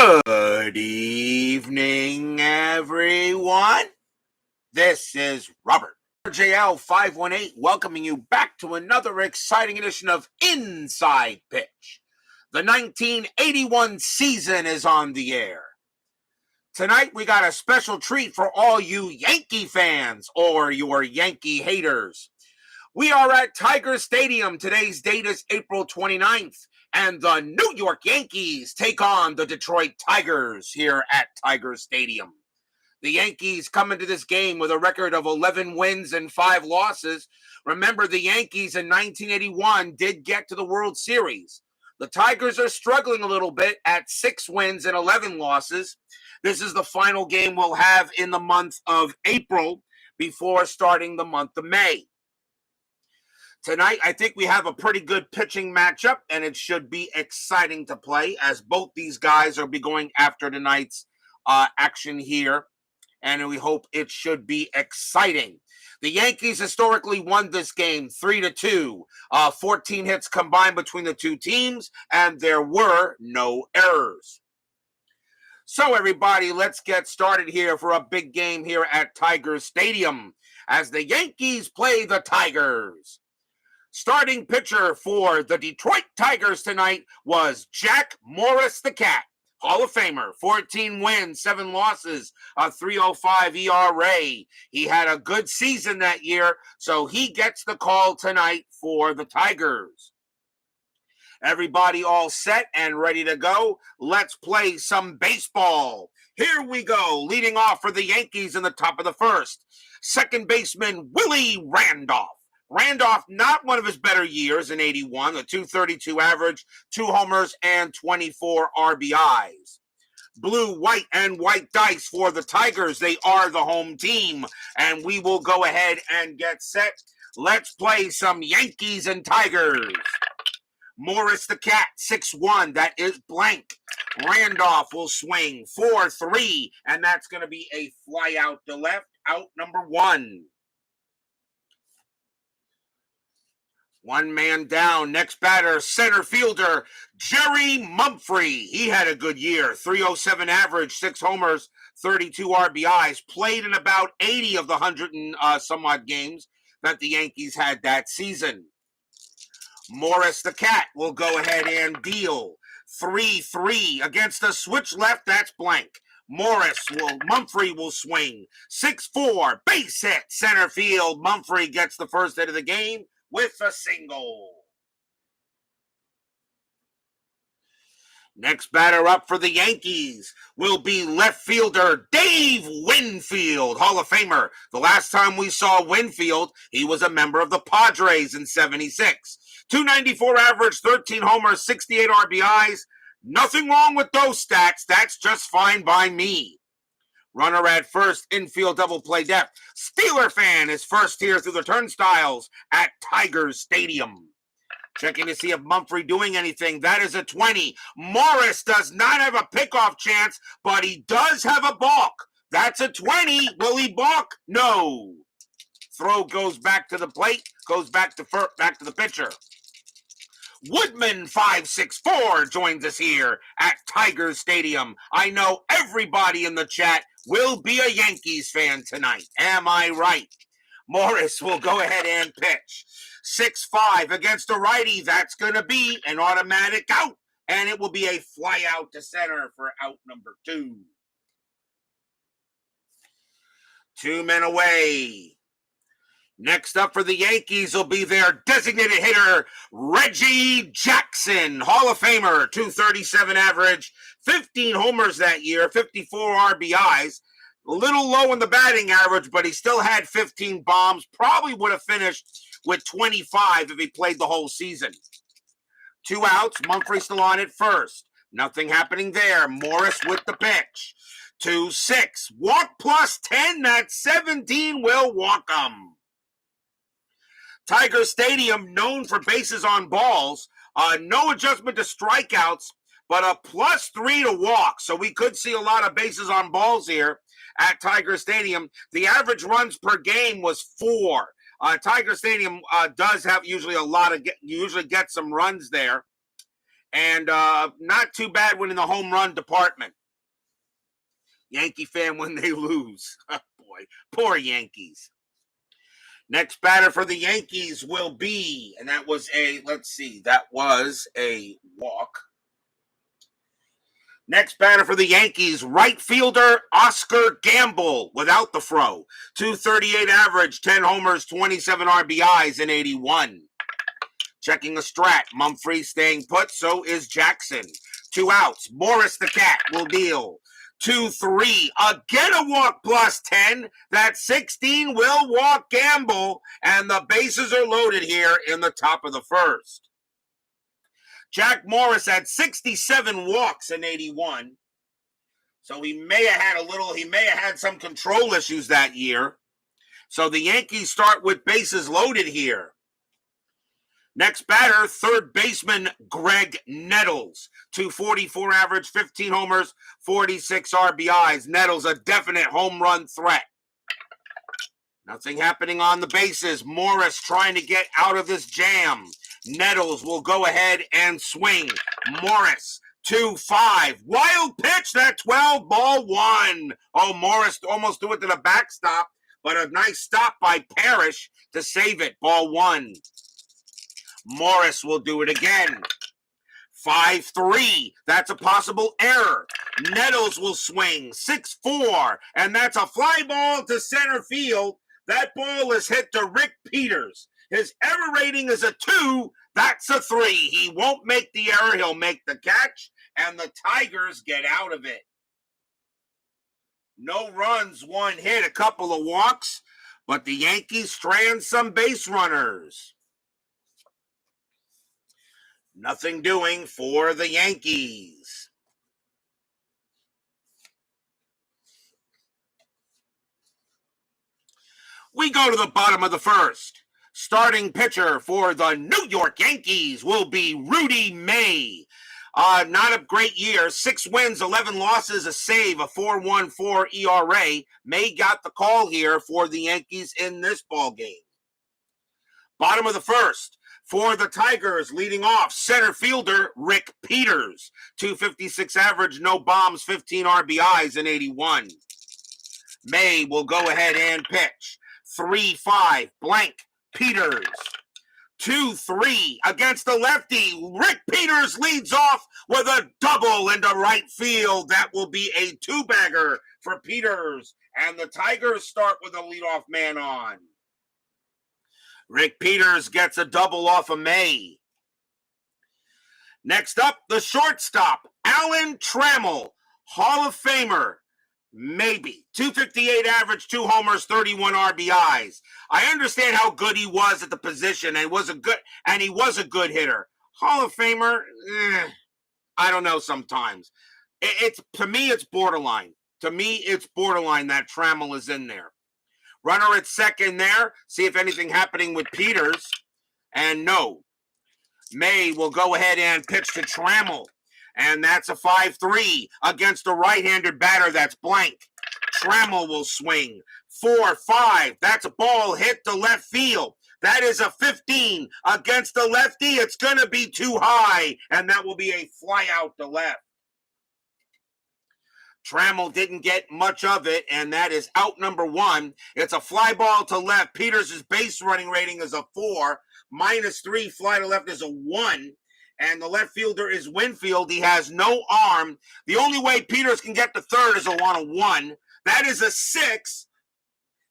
Good evening, everyone. This is Robert, JL518, welcoming you back to another exciting edition of Inside Pitch. The 1981 season is on the air. Tonight, we got a special treat for all you Yankee fans or your Yankee haters. We are at Tiger Stadium. Today's date is April 29th. And the New York Yankees take on the Detroit Tigers here at Tiger Stadium. The Yankees come into this game with a record of 11 wins and 5 losses. Remember, the Yankees in 1981 did get to the World Series. The Tigers are struggling a little bit at 6 wins and 11 losses. This is the final game we'll have in the month of April before starting the month of May. Tonight, I think we have a pretty good pitching matchup, and it should be exciting to play as both these guys will be going after tonight's action here, and we hope it should be exciting. The Yankees historically won this game 3-2, 14 hits combined between the two teams, and there were no errors. So, everybody, let's get started here for a big game here at Tiger Stadium as the Yankees play the Tigers. Starting pitcher for the Detroit Tigers tonight was Jack Morris the Cat, Hall of Famer, 14 wins, 7 losses, a 3.05 ERA. He had a good season that year, so he gets the call tonight for the Tigers. Everybody all set and ready to go? Let's play some baseball. Here we go, leading off for the Yankees in the top of the first. Second baseman Willie Randolph. Randolph, not one of his better years in 81, a .232 average, 2 homers, and 24 RBIs. Blue, white, and white dice for the Tigers. They are the home team, and we will go ahead and get set. Let's play some Yankees and Tigers. Morris the Cat, 6-1, that is blank. Randolph will swing 4-3, and that's going to be a fly out to left, out number 1. One man down. Next batter, center fielder, Jerry Mumphrey. He had a good year. 3.07 average, 6 homers, 32 RBIs. Played in about 80 of the 100 and some odd games that the Yankees had that season. Morris the Cat will go ahead and deal. 3-3 against a switch left. That's blank. Mumphrey will swing. 6-4, base hit, center field. Mumphrey gets the first hit of the game with a single. Next batter up for the Yankees will be left fielder Dave Winfield, Hall of Famer. The last time we saw Winfield, he was a member of the Padres in 76. 294 average, 13 homers, 68 RBIs. Nothing wrong with those stats. That's just fine by me. Runner at first, infield double play depth. Steeler fan is first here through the turnstiles at Tiger Stadium. Checking to see if Mumphrey doing anything. That is a 20. Morris does not have a pickoff chance, but he does have a balk. That's a 20. Will he balk? No. Throw goes back to the plate, goes back to the pitcher. Woodman 564 joins us here at Tiger Stadium. I know everybody in the chat will be a Yankees fan tonight. Am I right? Morris will go ahead and pitch. 6-5 against a righty. That's going to be an automatic out, and it will be a fly out to center for out number 2. 2 men away. Next up for the Yankees will be their designated hitter, Reggie Jackson, Hall of Famer, 237 average, 15 homers that year, 54 RBIs. A little low in the batting average, but he still had 15 bombs. Probably would have finished with 25 if he played the whole season. 2 outs, Mumphrey still on at first. Nothing happening there. Morris with the pitch. 2-6, walk plus 10, that's 17, will walk him. Tiger Stadium, known for bases on balls, no adjustment to strikeouts, but a +3 to walk. So we could see a lot of bases on balls here at Tiger Stadium. The average runs per game was 4. Tiger Stadium does have usually get some runs there. And not too bad when in the home run department. Yankee fan when they lose. Oh, boy, poor Yankees. Next batter for the Yankees will be, and that was that was a walk. Next batter for the Yankees, right fielder Oscar Gamble without the throw. 238 average, 10 homers, 27 RBIs in 81. Checking the strat, Mumphrey staying put, so is Jackson. 2 outs, Morris the Cat will deal. 2-3, again a walk plus 10. That 16 will walk Gamble, and the bases are loaded here in the top of the first. Jack Morris had 67 walks in 81. So he may have had some control issues that year. So the Yankees start with bases loaded here. Next batter, third baseman Greg Nettles. 244 average, 15 homers, 46 RBIs. Nettles, a definite home run threat. Nothing happening on the bases. Morris trying to get out of this jam. Nettles will go ahead and swing. Morris, 2-5. Wild pitch, that 12, ball 1. Oh, Morris almost threw it to the backstop, but a nice stop by Parish to save it. Ball 1. Morris will do it again. 5-3. That's a possible error. Nettles will swing. 6-4. And that's a fly ball to center field. That ball is hit to Rick Peters. His error rating is a 2. That's a 3. He won't make the error. He'll make the catch. And the Tigers get out of it. No runs, 1 hit, a couple of walks. But the Yankees strand some base runners. Nothing doing for the Yankees. We go to the bottom of the first. Starting pitcher for the New York Yankees will be Rudy May. Not a great year. 6 wins, 11 losses, a save, a 4.14 ERA. May got the call here for the Yankees in this ball game. Bottom of the first. For the Tigers, leading off, center fielder Rick Peters. 256 average, no bombs, 15 RBIs in 81. May will go ahead and pitch. 3-5, blank, Peters. 2-3 against the lefty. Rick Peters leads off with a double into right field. That will be a 2-bagger for Peters. And the Tigers start with a leadoff man on. Rick Peters gets a double off of May. Next up, the shortstop, Alan Trammell, Hall of Famer. Maybe. 258 average, 2 homers, 31 RBIs. I understand how good he was at the position, and he was a good hitter. Hall of Famer, I don't know sometimes. To me, it's borderline. To me, it's borderline that Trammell is in there. Runner at second there. See if anything happening with Peters. And no. May will go ahead and pitch to Trammell. And that's a 5-3 against a right-handed batter that's blank. Trammell will swing. 4-5. That's a ball hit to left field. That is a 15 against the lefty. It's going to be too high. And that will be a fly out to left. Trammell didn't get much of it, and that is out number 1. It's a fly ball to left. Peters' base running rating is a 4. -3 fly to left is a 1. And the left fielder is Winfield. He has no arm. The only way Peters can get to third is on a 1. That is a 6.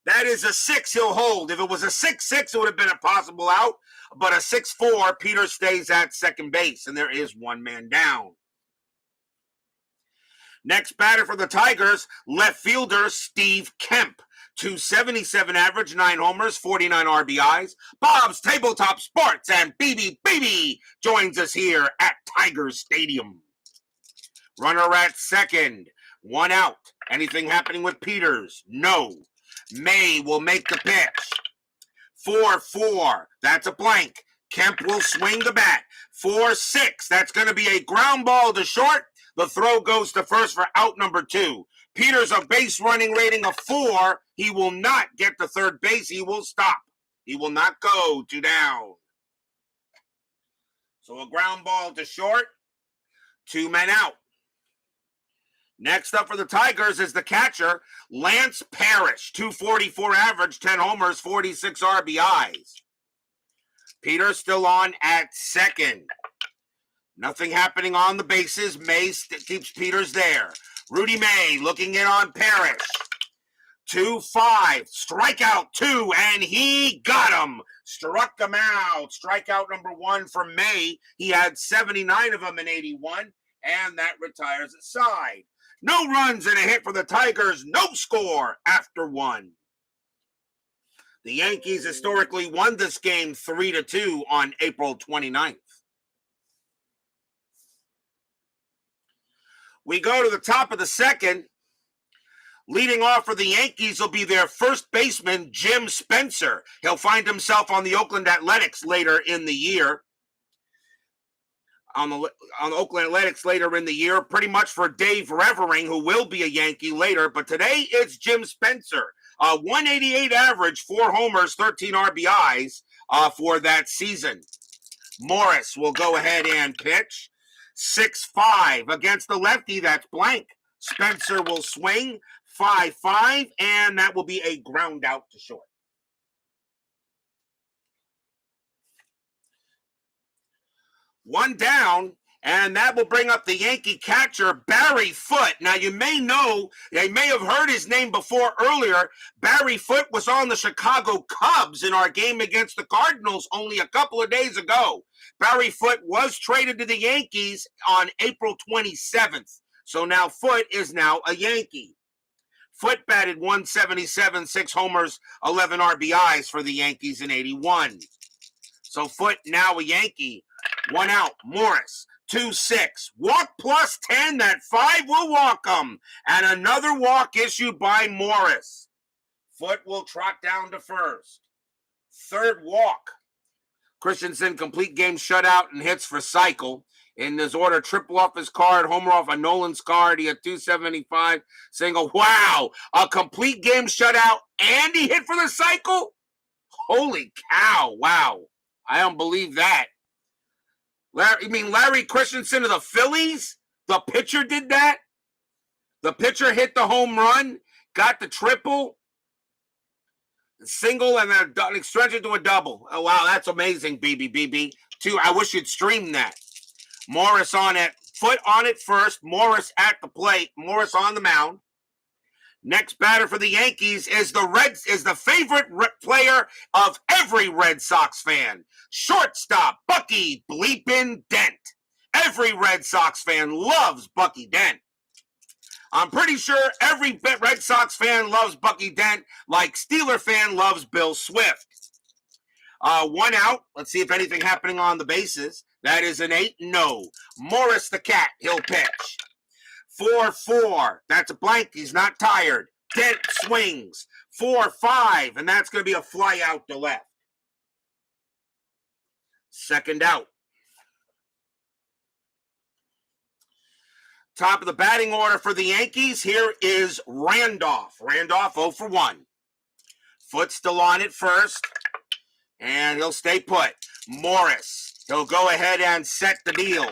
That is a 6 he'll hold. If it was a 6-6, it would have been a possible out. But a 6-4, Peters stays at second base, and there is one man down. Next batter for the Tigers, left fielder Steve Kemp. 277 average, 9 homers, 49 RBIs. Bob's Tabletop Sports and BB joins us here at Tigers Stadium. Runner at second, 1 out. Anything happening with Peters? No. May will make the pitch. 4-4, that's a blank. Kemp will swing the bat. 4-6, that's going to be a ground ball to short. The throw goes to first for out number 2. Peters, a base running rating of 4. He will not get to third base. He will stop. He will not go 2 down. So a ground ball to short. 2 men out. Next up for the Tigers is the catcher, Lance Parish. 244 average, 10 homers, 46 RBIs. Peter still on at second. Nothing happening on the bases. May keeps Peters there. Rudy May looking in on Parish. 2-5. Strikeout 2, and he got him. Struck him out. Strikeout number 1 for May. He had 79 of them in 81, and that retires the side. No runs and a hit for the Tigers. No score after 1. The Yankees historically won this game 3-2 on April 29th. We go to the top of the second. Leading off for the Yankees will be their first baseman, Jim Spencer. He'll find himself on the Oakland Athletics later in the year. On the Oakland Athletics later in the year, pretty much for Dave Revering, who will be a Yankee later. But today it's Jim Spencer. 188 average, 4 homers, 13 RBIs for that season. Morris will go ahead and pitch. 6-5 against the lefty. That's blank. Spencer will swing. 5-5, and that will be a ground out to short. One down, and that will bring up the Yankee catcher, Barry Foote. Now, you may have heard his name before earlier. Barry Foote was on the Chicago Cubs in our game against the Cardinals only a couple of days ago. Barry Foote was traded to the Yankees on April 27th. So now Foote is now a Yankee. Foote batted .177, 6 homers, 11 RBIs for the Yankees in 81. So Foote now a Yankee. 1 out, Morris. 2-6. Walk plus 10. That 5 will walk him. And another walk issued by Morris. Foote will trot down to first. Third walk. Christensen, complete game shutout and hits for cycle. In this order, triple off his card, homer off a Nolan's card. He had 275 single. Wow, a complete game shutout, and he hit for the cycle? Holy cow, wow. I don't believe that. Larry Christensen of the Phillies? The pitcher did that? The pitcher hit the home run, got the triple, single, and then stretch it to a double. Oh, wow, that's amazing, BB. I wish you'd stream that. Morris on it, Foote on it first, Morris at the plate, Morris on the mound. Next batter for the Yankees is the favorite player of every Red Sox fan. Shortstop, Bucky Bleepin' Dent. Every Red Sox fan loves Bucky Dent. I'm pretty sure every Red Sox fan loves Bucky Dent like Steeler fan loves Bill Swift. 1 out. Let's see if anything happening on the bases. That is an 8. No. Morris the cat. He'll pitch. 4-4. That's a blank. He's not tired. Dent swings. 4-5. And that's going to be a fly out to left. Second out. Top of the batting order for the Yankees. Here is Randolph. Randolph 0 for 1. Foote still on it first. And he'll stay put. Morris. He'll go ahead and set the deal.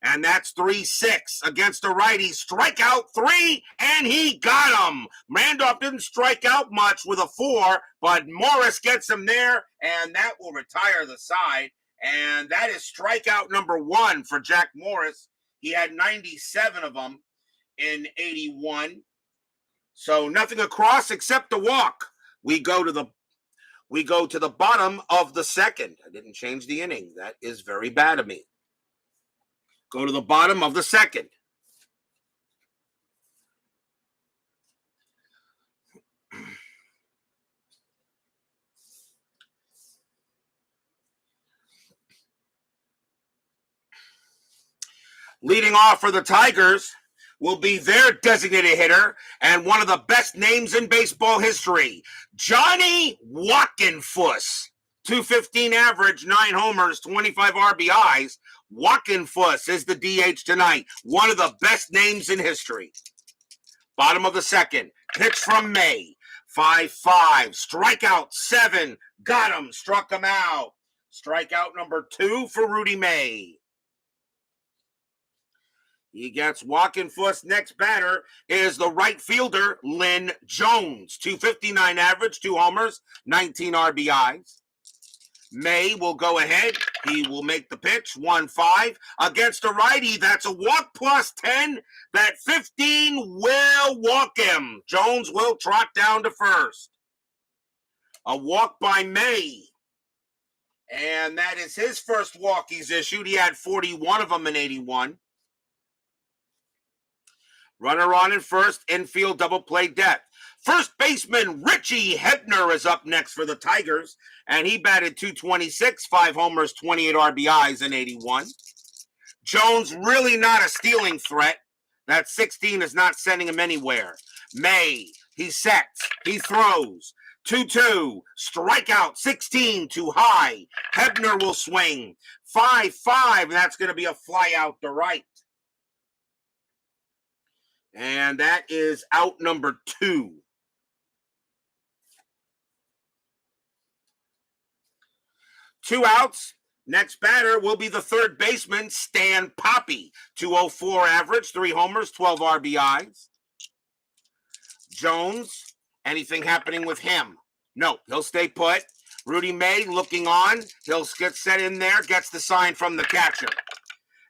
And that's 3-6 against the righty. Strikeout 3, and he got him. Randolph didn't strike out much with a 4, but Morris gets him there, and that will retire the side. And that is strikeout number 1 for Jack Morris. He had 97 of them in 81. So nothing across except a walk. We go to the bottom of the second. I didn't change the inning. That is very bad of me. Go to the bottom of the second. Leading off for the Tigers will be their designated hitter and one of the best names in baseball history, Johnny Wockenfuss. 215 average, 9 homers, 25 RBIs. Wockenfuss is the DH tonight. One of the best names in history. Bottom of the second. Pitch from May. 5-5. Strikeout 7. Got him. Struck him out. Strikeout number 2 for Rudy May. He gets walking first. Next batter is the right fielder, Lynn Jones. 259 average, 2 homers, 19 RBIs. May will go ahead. He will make the pitch. 1-5 against a righty. That's a walk plus 10. That 15 will walk him. Jones will trot down to first. A walk by May. And that is his first walk he's issued. He had 41 of them in 81. Runner on in first, infield double play death. First baseman Richie Hebner is up next for the Tigers, and he batted .226, 5 homers, 28 RBIs in 81. Jones really not a stealing threat. That 16 is not sending him anywhere. May, he sets, he throws. 2-2, strikeout, 16, too high. Hebner will swing. 5-5, and that's going to be a fly out to right. And that is out number 2. Two outs. Next batter will be the third baseman, Stan Poppy. 204 average, 3 homers, 12 RBIs. Jones, anything happening with him? No, he'll stay put. Rudy May looking on. He'll get set in there, gets the sign from the catcher.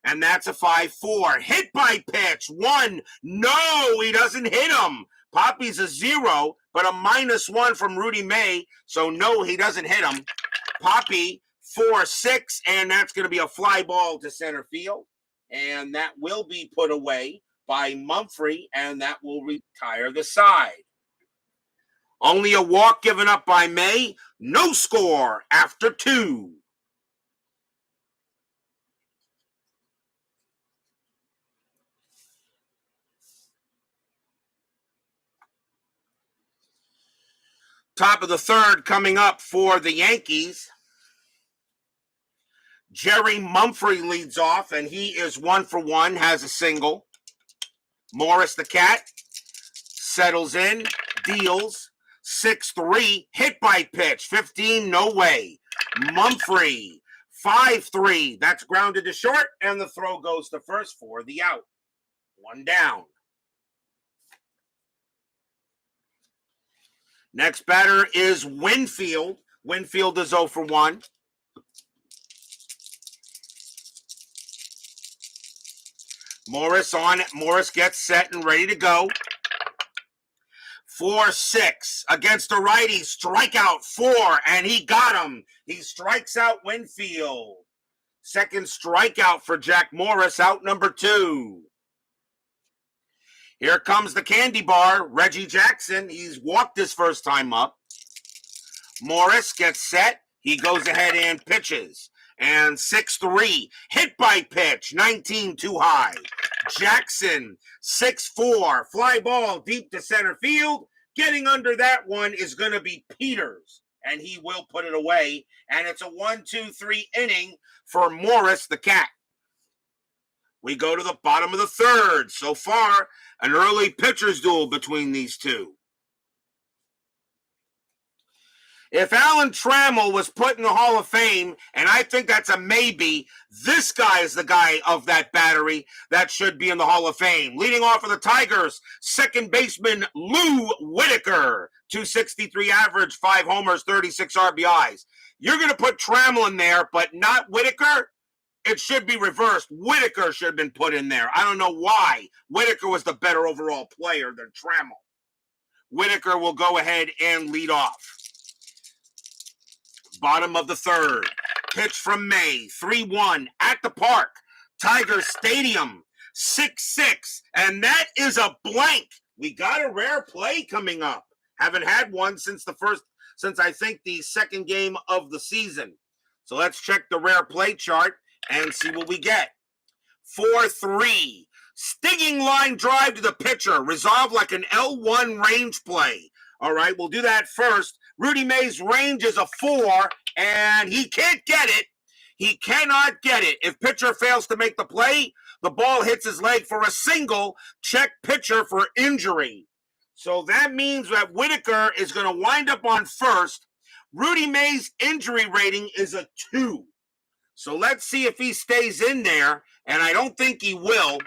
And that's a 5-4. Hit by pitch. 1. No, he doesn't hit him. Poppy's a 0, but a -1 from Rudy May. So no, he doesn't hit him. Poppy 4-6, and that's going to be a fly ball to center field. And that will be put away by Mumphrey, and that will retire the side. Only a walk given up by May. No score after 2. Top of the third coming up for the Yankees. Jerry Mumphrey leads off, and he is 1 for 1, has a single. Morris the Cat settles in, deals. 6-3, hit by pitch. 15, no way. Mumphrey, 5-3. That's grounded to short, and the throw goes to first for the out. 1 down. Next batter is Winfield. Winfield is 0 for 1. Morris on it. Morris gets set and ready to go. 4-6 against a righty. Strikeout 4, and he got him. He strikes out Winfield. Second strikeout for Jack Morris, out number 2. Here comes the candy bar, Reggie Jackson. He's walked his first time up. Morris gets set. He goes ahead and pitches. And 6-3, hit by pitch, 19 too high. Jackson, 6-4, fly ball deep to center field. Getting under that one is going to be Peters, and he will put it away. And it's a 1-2-3 inning for Morris the Cat. We go to the bottom of the third. So far, an early pitcher's duel between these two. If Alan Trammell was put in the Hall of Fame, and I think that's a maybe, this guy is the guy of that battery that should be in the Hall of Fame. Leading off for the Tigers, second baseman Lou Whitaker. 263 average, 5 homers, 36 RBIs. You're going to put Trammell in there, but not Whitaker? It should be reversed. Whitaker should have been put in there. I don't know why. Whitaker was the better overall player than Trammell. Whitaker will go ahead and lead off. Bottom of the third. Pitch from May. 3-1 at the park. Tiger Stadium. 6-6. And that is a blank. We got a rare play coming up. Haven't had one since I think the second game of the season. So let's check the rare play chart and see what we get. 4-3. Stinging line drive to the pitcher. Resolved like an L1 range play. All right, we'll do that first. Rudy May's range is a 4, and he can't get it. He cannot get it. If pitcher fails to make the play, the ball hits his leg for a single. Check pitcher for injury. So that means that Whitaker is going to wind up on first. Rudy May's injury rating is a 2. So let's see if he stays in there, and I don't think he will.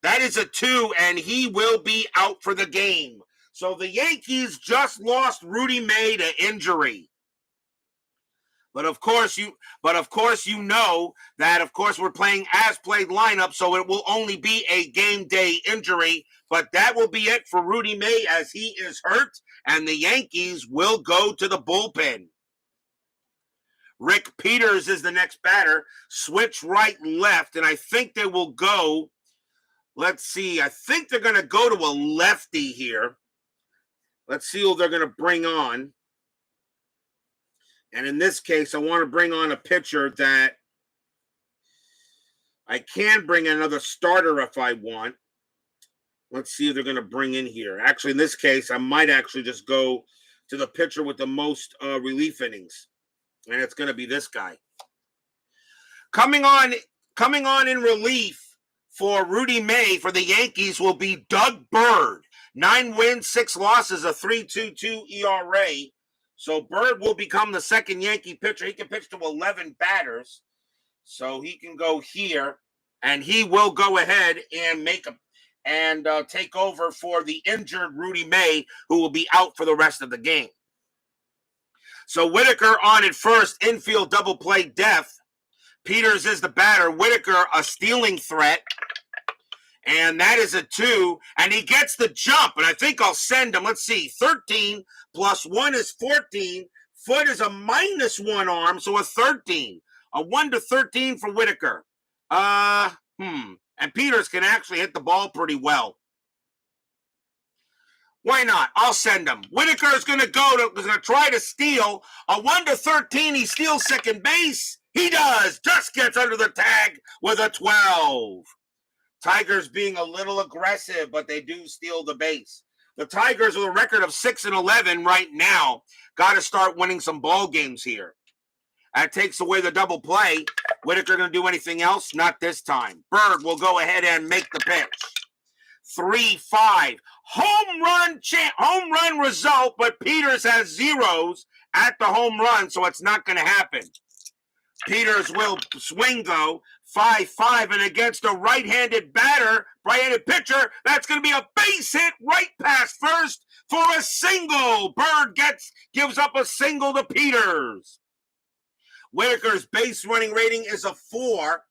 That is a 2, and he will be out for the game. So the Yankees just lost Rudy May to injury. But of course you know that of course we're playing as played lineup, so it will only be a game day injury. But that will be it for Rudy May as he is hurt, and the Yankees will go to the bullpen. Rick Peters is the next batter. Switch right, left, and I think they will go. Let's see. I think they're going to go to a lefty here. Let's see who they're going to bring on. And in this case, I want to bring on a pitcher that I can bring another starter if I want. Let's see who they're going to bring in here. Actually, in this case, I might actually just go to the pitcher with the most relief innings. And it's going to be this guy. Coming on in relief for Rudy May for the Yankees will be Doug Bird. 9 wins, 6 losses, a 3.22 ERA. So Bird will become the second Yankee pitcher. He can pitch to 11 batters. So he can go here, and he will go ahead and take over for the injured Rudy May, who will be out for the rest of the game. So Whitaker on at first, infield double play depth. Peters is the batter. Whitaker, a stealing threat. And that is a 2. And he gets the jump. And I think I'll send him. Let's see. 13 plus 1 is 14. Foote is a -1 arm, so a 13. A 1-13 for Whitaker. And Peters can actually hit the ball pretty well. Why not? I'll send him. Whitaker is going to try to steal. A 1-13. He steals second base. He does. Just gets under the tag with a 12. Tigers being a little aggressive, but they do steal the base. The Tigers with a record of 6-11 right now. Got to start winning some ball games here. That takes away the double play. Whitaker going to do anything else? Not this time. Bird will go ahead and make the pitch. 3-5. Home run result, but Peters has zeros at the home run, so it's not going to happen. Peters will swing, though. 5-5, and against a right-handed pitcher, that's going to be a base hit right past first for a single. Bird gives up a single to Peters. Whitaker's base running rating is a 4,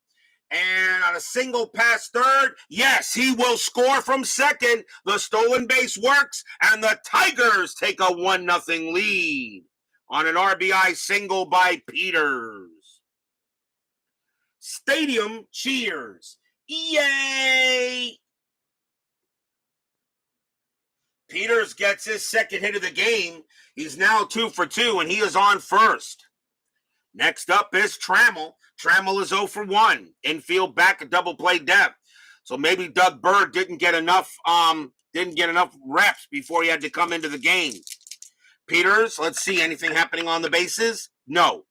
and on a single past third, yes, he will score from second. The stolen base works, and the Tigers take a 1-0 lead on an RBI single by Peters. Stadium cheers. Yay! Peters gets his second hit of the game. He's now 2 for 2, and he is on first. Next up is Trammell. Trammell is 0 for 1. Infield back at double play depth. So maybe Doug Bird didn't get enough reps before he had to come into the game. Peters, let's see, anything happening on the bases? No.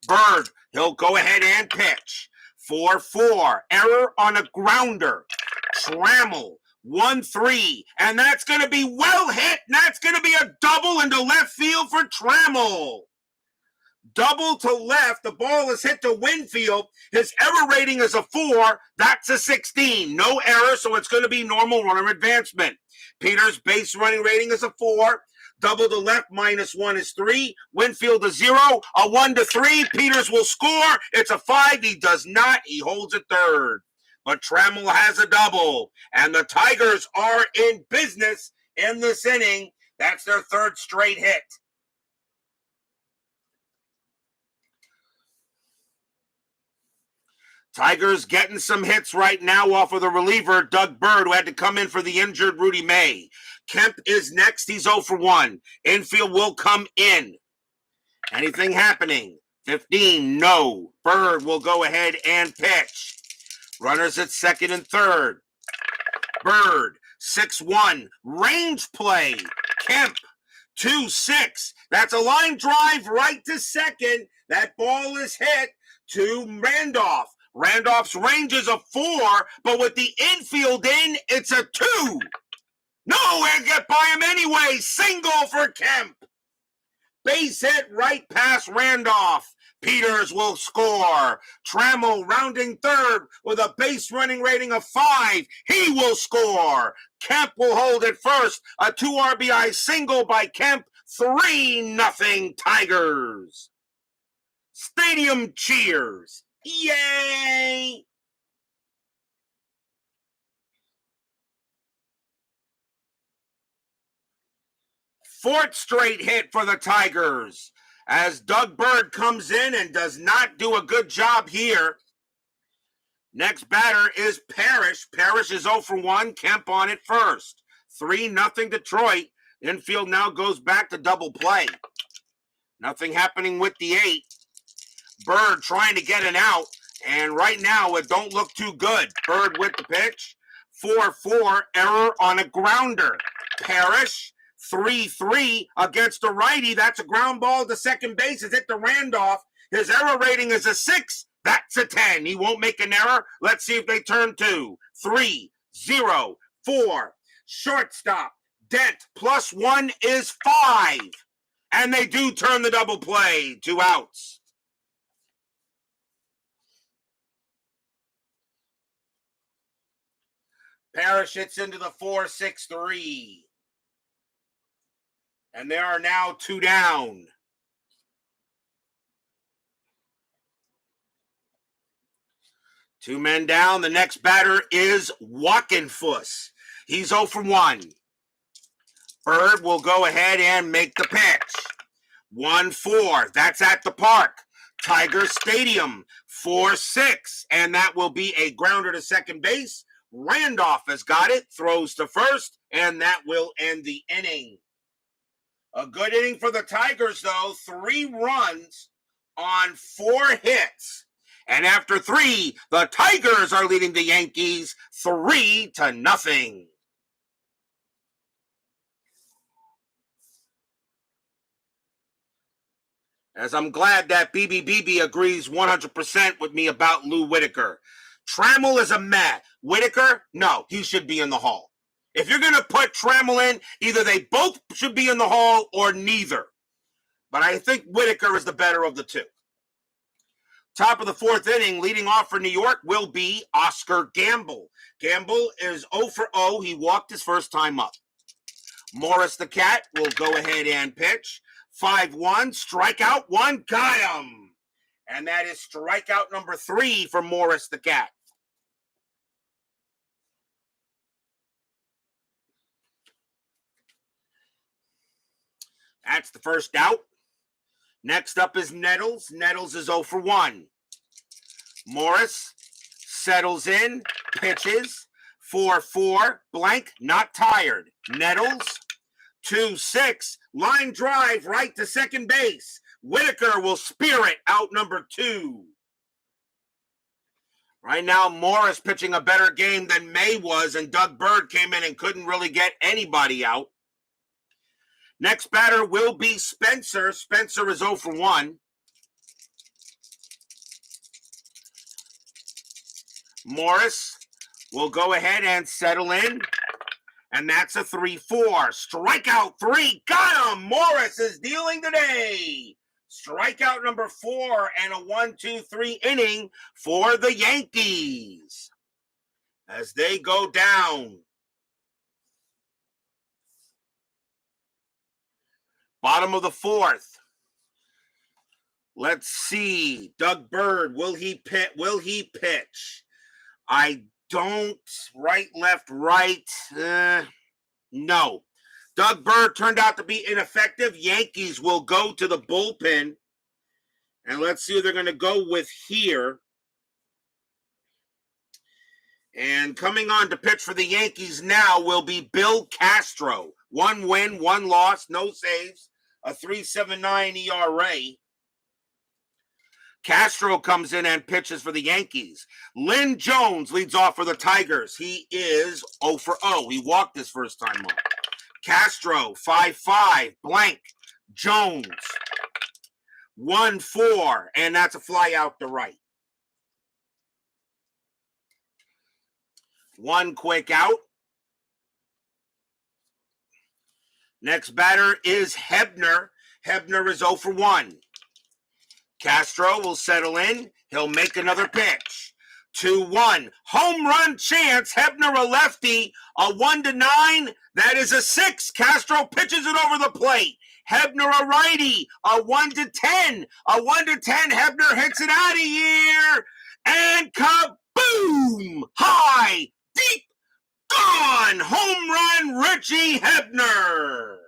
Bird, he'll go ahead and pitch. 4-4. Error on a grounder. Trammell, 1-3. And that's going to be well hit. And that's going to be a double into left field for Trammell. Double to left. The ball is hit to Winfield. His error rating is a 4. That's a 16. No error, so it's going to be normal runner advancement. Peters' base running rating is a 4. Double to left, -1 is 3. Winfield a 0. A 1-3. Peters will score. It's a 5. He does not. He holds a third. But Trammell has a double. And the Tigers are in business in this inning. That's their third straight hit. Tigers getting some hits right now off of the reliever, Doug Bird, who had to come in for the injured Rudy May. Kemp is next. He's 0 for 1. Infield will come in. Anything happening? 15, no. Bird will go ahead and pitch. Runners at second and third. Bird, 6-1. Range play. Kemp, 2-6. That's a line drive right to second. That ball is hit to Randolph. Randolph's range is a 4, but with the infield in, it's a 2. Nowhere get by him anyway. Single for Kemp. Base hit right past Randolph. Peters will score. Trammell rounding third with a base running rating of 5. He will score. Kemp will hold it first. A 2 RBI single by Kemp. 3-0 Tigers. Stadium cheers. Yay! Fourth straight hit for the Tigers as Doug Bird comes in and does not do a good job here. Next batter is Parish. Parish is 0 for 1. Kemp on it first. 3-0 Detroit. Infield now goes back to double play. Nothing happening with the 8. Bird trying to get an out, and right now it don't look too good. Bird with the pitch. 4-4, error on a grounder. Parish, 3-3 against a righty. That's a ground ball to second base. It's hit to Randolph. His error rating is a 6. That's a 10. He won't make an error. Let's see if they turn 2. 3-0, 4. Shortstop, DET, +1 is 5. And they do turn the double play. 2 outs. Parish hits into the 4-6-3. And there are now 2 down. Two men down. The next batter is Walkenfuss. He's 0 for 1. Bird will go ahead and make the pitch. 1-4. That's at the park. Tiger Stadium. 4-6. And that will be a grounder to second base. Randolph has got it, throws to first, and that will end the inning. A good inning for the Tigers, though. 3 runs on 4 hits. And after 3, the Tigers are leading the Yankees 3-0. As I'm glad that BBBB agrees 100% with me about Lou Whitaker. Trammell is a meh. Whitaker, no, he should be in the Hall. If you're going to put Trammell in, either they both should be in the Hall or neither. But I think Whitaker is the better of the two. Top of the 4th inning, leading off for New York will be Oscar Gamble. Gamble is 0 for 0. He walked his first time up. Morris the Cat will go ahead and pitch. 5-1, strikeout 1, got him. And that is strikeout number 3 for Morris the Cat. That's the first out. Next up is Nettles. Nettles is 0 for 1. Morris settles in, pitches. 4-4, blank, not tired. Nettles, 2-6, line drive right to second base. Whitaker will spear it, out number 2. Right now, Morris pitching a better game than May was, and Doug Bird came in and couldn't really get anybody out. Next batter will be Spencer. Spencer is 0 for 1. Morris will go ahead and settle in. And that's a 3-4. Strikeout 3. Got him! Morris is dealing today. Strikeout number 4 and a 1-2-3 inning for the Yankees as they go down. Bottom of the 4th. Let's see. Doug Bird, will he pitch? I don't. Right, left, right. No. Doug Bird turned out to be ineffective. Yankees will go to the bullpen. And let's see who they're going to go with here. And coming on to pitch for the Yankees now will be Bill Castro. 1 win, 1 loss, no saves, a 3.79 ERA. Castro comes in and pitches for the Yankees. Lynn Jones leads off for the Tigers. He is 0 for 0. He walked his first time up. Castro, 5-5, blank. Jones, 1-4, and that's a fly out to right. 1 quick out. Next batter is Hebner. Hebner is 0 for 1. Castro will settle in. He'll make another pitch. 2-1. Home run chance. Hebner a lefty. A 1-9. That is a 6. Castro pitches it over the plate. Hebner a righty. A 1-10. A 1-10. Hebner hits it out of here. And kaboom! High, deep, gone! Home run, Richie Hebner.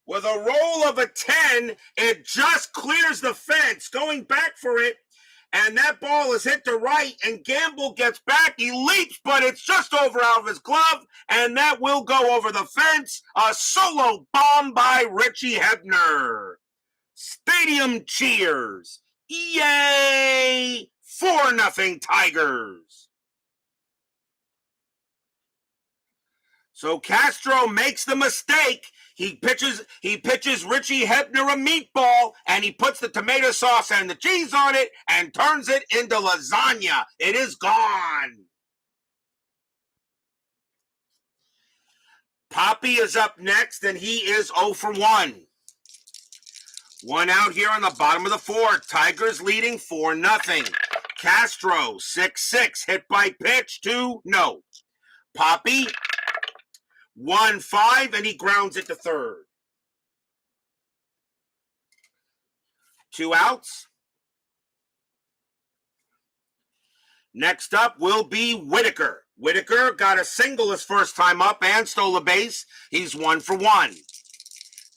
With a roll of a 10, it just clears the fence, going back for it, and that ball is hit to right, and Gamble gets back. He leaps, but it's just over out of his glove, and that will go over the fence. A solo bomb by Richie Hebner. Stadium cheers. Yay! 4-0 Tigers. So Castro makes the mistake. He pitches Richie Hebner a meatball, and he puts the tomato sauce and the cheese on it and turns it into lasagna. It is gone. Poppy is up next, and he is 0 for 1. One out here on the bottom of the fourth. Tigers leading 4-0. Castro, 6-6, hit by pitch, 2-0. Poppy, 1-5, and he grounds it to third. 2 outs. Next up will be Whitaker. Whitaker got a single his first time up and stole a base. He's 1 for 1.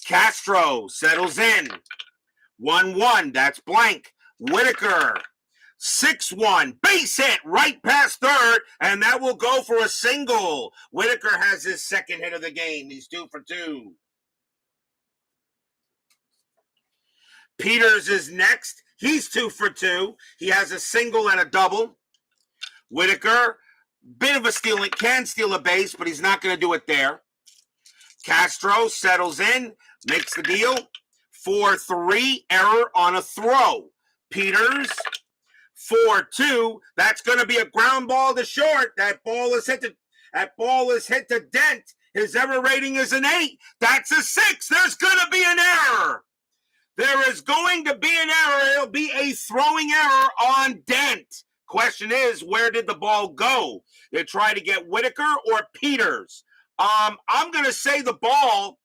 Castro settles in. 1-1, that's blank. Whitaker, 6-1, base hit right past third, and that will go for a single. Whitaker has his second hit of the game. He's 2 for 2. Peters is next. He's 2 for 2. He has a single and a double. Whitaker, bit of a stealing, can steal a base, but he's not going to do it there. Castro settles in, makes the deal. 4-3, error on a throw. Peters, 4-2. That's going to be a ground ball to short. That ball is hit to dent. His error rating is an 8. That's a 6. There's going to be an error. There is going to be an error. It'll be a throwing error on dent. Question is, where did the ball go? They try to get Whitaker or Peters. I'm going to say the ball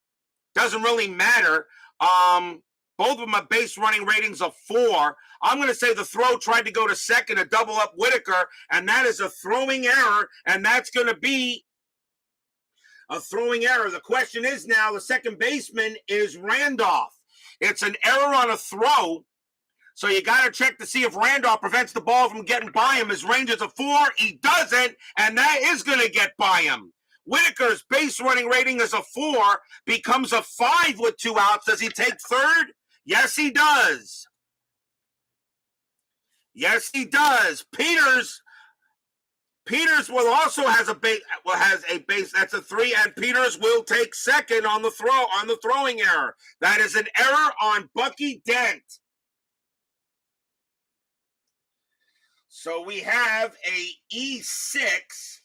doesn't really matter. Both of them have base running ratings of 4. I'm going to say the throw tried to go to second to double up Whitaker, and that is a throwing error, and that's going to be a throwing error. The question is now, the second baseman is Randolph. It's an error on a throw, so you got to check to see if Randolph prevents the ball from getting by him. His range is a 4. He doesn't, and that is going to get by him. Whitaker's base running rating is a 4, becomes a 5 with 2 outs. Does he take third? Yes, he does. Yes, he does. Peters will also has a base that's a 3, and Peters will take second on the throwing error. That is an error on Bucky Dent. So we have a E6,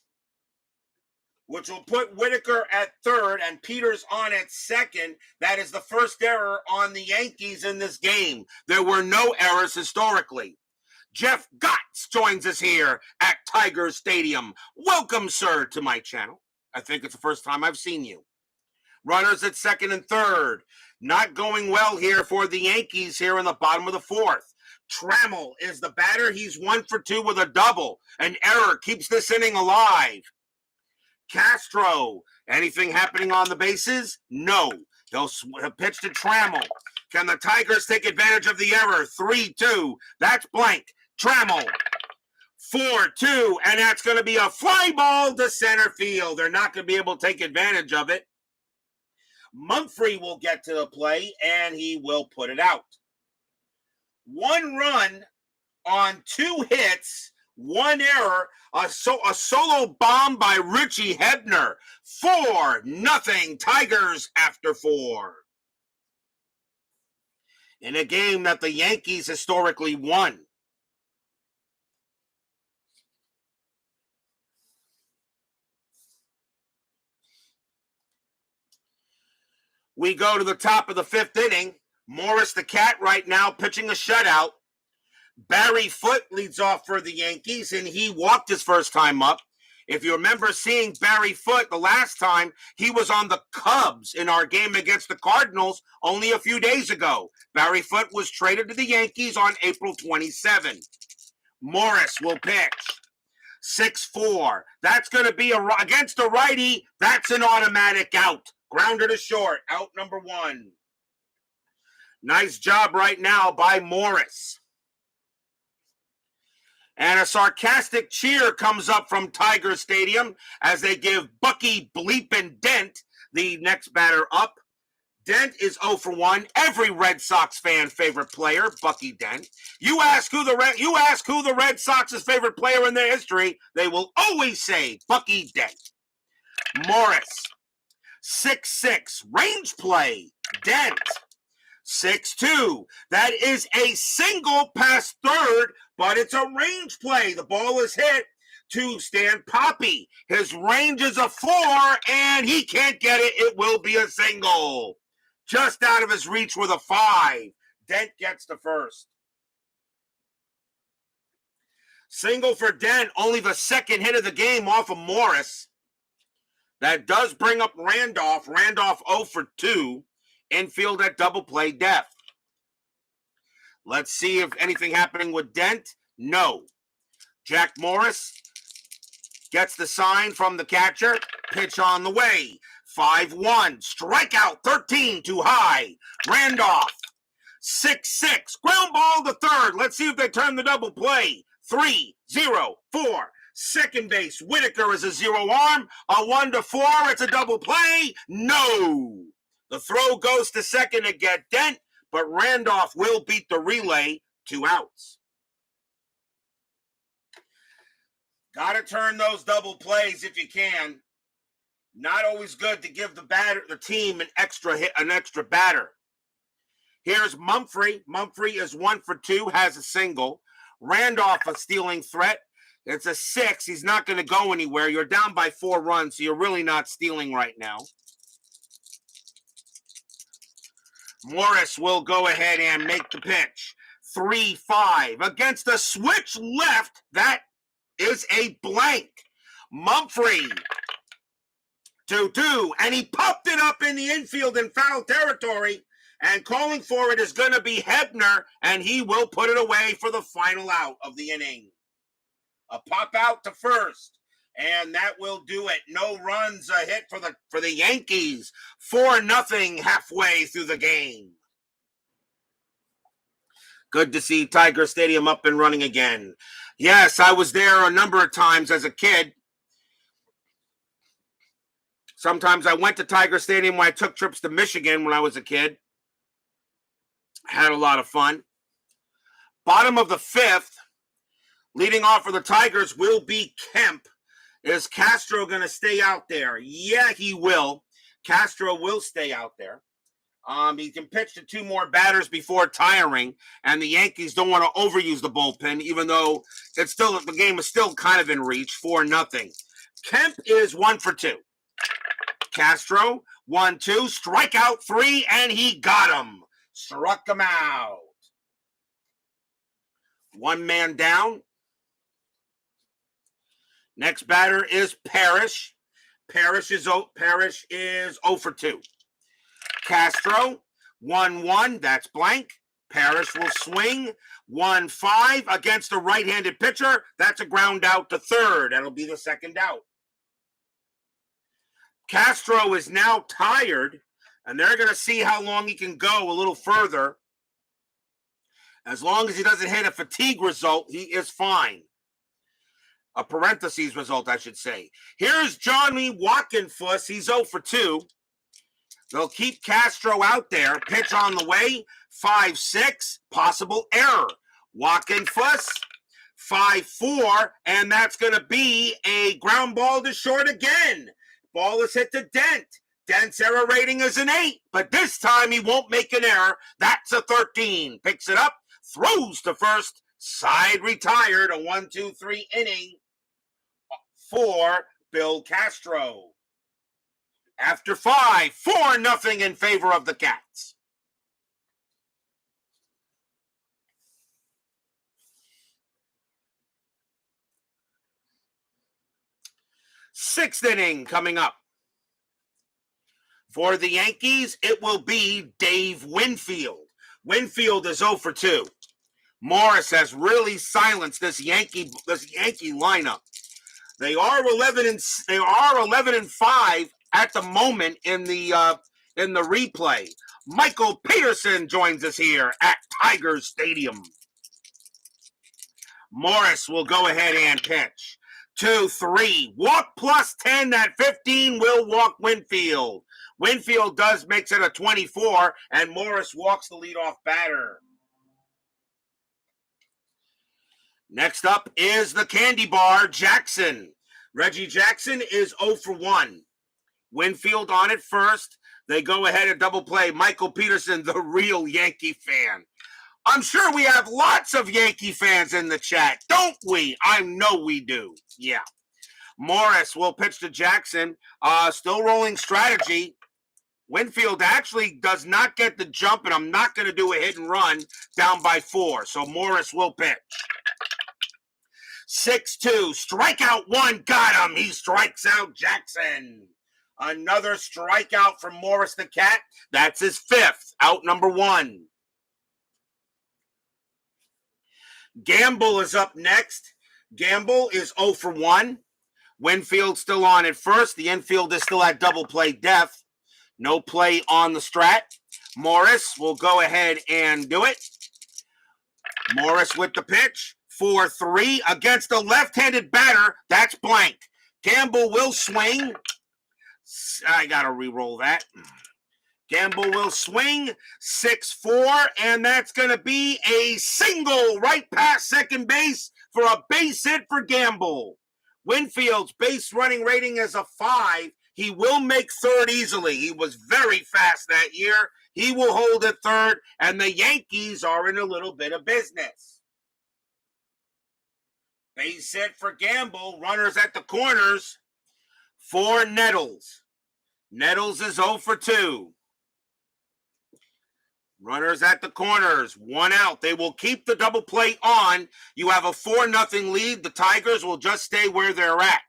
which will put Whitaker at third and Peters on at second. That is the first error on the Yankees in this game. There were no errors historically. Jeff Gotts joins us here at Tiger Stadium. Welcome, sir, to my channel. I think it's the first time I've seen you. Runners at second and third. Not going well here for the Yankees here in the bottom of the fourth. Trammell is the batter. He's 1 for 2 with a double. An error keeps this inning alive. Castro, anything happening on the bases? No. He'll pitch to Trammell. Can the Tigers take advantage of the error? 3-2. That's blank. Trammell. 4-2. And that's going to be a fly ball to center field. They're not going to be able to take advantage of it. Mumphrey will get to the play, and he will put it out. 1 run on 2 hits. 1 error, a solo bomb by Richie Hebner. 4-0 Tigers after 4. In a game that the Yankees historically won. We go to the top of the 5th inning. Morris the Cat right now pitching a shutout. Barry Foote leads off for the Yankees, and he walked his first time up. If you remember seeing Barry Foote the last time, he was on the Cubs in our game against the Cardinals only a few days ago. Barry Foote was traded to the Yankees on April 27. Morris will pitch. 6-4. That's going to be against a righty. That's an automatic out. Grounder to short. Out number 1. Nice job right now by Morris. And a sarcastic cheer comes up from Tiger Stadium as they give Bucky Bleepin' Dent the next batter up. Dent is 0 for 1. Every Red Sox fan favorite player, Bucky Dent. You ask who the Red Sox's favorite player in their history, they will always say Bucky Dent. Morris, 6-6, range play, Dent. 6-2. That is a single past third, but it's a range play. The ball is hit to Stan Poppy. His range is a 4, and he can't get it. It will be a single. Just out of his reach with a 5. Dent gets the first. Single for Dent, only the second hit of the game off of Morris. That does bring up Randolph. Randolph 0 for 2. Infield at double play depth. Let's see if anything happening with Dent. No. Jack Morris gets the sign from the catcher. Pitch on the way. 5-1. Strikeout 13 too high. Randolph. 6-6. Ground ball to third. Let's see if they turn the double play. 3-0-4. Second base. Whitaker is a 0 arm. A 1-4. It's a double play. No. The throw goes to second to get Dent, but Randolph will beat the relay. 2 outs. Got to turn those double plays if you can. Not always good to give the team an extra hit, an extra batter. Here's Mumphrey. Mumphrey is 1 for 2, has a single. Randolph a stealing threat. It's a 6. He's not going to go anywhere. You're down by 4 runs, so you're really not stealing right now. Morris will go ahead and make the pitch. 3-5 against the switch left. That is a blank. Mumphrey 2-2, and he popped it up in the infield in foul territory, and calling for it is going to be Hebner, and he will put it away for the final out of the inning. A pop out to first. And that will do it. No runs, a hit for the Yankees. 4-0 halfway through the game. Good to see Tiger Stadium up and running again. Yes, I was there a number of times as a kid. Sometimes I went to Tiger Stadium when I took trips to Michigan when I was a kid. Had a lot of fun. Bottom of the 5th, leading off for the Tigers will be Kemp. Is Castro going to stay out there? Yeah, he will. Castro will stay out there. He can pitch to 2 more batters before tiring, and the Yankees don't want to overuse the bullpen, even though the game is still kind of in reach. 4-0. Kemp is 1 for 2. Castro 1-2, strikeout 3, and he got him. Struck him out. 1 man down. Next batter is Parish. Parish is 0 for 2. Castro, 1-1, that's blank. Parish will swing. 1-5 against a right-handed pitcher. That's a ground out to third. That'll be the second out. Castro is now tired, and they're going to see how long he can go a little further. As long as he doesn't hit a fatigue result, he is fine. A parentheses result, I should say. Here's Johnny Walkenfuss. He's 0 for 2. They'll keep Castro out there. Pitch on the way. 5-6. Possible error. Walkenfuss. 5-4. And that's going to be a ground ball to short again. Ball is hit to Dent. Dent's error rating is an 8. But this time he won't make an error. That's a 13. Picks it up. Throws to first. Side retired. A 1-2-3 inning for Bill Castro. After 5, 4-0 in favor of the Cats. Sixth inning coming up. For the Yankees, it will be Dave Winfield. Winfield is 0 for 2. Morris has really silenced this Yankee lineup. They are 11-5 at the moment in the replay. Michael Peterson joins us here at Tiger Stadium. Morris will go ahead and pitch. 2-3. Walk plus 10. That 15 will walk Winfield. Winfield makes it a 24, and Morris walks the leadoff batter. Next up is the candy bar, Jackson. Reggie Jackson is 0 for 1. Winfield on it first. They go ahead and double play. Michael Peterson, the real Yankee fan. I'm sure we have lots of Yankee fans in the chat, don't we? I know we do. Yeah. Morris will pitch to Jackson. Still rolling strategy. Winfield actually does not get the jump, and I'm not going to do a hit and run down by 4. So Morris will pitch. 6-2. Strikeout 1. Got him. He strikes out Jackson. Another strikeout from Morris the Cat. That's his 5th. Out number 1. Gamble is up next. Gamble is 0 for 1. Winfield still on at first. The infield is still at double play depth. No play on the strat. Morris will go ahead and do it. Morris with the pitch. 4-3 against a left-handed batter. That's blank. Gamble will swing. I got to re-roll that. Gamble will swing. 6-4, and that's going to be a single right past second base for a base hit for Gamble. Winfield's base running rating is a 5. He will make third easily. He was very fast that year. He will hold at third, and the Yankees are in a little bit of business. Base hit for Gamble. Runners at the corners for Nettles. Nettles is 0 for 2. Runners at the corners. 1 out. They will keep the double play on. You have a 4-0 lead. The Tigers will just stay where they're at.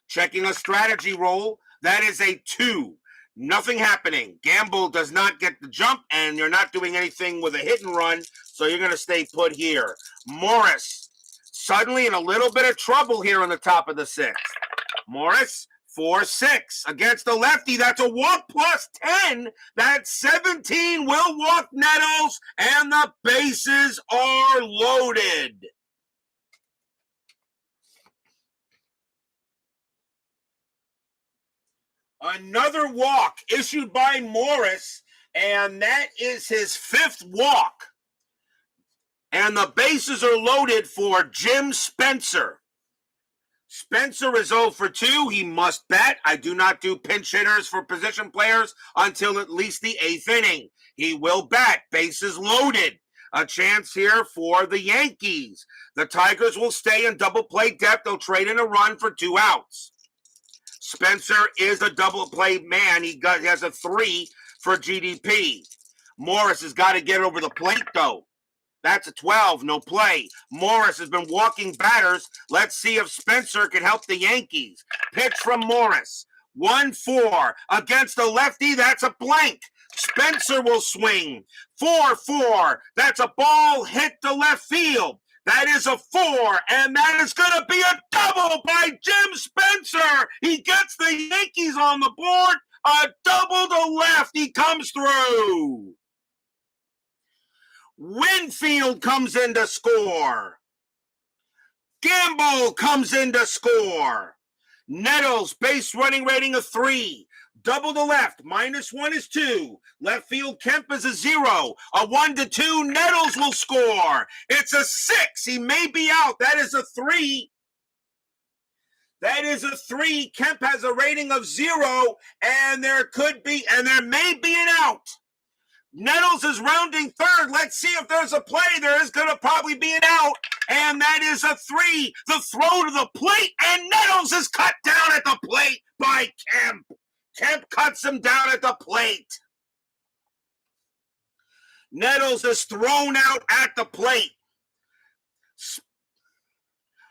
Checking a strategy roll. That is a 2. Nothing happening. Gamble does not get the jump, and you're not doing anything with a hit and run, so you're going to stay put here. Morris suddenly in a little bit of trouble here on the top of the 6th. Morris, 4-6 against the lefty. That's a walk plus 10. That 17 will walk Nettles, and the bases are loaded. Another walk issued by Morris, and that is his 5th walk. And the bases are loaded for Jim Spencer. Spencer is 0 for 2. He must bat. I do not do pinch hitters for position players until at least the 8th inning. He will bat. Bases loaded. A chance here for the Yankees. The Tigers will stay in double play depth. They'll trade in a run for 2 outs. Spencer is a double play man. He has a 3 for GDP. Morris has got to get over the plate, though. That's a 12, no play. Morris has been walking batters. Let's see if Spencer can help the Yankees. Pitch from Morris. 1-4 against the lefty. That's a blank. Spencer will swing. 4-4. That's a ball hit to left field. That is a 4, and that is going to be a double by Jim Spencer. He gets the Yankees on the board. A double to left. He comes through. Winfield comes in to score. Gamble comes in to score. Nettles, base running rating of 3. Double to left. -1 is 2. Left field, Kemp is a 0. A 1-2. Nettles will score. It's a 6. He may be out. That is a 3. That is a 3. Kemp has a rating of 0, and there may be an out. Nettles is rounding third. Let's see if there's a play. There is going to probably be an out, and that is a 3. The throw to the plate, and Nettles is cut down at the plate by Kemp. Kemp cuts him down at the plate. Nettles is thrown out at the plate.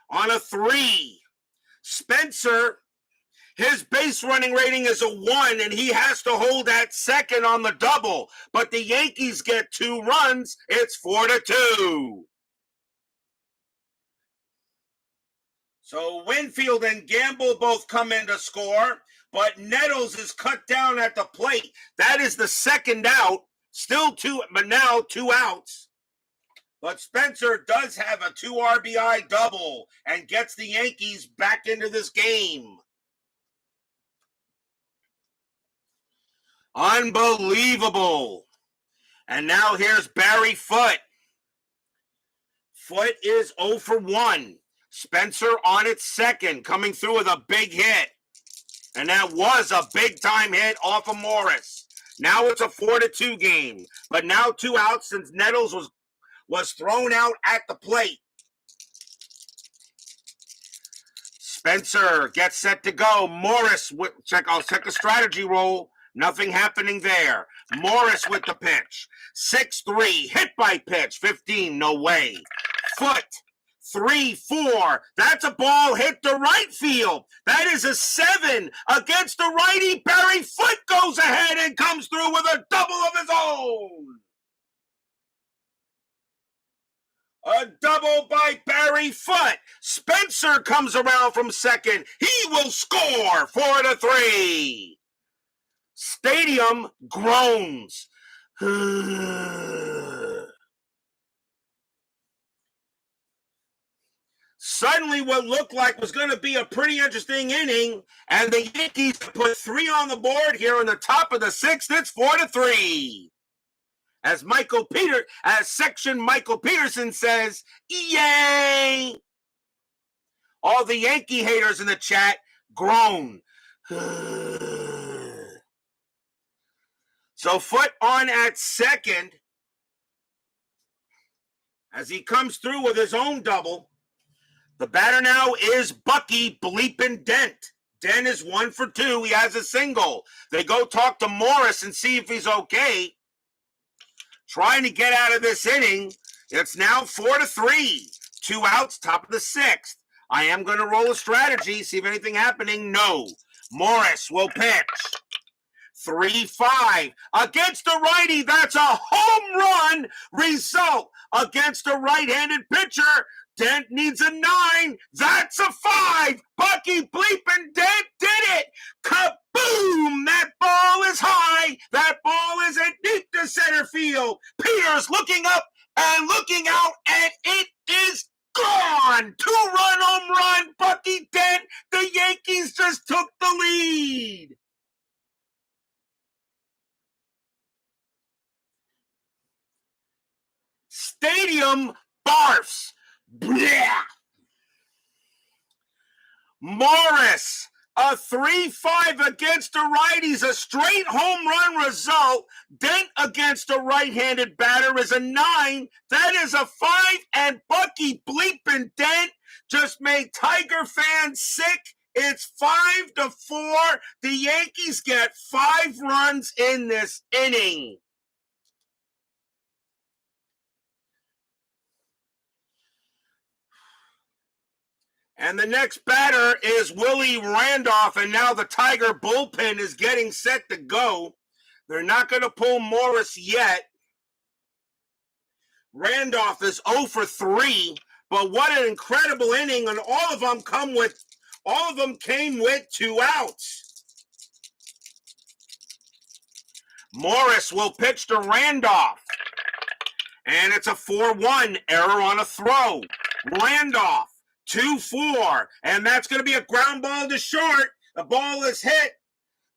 On a 3. Spencer, his base running rating is a 1, and he has to hold that second on the double. But the Yankees get 2 runs. It's 4-2. So Winfield and Gamble both come in to score, but Nettles is cut down at the plate. That is the second out. Still 2, but now 2 outs. But Spencer does have a 2 RBI double and gets the Yankees back into this game. Unbelievable. And now here's Barry Foote. Foote is 0 for 1. Spencer on its second, coming through with a big hit. And that was a big-time hit off of Morris. Now it's a 4-2 game. But now 2 outs since Nettles was thrown out at the plate. Spencer gets set to go. Morris, I'll check the strategy roll. Nothing happening there. Morris with the pitch. 6-3, hit by pitch. 15, no way. Foote. 3-4. That's a ball hit to right field. That is a 7 against the righty. Barry Foote goes ahead and comes through with a double of his own. A double by Barry Foote. Spencer comes around from second. He will score 4-3. Stadium groans. Suddenly what looked like was going to be a pretty interesting inning, and the Yankees put 3 on the board here in the top of the 6th. It's 4-3. As Section Michael Peterson says, yay! All the Yankee haters in the chat groan. So Foote on at second as he comes through with his own double. The batter now is Bucky Bleepin' Dent. Dent is 1 for 2. He has a single. They go talk to Morris and see if he's okay. Trying to get out of this inning. It's now 4-3. 2 outs, top of the 6th. I am going to roll a strategy, see if anything happening. No. Morris will pitch. 3-5 against the righty. That's a home run result against a right-handed pitcher. Dent needs a 9. That's a 5. Bucky Bleepin' Dent did it. Kaboom! That ball is high. That ball is in deep to center field. Peters looking up and looking out, and it is gone. 2-run home run. Bucky Dent. The Yankees just took the lead. Stadium barfs. Blah. Morris, a 3-5 against the righties, a straight home run result. Dent against a right-handed batter is a 9. That is a 5, and Bucky Bleepin' Dent just made Tiger fans sick. It's 5-4. The Yankees get 5 runs in this inning. And the next batter is Willie Randolph, and now the Tiger bullpen is getting set to go. They're not going to pull Morris yet. Randolph is 0 for 3, but what an incredible inning, and all of them came with 2 outs. Morris will pitch to Randolph, and it's a 4-1 error on a throw. Randolph. 2-4, and that's going to be a ground ball to short. The ball is hit.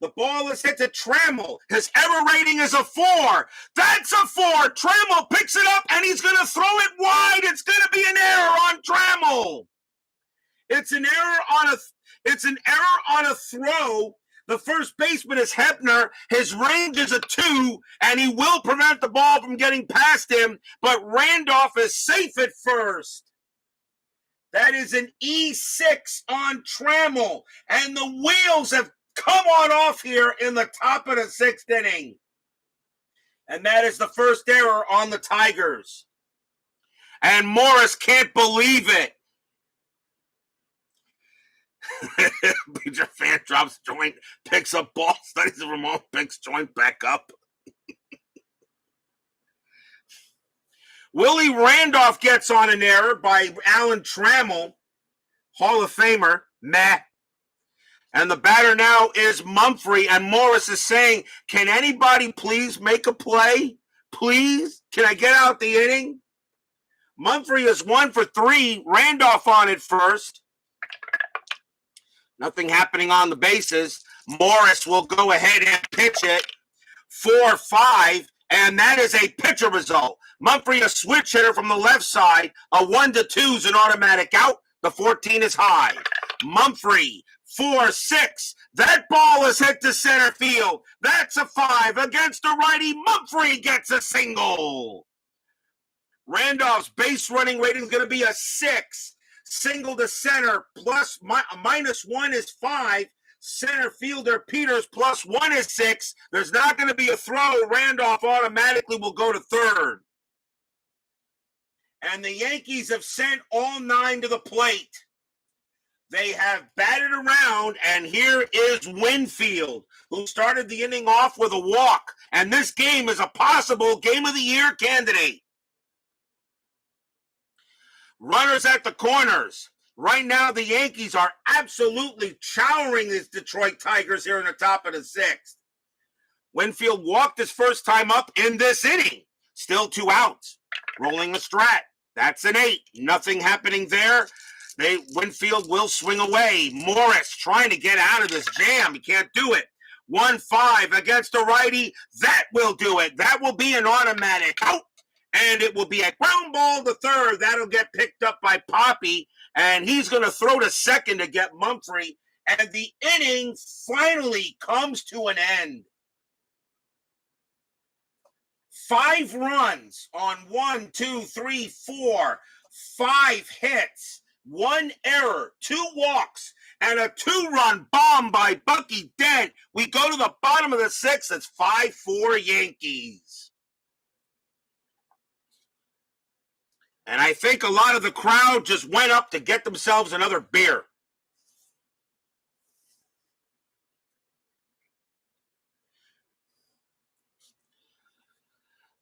The ball is hit to Trammell. His error rating is a 4. That's a 4. Trammell picks it up, and he's going to throw it wide. It's going to be an error on Trammell. It's an error on a throw. The first baseman is Hebner. His range is a 2, and he will prevent the ball from getting past him, but Randolph is safe at first. That is an E6 on Trammell, and the wheels have come on off here in the top of the 6th inning. And that is the first error on the Tigers. And Morris can't believe it. Major fan drops joint, picks up ball, studies the remote, picks joint back up. Willie Randolph gets on an error by Alan Trammell, Hall of Famer, meh. And the batter now is Mumphrey, and Morris is saying, can anybody please make a play? Please? Can I get out the inning? Mumphrey is 1 for 3, Randolph on it first. Nothing happening on the bases. Morris will go ahead and pitch it. 4-5, and that is a pitcher result. Mumphrey, a switch hitter from the left side. A 1-2 is an automatic out. The 14 is high. Mumphrey, 4-6. That ball is hit to center field. That's a 5 against the righty. Mumphrey gets a single. Randolph's base running rating is going to be a 6. Single to center plus -1 is 5. Center fielder Peters +1 is 6. There's not going to be a throw. Randolph automatically will go to third. And the Yankees have sent all 9 to the plate. They have batted around, and here is Winfield, who started the inning off with a walk. And this game is a possible Game of the Year candidate. Runners at the corners. Right now, the Yankees are absolutely chowering these Detroit Tigers here in the top of the 6th. Winfield walked his first time up in this inning. Still 2 outs. Rolling the strat. That's an 8. Nothing happening there. Winfield will swing away. Morris trying to get out of this jam. He can't do it. 1-5 against the righty. That will do it. That will be an automatic out. And it will be a ground ball to third. That'll get picked up by Poppy. And he's going to throw to second to get Mumphrey. And the inning finally comes to an end. 5 runs on 1, 2, 3, 4, 5 hits, 1 error, 2 walks, and a 2-run bomb by Bucky Dent. We go to the bottom of the 6th. It's 5-4 Yankees. And I think a lot of the crowd just went up to get themselves another beer.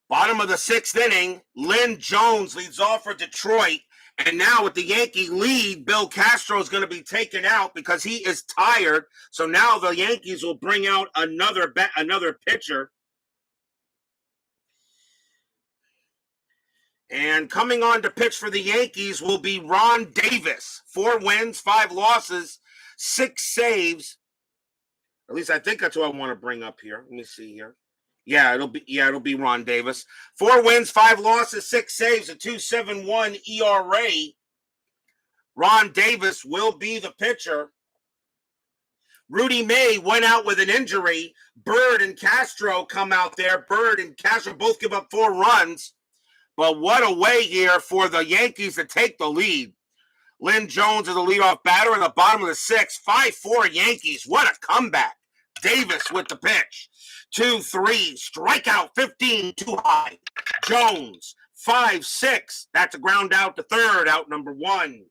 Bottom of the 6th inning, Lynn Jones leads off for Detroit. And now with the Yankee lead, Bill Castro is going to be taken out because he is tired. So now the Yankees will bring out another pitcher. And coming on to pitch for the Yankees will be Ron Davis. 4 wins, 5 losses, 6 saves. At least I think that's what I want to bring up here. Let me see here. It'll be Ron Davis. 4 wins, 5 losses, 6 saves, a 2.71 ERA. Ron Davis will be the pitcher. Rudy May went out with an injury. Bird and Castro come out there. Bird and Castro both give up 4 runs. But what a way here for the Yankees to take the lead. Lynn Jones is the leadoff batter in the bottom of the 6th. 5-4 Yankees. What a comeback. Davis with the pitch. 2-3. Strikeout 15. Too high. Jones. 5-6. That's a ground out to third. Out number 1.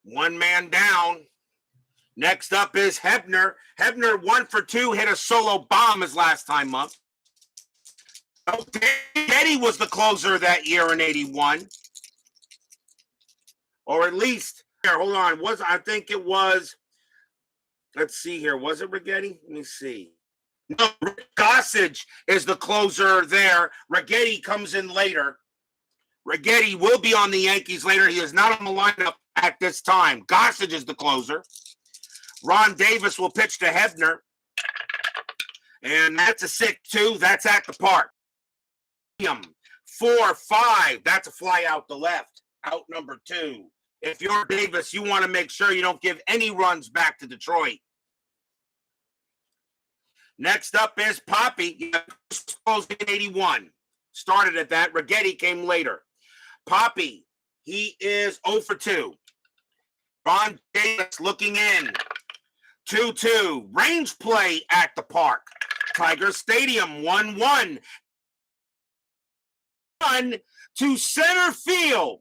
1 man down. Next up is Hebner. Hebner 1 for 2. Hit a solo bomb his last time up. Eddie was the closer that year in 81. Or at least, here, hold on. I think it was, let's see here. Was it Righetti? Let me see. No, Gossage is the closer there. Righetti comes in later. Righetti will be on the Yankees later. He is not on the lineup at this time. Gossage is the closer. Ron Davis will pitch to Hebner. And that's a 6-2. That's at the park. 4-5. That's a fly out the left. Out number 2. If you're Davis, you want to make sure you don't give any runs back to Detroit. Next up is Poppy. Closing in 81. Started at that. Righetti came later. Poppy, he is 0 for 2. Ron Davis looking in. 2-2. Range play at the park. Tiger Stadium 1-1. To center field.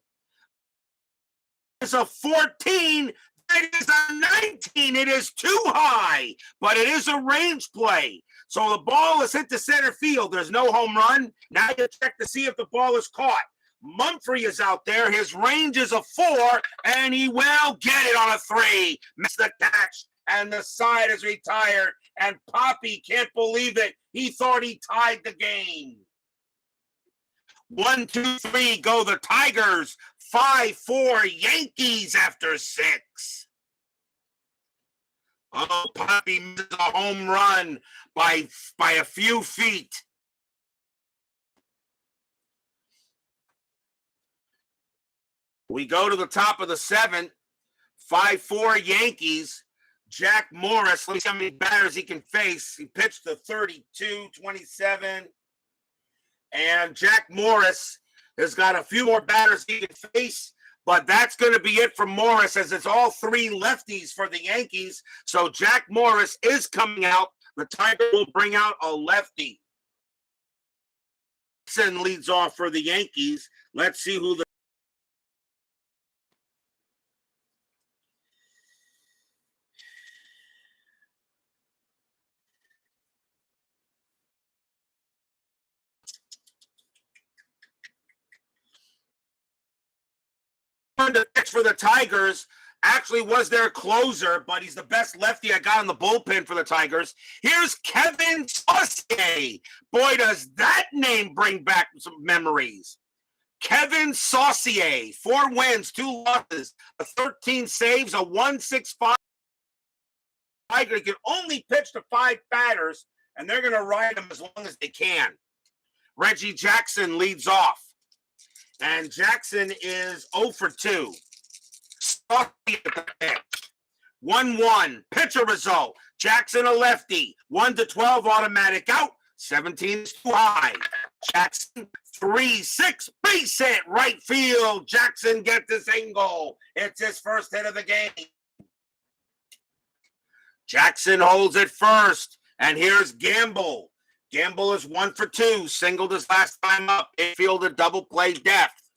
It's a 14. It is a 19. It is too high, but it is a range play. So the ball is hit to center field. There's no home run. Now you check to see if the ball is caught. Mumphrey is out there. His range is a 4, and he will get it on a 3. Missed the catch, and the side is retired. And Poppy can't believe it. He thought he tied the game. 1, 2, 3 go the Tigers. 5-4 Yankees after 6. Oh, Poppy misses a home run by a few feet. We go to the top of the 7th. 5-4 Yankees. Jack Morris, let's see how many batters he can face. He pitched to 32, 27. And Jack Morris has got a few more batters he can face, but that's going to be it for Morris, as it's all 3 lefties for the Yankees. So Jack Morris is coming out. The Tigers will bring out a lefty. Gibson leads off for the Yankees. Let's see who the the pitch for the Tigers actually was their closer, but he's the best lefty I got in the bullpen for the Tigers. Here's Kevin Saucier. Boy, does that name bring back some memories. Kevin Saucier, 4 wins, 2 losses, 13 saves, a 1.65. Tiger can only pitch to 5 batters, and they're going to ride him as long as they can. Reggie Jackson leads off. And Jackson is 0 for 2. 1-1. Pitcher result. Jackson a lefty. 1-12 automatic out. 17 is too high. Jackson 3-6 base hit right field. Jackson gets the single. It's his first hit of the game. Jackson holds it first. And here's Gamble. Gamble is 1 for 2. Singled his last time up. Infield a double play depth.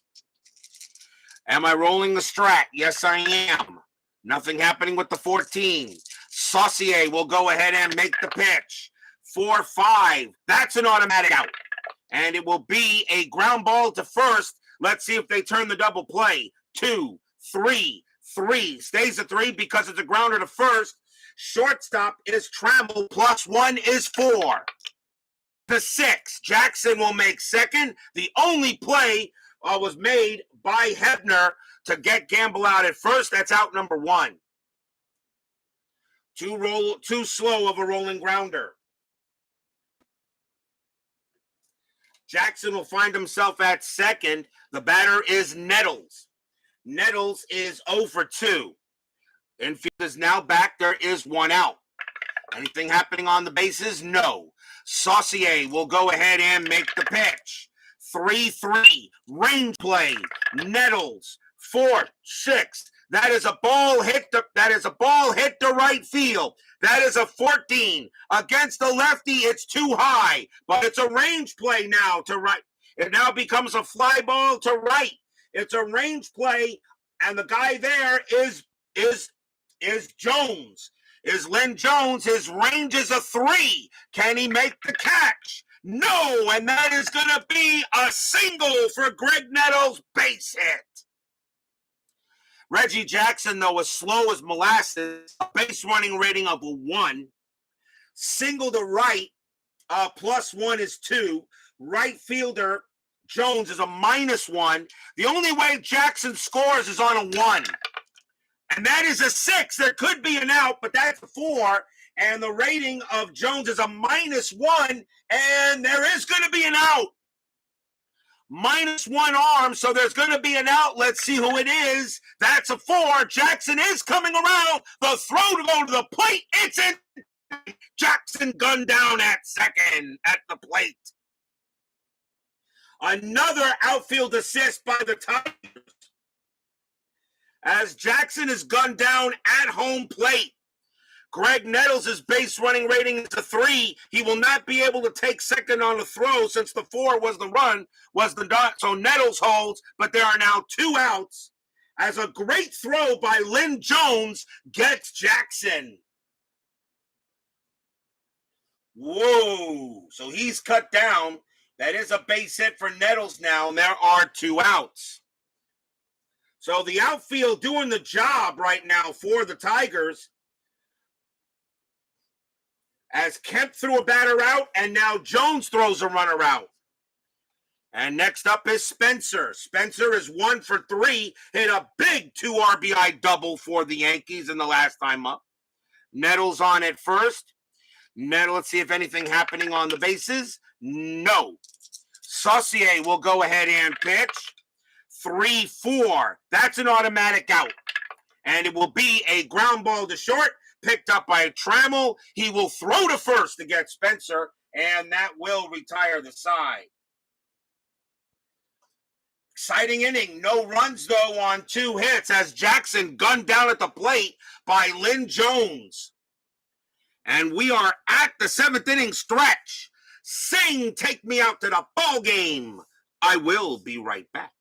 Am I rolling the strat? Yes, I am. Nothing happening with the 14. Saucier will go ahead and make the pitch. 4-5. That's an automatic out. And it will be a ground ball to first. Let's see if they turn the double play. 2, 3, 3. Stays at 3 because it's a grounder to first. Shortstop is Trammell. +1 is 4. To 6. Jackson will make second. The only play was made by Hebner to get Gamble out at first. That's out number 1. Too slow of a rolling grounder. Jackson will find himself at second. The batter is Nettles. Nettles is 0 for 2. Infield is now back. There is 1 out. Anything happening on the bases? No. Saucier will go ahead and make the pitch. 3-3. Range play. Nettles. 4-6. That is a ball hit to right field. That is a 14. Against the lefty, it's too high. But it's a range play now to right. It now becomes a fly ball to right. It's a range play, and the guy there is Jones. Is Lynn Jones. His range is a 3. Can he make the catch? No, and that is going to be a single for Greg Nettles, base hit. Reggie Jackson, though, was slow as molasses, a base running rating of a 1. Single to right, +1 is 2. Right fielder Jones is a -1. The only way Jackson scores is on a 1. And that is a 6. There could be an out, but that's a 4. And the rating of Jones is a -1. And there is going to be an out. -1 arm, so there's going to be an out. Let's see who it is. That's a 4. Jackson is coming around. The throw to go to the plate. It's in. Jackson gunned down at second at the plate. Another outfield assist by the Tigers. as Jackson is gunned down at home plate. Greg Nettles' base running rating is a 3. He will not be able to take second on the throw since the 4 was the run, was the dot. So Nettles holds, but there are now 2 outs as a great throw by Lynn Jones gets Jackson. Whoa. So he's cut down. That is a base hit for Nettles now, and there are 2 outs. So the outfield doing the job right now for the Tigers, as Kemp threw a batter out, and now Jones throws a runner out. And next up is Spencer. Spencer is 1 for 3, hit a big 2 RBI double for the Yankees in the last time up. Nettles on at first. Let's see if anything happening on the bases. No. Saucier will go ahead and pitch. 3-4. That's an automatic out. And it will be a ground ball to short, picked up by Trammell. He will throw to first to get Spencer, and that will retire the side. Exciting inning. No runs, though, on 2 hits as Jackson gunned down at the plate by Lynn Jones. And we are at the 7th inning stretch. Sing, take me out to the ball game. I will be right back.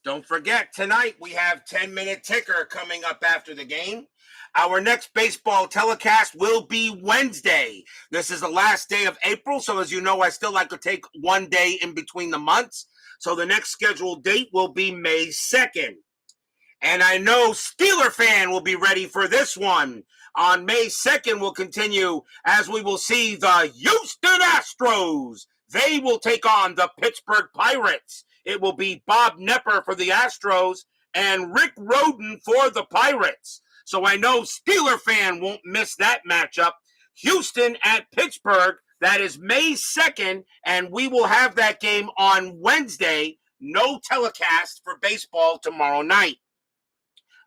Don't forget, tonight we have 10-minute ticker coming up after the game. Our next baseball telecast will be Wednesday. This is the last day of April, so as you know, I still like to take one day in between the months. So the next scheduled date will be May 2nd. And I know Steeler fan will be ready for this one. On May 2nd, we'll continue as we will see the Houston Astros. They will take on the Pittsburgh Pirates. It will be Bob Nepper for the Astros and Rick Rhoden for the Pirates. So I know Steeler fan won't miss that matchup. Houston at Pittsburgh, that is May 2nd, and we will have that game on Wednesday. No telecast for baseball tomorrow night,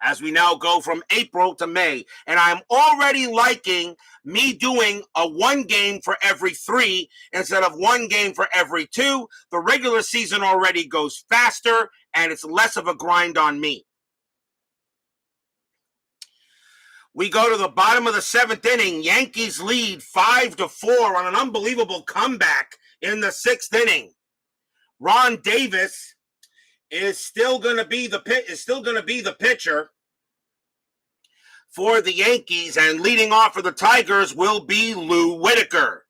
as we now go from April to May. And I'm already liking me doing a 1 game for every 3 instead of 1 game for every 2. The regular season already goes faster, and it's less of a grind on me. We go to the bottom of the 7th inning. Yankees lead 5-4 on an unbelievable comeback in the 6th inning. Ron Davis is still going to be the pitcher for the Yankees, and leading off for the Tigers will be Lou Whitaker.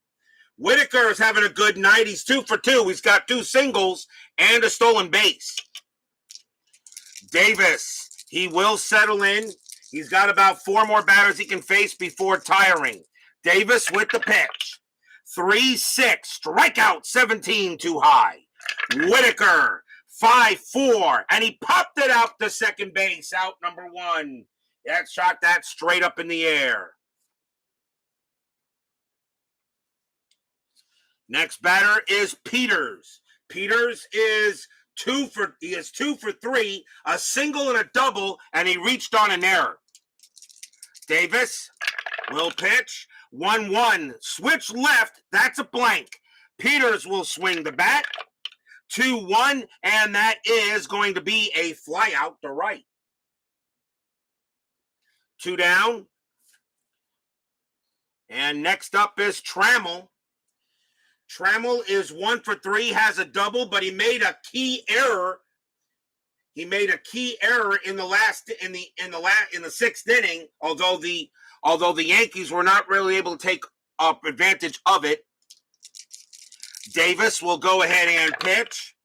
Whitaker is having a good night. He's 2 for 2. He's got 2 singles and a stolen base. Davis, he will settle in. He's got about 4 more batters he can face before tiring. Davis with the pitch. 3-6, strikeout 17 too high. Whitaker, 5-4, and he popped it out to second base, out number 1. That shot that straight up in the air. Next batter is Peters. Peters is 2 for 3, a single and a double, and he reached on an error. Davis will pitch. 1-1. Switch left. That's a blank. Peters will swing the bat. 2-1, and that is going to be a fly out to right. 2 down. And next up is Trammell. Trammell is 1 for 3, has a double, but he made a key error. He made a key error in the 6th inning, although the Yankees were not really able to take advantage of it. Davis will go ahead and pitch.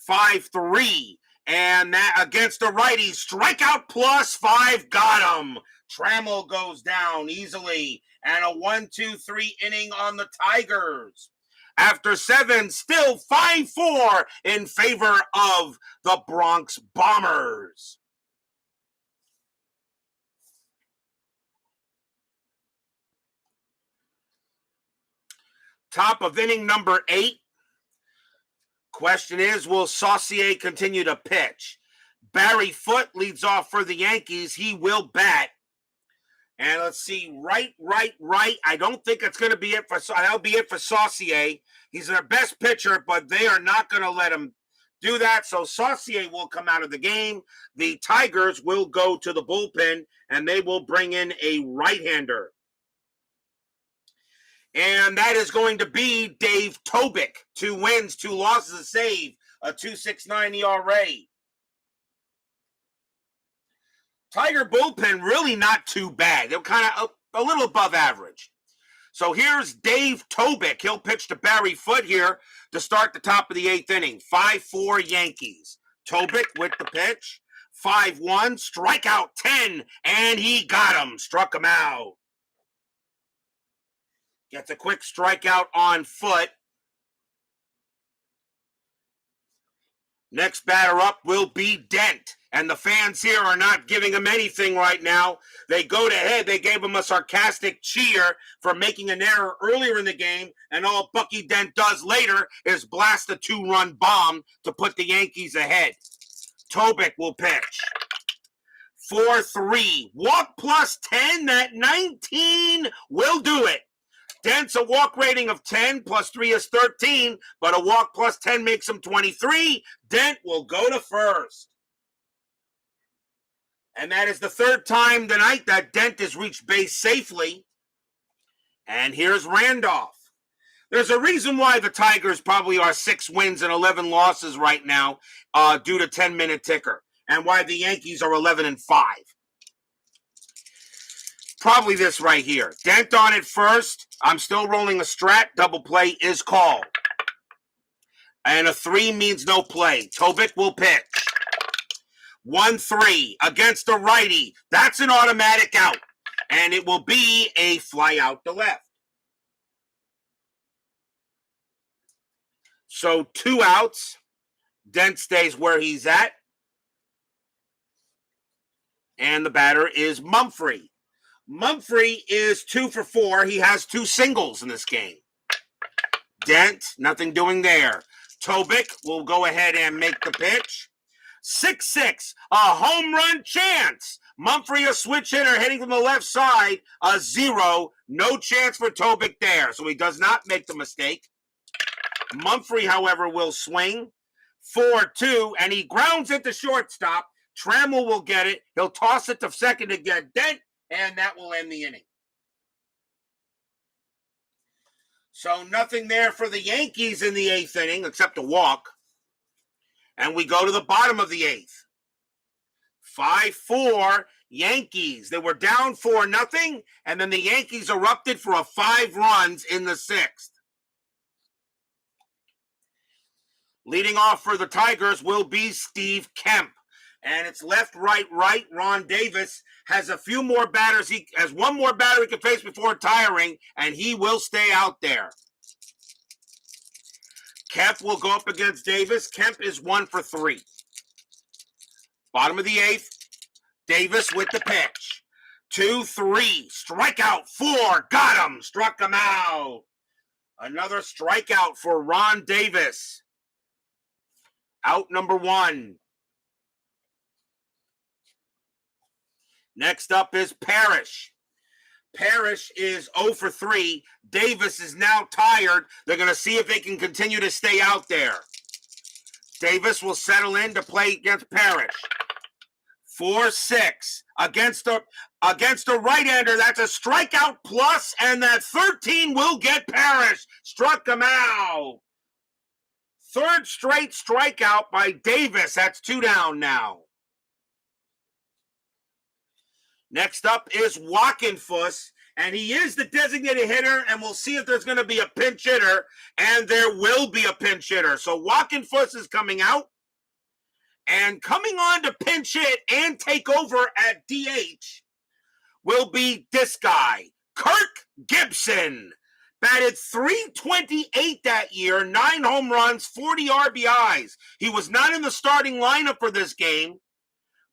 5-3. And that against the righty. Strikeout +5. Got him. Trammell goes down easily. And a 1-2-3 inning on the Tigers. After 7, still 5-4 in favor of the Bronx Bombers. Top of inning number 8. Question is, will Saucier continue to pitch? Barry Foote leads off for the Yankees. He will bat. And let's see, right. I don't think it's going to be it for, that'll be it for Saucier. He's their best pitcher, but they are not going to let him do that. So Saucier will come out of the game. The Tigers will go to the bullpen, and they will bring in a right-hander. And that is going to be Dave Tobick. 2 wins, 2 losses, a save, a 2.69 ERA. Tiger bullpen really not too bad. They're kind of a little above average. So here's Dave Tobick. He'll pitch to Barry Foote here to start the top of the 8th inning. 5-4 Yankees. Tobick with the pitch. 5-1, strikeout 10, and he got him. Struck him out. Gets a quick strikeout on Foote. Next batter up will be Dent. And the fans here are not giving him anything right now. They go to head. They gave him a sarcastic cheer for making an error earlier in the game. And all Bucky Dent does later is blast a 2-run bomb to put the Yankees ahead. Tobick will pitch. 4-3. Walk +10. That 19 will do it. Dent's a walk rating of 10, +3 is 13, but a walk +10 makes him 23. Dent will go to first. And that is the 3rd time tonight that Dent has reached base safely. And here's Randolph. There's a reason why the Tigers probably are 6 wins and 11 losses right now due to 10-minute ticker, and why the Yankees are 11-5. Probably this right here. Dent on it first. I'm still rolling a strat. Double play is called. And a 3 means no play. Tobick will pitch. 1-3 against the righty. That's an automatic out. And it will be a fly out to left. So 2 outs. Dent stays where he's at. And the batter is Mumphrey. Mumphrey is 2 for 4. He has 2 singles in this game. Dent, nothing doing there. Tobick will go ahead and make the pitch. 6-6, a home run chance. Mumphrey, a switch hitter hitting from the left side. A 0, no chance for Tobick there. So he does not make the mistake. Mumphrey, however, will swing. 4-2, and he grounds it to shortstop. Trammell will get it. He'll toss it to second to get Dent. And that will end the inning. So nothing there for the Yankees in the 8th inning except a walk. And we go to the bottom of the 8th. 5-4 Yankees. They were down 4-0, and then the Yankees erupted for 5 runs in the 6th. Leading off for the Tigers will be Steve Kemp. And it's left, right. Ron Davis has a few more batters. He has 1 more batter he can face before retiring, and he will stay out there. Kemp will go up against Davis. Kemp is 1 for 3. Bottom of the 8th, Davis with the pitch. 2-3, strikeout 4, got him, struck him out. Another strikeout for Ron Davis. Out number 1. Next up is Parish. Parish is 0 for 3. Davis is now tired. They're going to see if they can continue to stay out there. Davis will settle in to play against Parish. 4-6 against a right-hander. That's a strikeout plus, and that 13 will get Parish. Struck him out. 3rd straight strikeout by Davis. That's 2 down now. Next up is Wackenfuss. And he is the designated hitter, and we'll see if there's going to be a pinch hitter, and there will be a pinch hitter. So Walkenfuss is coming out, and coming on to pinch hit and take over at DH will be this guy, Kirk Gibson. Batted .328 that year, 9 home runs, 40 RBIs. He was not in the starting lineup for this game,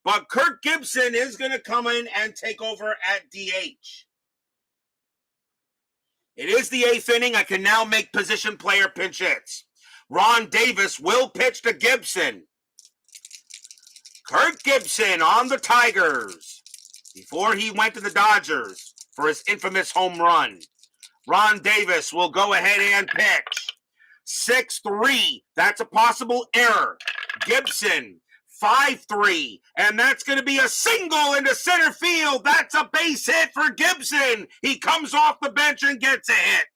but Kirk Gibson is going to come in and take over at DH. It is the 8th inning. I can now make position player pinch hits. Ron Davis will pitch to Gibson. Kirk Gibson on the Tigers before he went to the Dodgers for his infamous home run. Ron Davis will go ahead and pitch. 6-3. That's a possible error. Gibson, 5-3. And that's going to be a single into center field. That's a base hit for Gibson. He comes off the bench and gets a hit.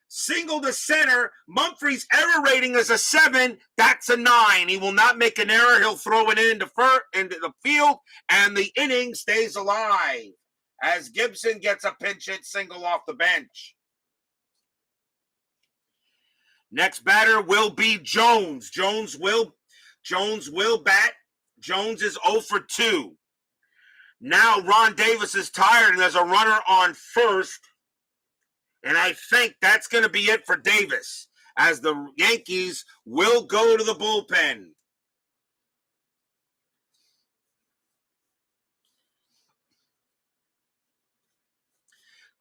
Single to center. Mumphrey's error rating is a 7. That's a 9. He will not make an error. He'll throw it into the field, and the inning stays alive as Gibson gets a pinch hit single off the bench. Next batter will be Jones. Jones will bat. Jones is 0 for 2. Now Ron Davis is tired, and there's a runner on first. And I think that's going to be it for Davis, as the Yankees will go to the bullpen.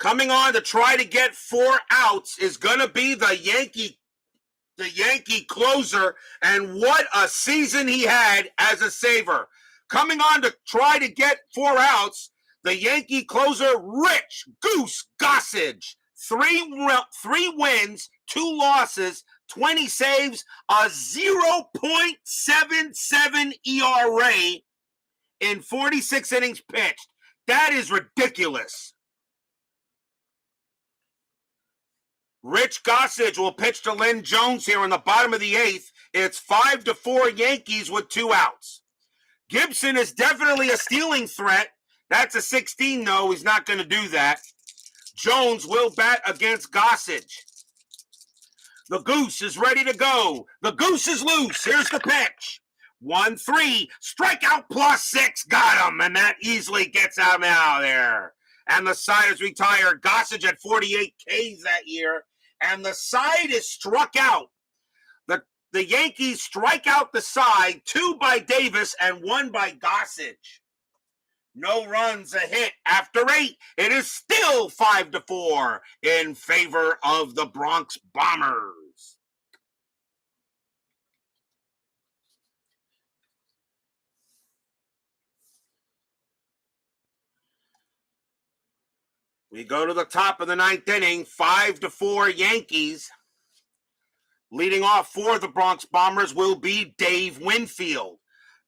Coming on to try to get 4 outs is going to be the Yankee closer, and what a season he had as a saver. Coming on to try to get 4 outs, the Yankee closer, Rich Goose Gossage. 3 wins, 2 losses, 20 saves, a 0.77 ERA in 46 innings pitched. That is ridiculous. Rich Gossage will pitch to Lynn Jones here in the bottom of the 8th. It's 5-4 Yankees with 2 outs. Gibson is definitely a stealing threat. That's a 16, though. He's not going to do that. Jones will bat against Gossage. The Goose is ready to go. The Goose is loose. Here's the pitch. 1-3. Strikeout +6. Got him. And that easily gets him out of there. And the side is retired. Gossage had 48 Ks that year. And the side is struck out. The Yankees strike out the side. 2 by Davis and 1 by Gossage. No runs, a hit. After 8, it is still 5-4 in favor of the Bronx Bombers. We go to the top of the 9th inning, 5-4 Yankees. Leading off for the Bronx Bombers will be Dave Winfield.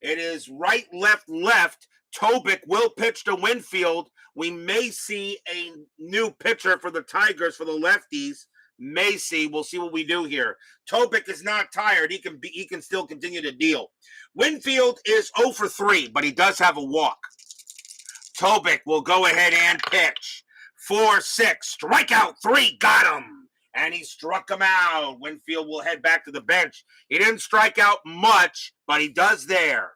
It is right, left, left. Tobic will pitch to Winfield. We may see a new pitcher for the Tigers for the lefties. May see. We'll see what we do here. Tobic is not tired. He can still continue to deal. Winfield is 0 for 3, but he does have a walk. Tobic will go ahead and pitch. 4-6. Strikeout 3. Got him. And he struck him out. Winfield will head back to the bench. He didn't strike out much, but he does there.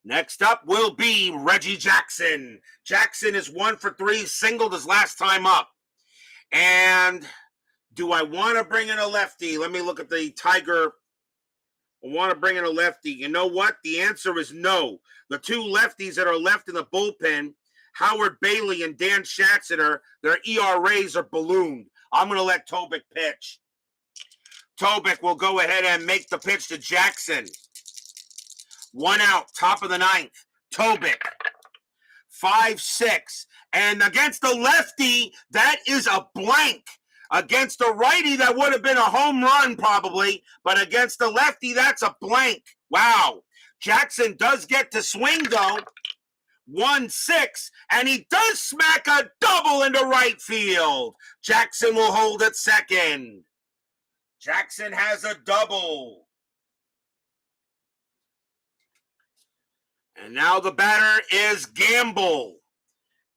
Next up will be Reggie Jackson. Jackson is 1 for 3, singled his last time up. And do I want to bring in a lefty? Let me look at the Tiger. I want to bring in a lefty. You know what? The answer is no. The 2 lefties that are left in the bullpen, Howard Bailey and Dan Schatziner, their ERAs are ballooned. I'm going to let Tobic pitch. Tobic will go ahead and make the pitch to Jackson. 1 out, top of the 9th. Tobic. 5-6. And against the lefty, that is a blank. Against a righty, that would have been a home run probably. But against the lefty, that's a blank. Wow. Jackson does get to swing, though. 1-6, and he does smack a double into right field. Jackson will hold at second. Jackson has a double. And now the batter is Gamble.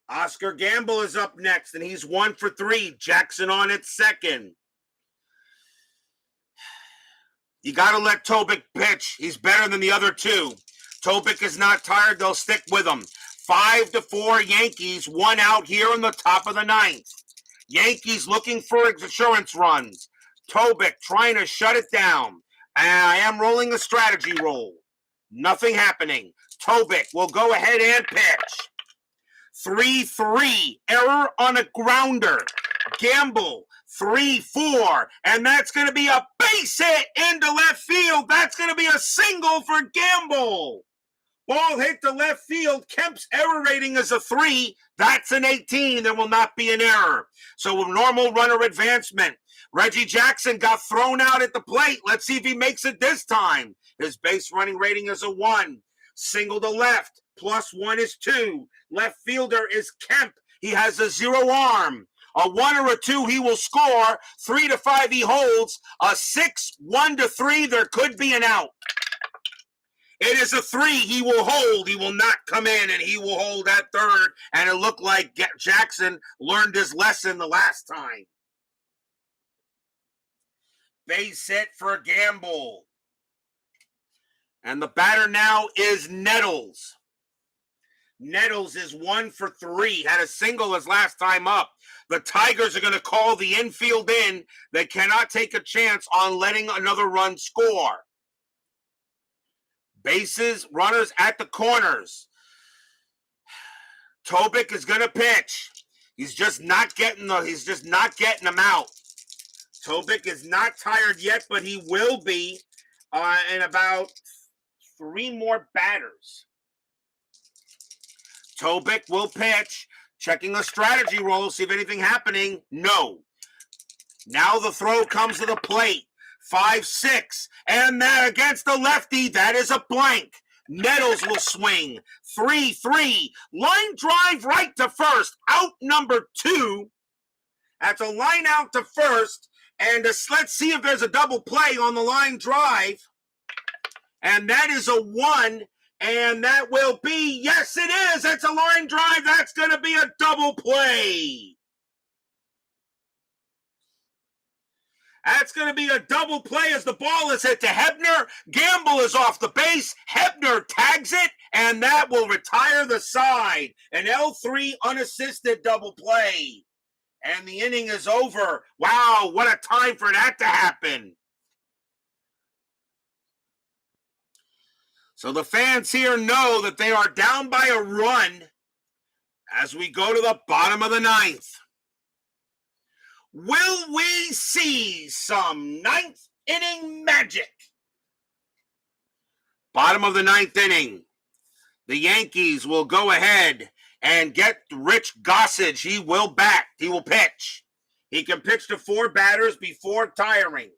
Oscar Gamble is up next, and he's 1 for 3. Jackson on at second. You got to let Tobic pitch. He's better than the other two. Tobic is not tired. They'll stick with him. 5-4 Yankees, 1 out here in the top of the 9th. Yankees looking for insurance runs. Tobic trying to shut it down. And I am rolling a strategy roll. Nothing happening. Tobic will go ahead and pitch. 3-3. Error on a grounder. Gamble. 3-4. And that's going to be a base hit into left field. That's going to be a single for Gamble. Ball hit to left field. Kemp's error rating is a 3. That's an 18. There will not be an error. So a normal runner advancement. Reggie Jackson got thrown out at the plate. Let's see if he makes it this time. His base running rating is a 1. Single to left. +1 is 2. Left fielder is Kemp. He has a 0 arm. A 1 or a 2, he will score. 3-5, he holds. A 6, 1-3, there could be an out. It is a 3, he will hold. He will not come in, and he will hold at third. And it looked like Jackson learned his lesson the last time. Base hit for Gamble. And the batter now is Nettles. Nettles is 1 for 3. Had a single his last time up. The Tigers are going to call the infield in. They cannot take a chance on letting another run score. Bases, runners at the corners. Tobic is going to pitch. He's just not getting them out. Tobic is not tired yet, but he will be in about 3 more batters. Tobic will pitch, checking a strategy roll, see if anything happening. No. Now the throw comes to the plate. 5-6, and that against the lefty, that is a blank. Nettles will swing. 3-3, line drive right to first. Out number 2. That's a line out to first, and let's see if there's a double play on the line drive. And that is a 1. And that will be, yes, it is. It's a line drive. That's going to be a double play. That's going to be a double play as the ball is hit to Hebner. Gamble is off the base. Hebner tags it, and that will retire the side. An L3 unassisted double play. And the inning is over. Wow, what a time for that to happen. So the fans here know that they are down by a run as we go to the bottom of the 9th. Will we see some 9th inning magic? Bottom of the 9th inning. The Yankees will go ahead and get Rich Gossage. He will bat. He will pitch. He can pitch to 4 batters before tiring.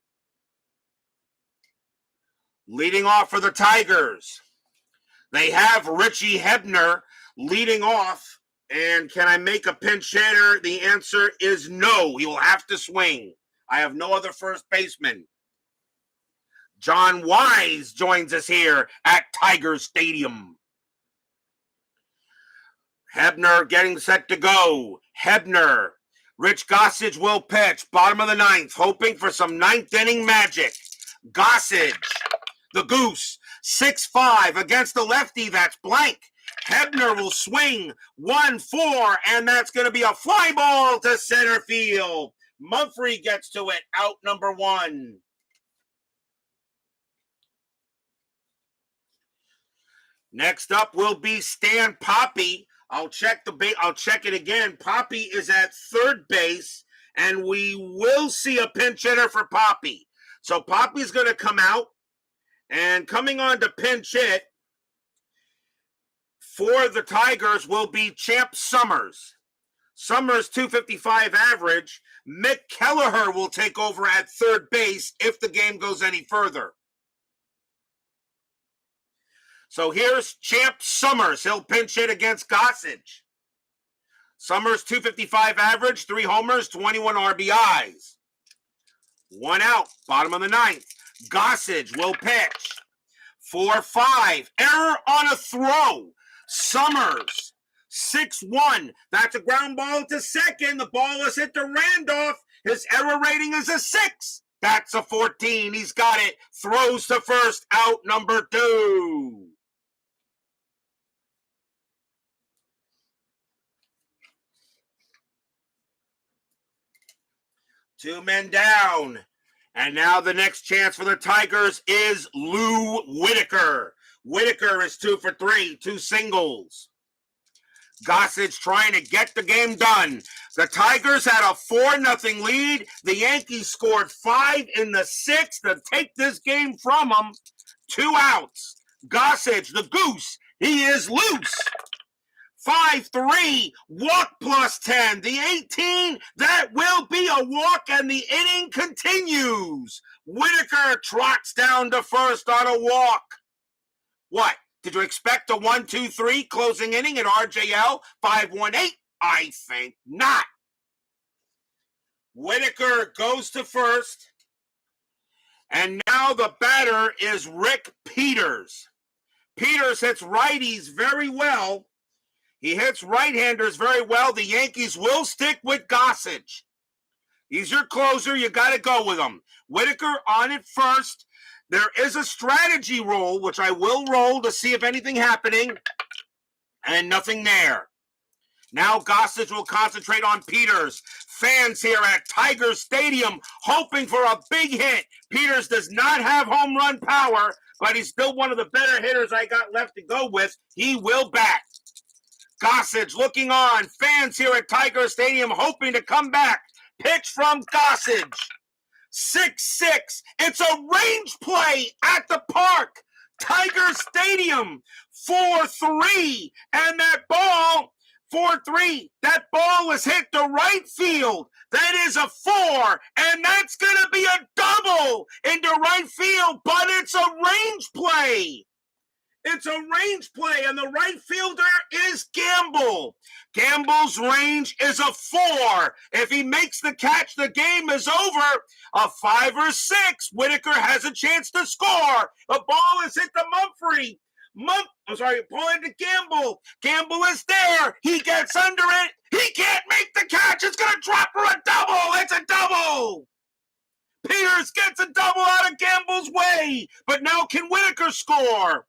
Leading off for the Tigers, they have Richie Hebner leading off. And can I make a pinch hitter? The answer is no. He will have to swing. I have no other first baseman. John Wise joins us here at Tiger Stadium. Hebner getting set to go. Hebner. Rich Gossage will pitch. Bottom of the 9th, hoping for some 9th inning magic. Gossage. The Goose, 6-5 against the lefty. That's blank. Hebner will swing 1-4, and that's going to be a fly ball to center field. Mumphrey gets to it, out number 1. Next up will be Stan Poppy. I'll check it again. Poppy is at third base, and we will see a pinch hitter for Poppy. So Poppy's going to come out. And coming on to pinch hit for the Tigers will be Champ Summers. Summers, 255 average. Mick Kelleher will take over at third base if the game goes any further. So here's Champ Summers. He'll pinch hit against Gossage. Summers, 255 average, 3 homers, 21 RBIs. 1 out, bottom of the 9th. Gossage will pitch. 4-5. Error on a throw. Summers 6-1. That's a ground ball to second. The ball is hit to Randolph. His error rating is a 6. That's a 14. He's got it. Throws to first. Out number 2. Two men down. And now the next chance for the Tigers is Lou Whitaker. Whitaker is 2 for 3, 2 singles. Gossage trying to get the game done. The Tigers had a 4-0 lead. The Yankees scored 5 in the 6th to take this game from them. 2 outs. Gossage, the goose, he is loose. 5-3, walk plus 10. The 18, that will be a walk, and the inning continues. Whitaker trots down to first on a walk. What? Did you expect a 1-2-3 closing inning at RJL 5-1-8? I think not. Whitaker goes to first. And now the batter is Rick Peters. Peters hits righties very well. He hits right-handers very well. The Yankees will stick with Gossage. He's your closer. You got to go with him. Whitaker on it first. There is a strategy roll, which I will roll to see if anything happening, and nothing there. Now Gossage will concentrate on Peters. Fans here at Tiger Stadium hoping for a big hit. Peters does not have home run power, but he's still one of the better hitters I got left to go with. He will bat. Gossage looking on. Fans here at Tiger Stadium hoping to come back. Pitch from Gossage. 6-6. It's a range play at the park. Tiger Stadium. 4-3. And that ball, 4-3, that ball was hit to right field. That is a 4. And that's going to be a double into right field. But it's a range play. It's a range play, and the right fielder is Gamble. Gamble's range is a 4. If he makes the catch, the game is over. A 5 or 6. Whitaker has a chance to score. The ball is hit to Mumphrey. Ball into Gamble. Gamble is there. He gets under it. He can't make the catch. It's going to drop for a double. It's a double. Peters gets a double out of Gamble's way. But now can Whitaker score?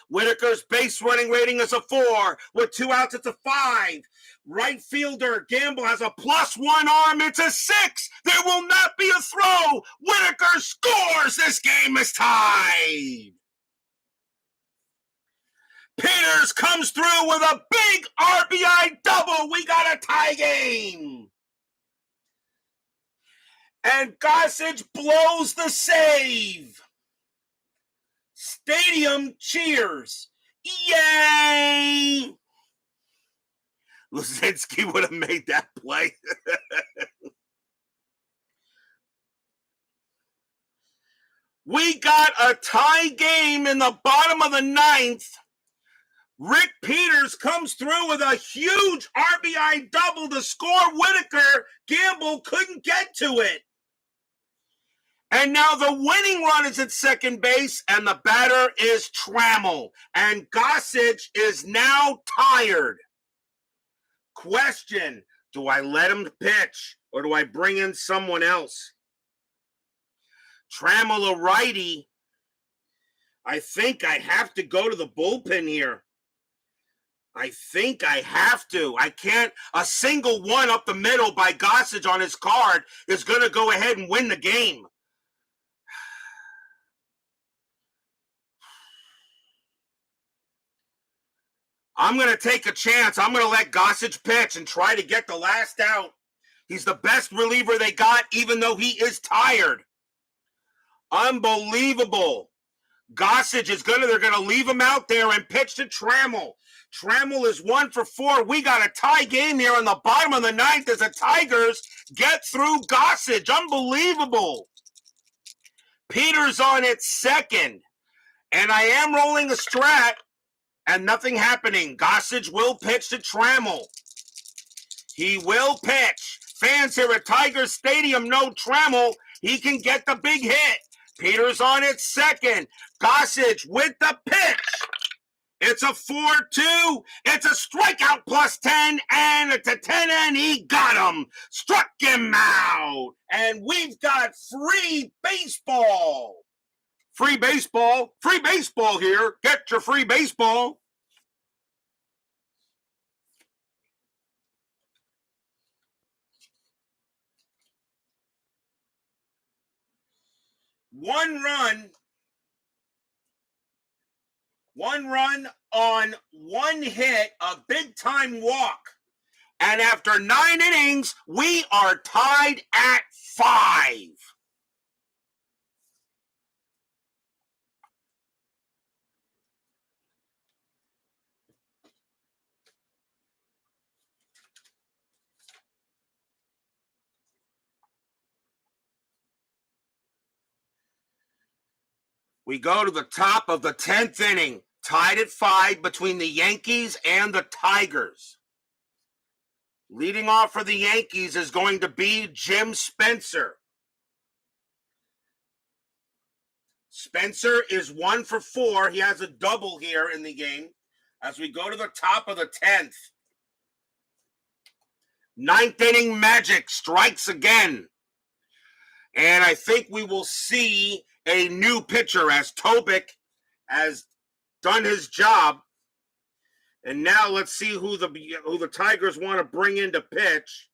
Whitaker's base running rating is a 4. With 2 outs, it's a 5. Right fielder Gamble has a +1 arm. It's a 6. There will not be a throw. Whitaker scores. This game is tied. Peters comes through with a big RBI double. We got a tie game. And Gossage blows the save. Stadium cheers. Yay! Luzinski would have made that play. We got a tie game in the bottom of the 9th. Rick Peters comes through with a huge RBI double to score Whitaker. Gamble couldn't get to it. And now the winning run is at second base, and the batter is Trammell. And Gossage is now tired. Question, do I let him pitch, or do I bring in someone else? Trammell, a righty. I think I have to go to the bullpen here. I think I have to. I can't. A single one up the middle by Gossage on his card is going to go ahead and win the game. I'm going to take a chance. I'm going to let Gossage pitch and try to get the last out. He's the best reliever they got, even though he is tired. Unbelievable. Gossage is they're going to leave him out there and pitch to Trammell. Trammell is 1 for 4. We got a tie game here on the bottom of the 9th as the Tigers get through Gossage. Unbelievable. Peters on it second. And I am rolling a strat. And nothing happening. Gossage will pitch to Trammell. He will pitch. Fans here at Tiger Stadium know Trammell. He can get the big hit. Peters on it second. Gossage with the pitch. It's a 4-2. It's a strikeout plus 10, and it's a 10, and he got him. Struck him out. And we've got free baseball. Free baseball. Free baseball here. Get your free baseball. One run on one hit, a big-time walk. And after 9 innings, we are tied at 5. We go to the top of the 10th inning, tied at 5 between the Yankees and the Tigers. Leading off for the Yankees is going to be Jim Spencer. Spencer is 1 for 4. He has a double here in the game as we go to the top of the 10th. 9th inning magic strikes again. And I think we will see a new pitcher as Tobic has done his job. And now let's see who the Tigers want to bring in to pitch.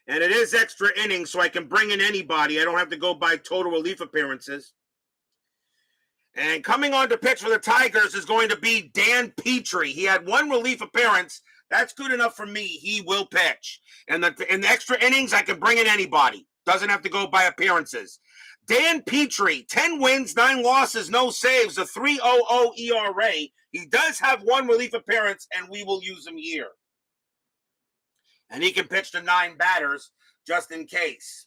And it is extra innings, so I can bring in anybody. I don't have to go by total relief appearances. And coming on to pitch for the Tigers is going to be Dan Petrie. He had 1 relief appearance. That's good enough for me. He will pitch. And in the extra innings, I can bring in anybody. Doesn't have to go by appearances. Dan Petrie, 10 wins, 9 losses, no saves, a 3.00 ERA. He does have 1 relief appearance, and we will use him here. And he can pitch to 9 batters just in case.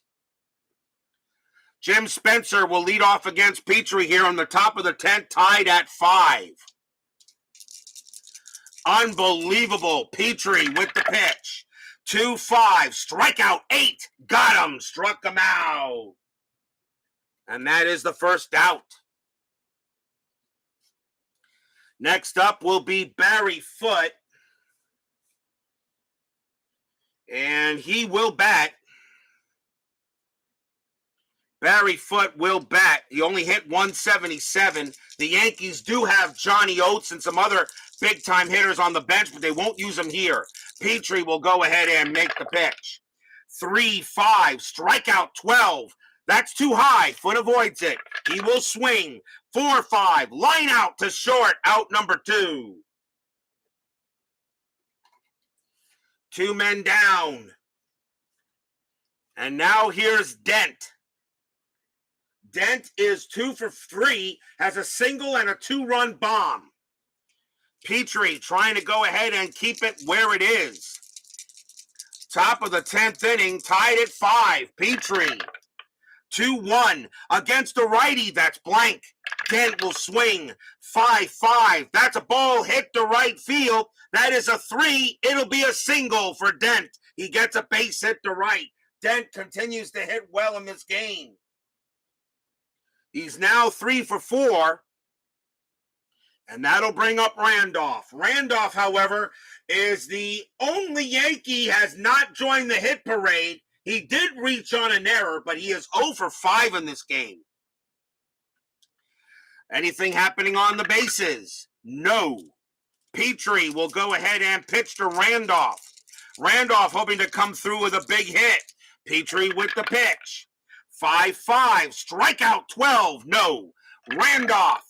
Jim Spencer will lead off against Petrie here on the top of the 10th, tied at 5. Unbelievable. Petrie with the pitch. 2-5, strikeout 8. Got him, struck him out. And that is the first out. Next up will be Barry Foote. And he will bat. Barry Foote will bat. He only hit 177. The Yankees do have Johnny Oates and some other big-time hitters on the bench, but they won't use them here. Petrie will go ahead and make the pitch. 3-5, strikeout 12. That's too high. Foote avoids it. He will swing. 4-5, line out to short, out number 2. 2 men down. And now here's Dent. Dent is 2 for 3, has a single and a 2-run bomb. Petrie trying to go ahead and keep it where it is. Top of the 10th inning, tied at 5. Petrie, 2-1 against the righty. That's blank. Dent will swing. 5-5. That's a ball hit to right field. That is a 3. It'll be a single for Dent. He gets a base hit to right. Dent continues to hit well in this game. He's now 3 for 4. And that'll bring up Randolph. Randolph, however, is the only Yankee has not joined the hit parade. He did reach on an error, but he is 0 for 5 in this game. Anything happening on the bases? No. Petrie will go ahead and pitch to Randolph. Randolph hoping to come through with a big hit. Petrie with the pitch. 5-5, strikeout 12. No. Randolph.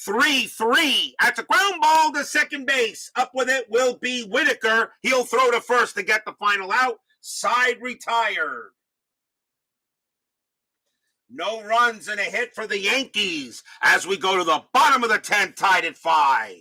3-3. That's a ground ball to second base. Up with it will be Whitaker. He'll throw to first to get the final out. Side retired. No runs and a hit for the Yankees as we go to the bottom of the 10th, tied at 5.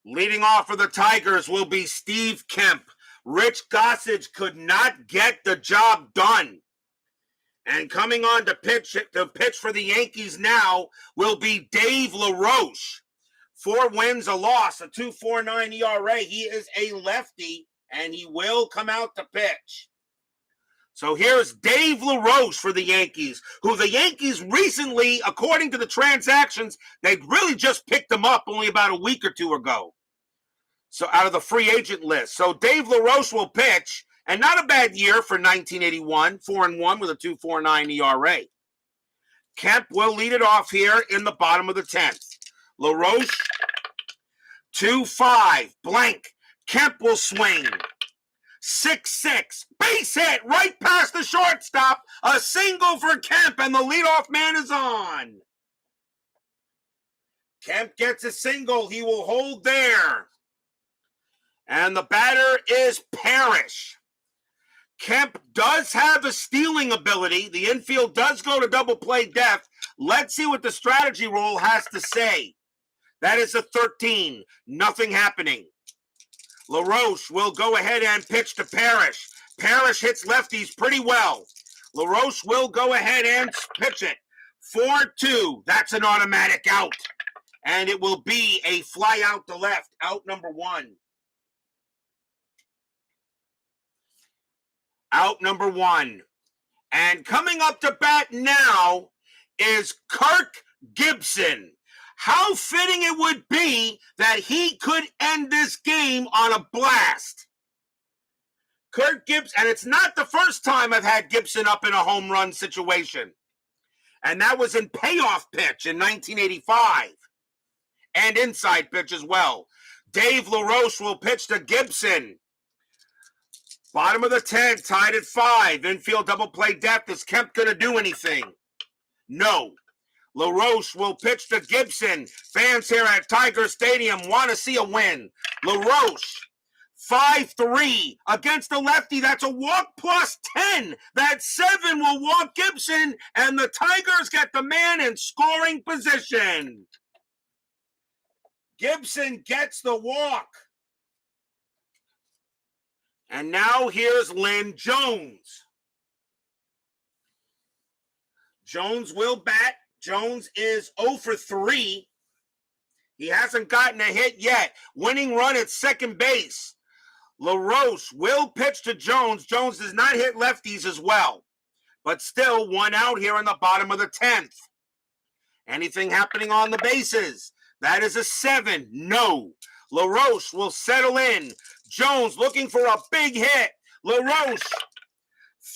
Leading off for the Tigers will be Steve Kemp. Rich Gossage could not get the job done. And coming on to pitch for the Yankees now will be Dave LaRoche. 4 wins, a loss, a 2.49 ERA. He is a lefty, and he will come out to pitch. So here's Dave LaRoche for the Yankees, who the Yankees recently, according to the transactions, they really just picked him up only about a week or two ago. So out of the free agent list. So Dave LaRoche will pitch, and not a bad year for 1981, 4-1 with a 2.49 ERA. Kemp will lead it off here in the bottom of the 10th. LaRoche, 2-5, blank. Kemp will swing. 6-6, base hit right past the shortstop. A single for Kemp, and the leadoff man is on. Kemp gets a single. He will hold there. And the batter is Parish. Kemp does have a stealing ability. The infield does go to double play depth. Let's see what the strategy rule has to say. That is a 13. Nothing happening. LaRoche will go ahead and pitch to Parish. Parish hits lefties pretty well. LaRoche will go ahead and pitch it. 4-2. That's an automatic out. And it will be a fly out to left. Out number 1. Out number 1. And coming up to bat now is Kirk Gibson. How fitting it would be that he could end this game on a blast. Kirk Gibson, and it's not the first time I've had Gibson up in a home run situation. And that was in Payoff Pitch in 1985. And inside pitch as well. Dave LaRoche will pitch to Gibson. Bottom of the 10th, tied at 5. Infield double play depth. Is Kemp going to do anything? No. LaRoche will pitch to Gibson. Fans here at Tiger Stadium want to see a win. LaRoche, 5-3 against the lefty. That's a walk plus 10. That 7 will walk Gibson, and the Tigers get the man in scoring position. Gibson gets the walk. And now here's Lynn Jones. Jones will bat. Jones is 0 for 3. He hasn't gotten a hit yet. Winning run at second base. LaRoche will pitch to Jones. Jones does not hit lefties as well. But still 1 out here in the bottom of the 10th. Anything happening on the bases? That is a 7. No. LaRoche will settle in. Jones looking for a big hit. LaRoche,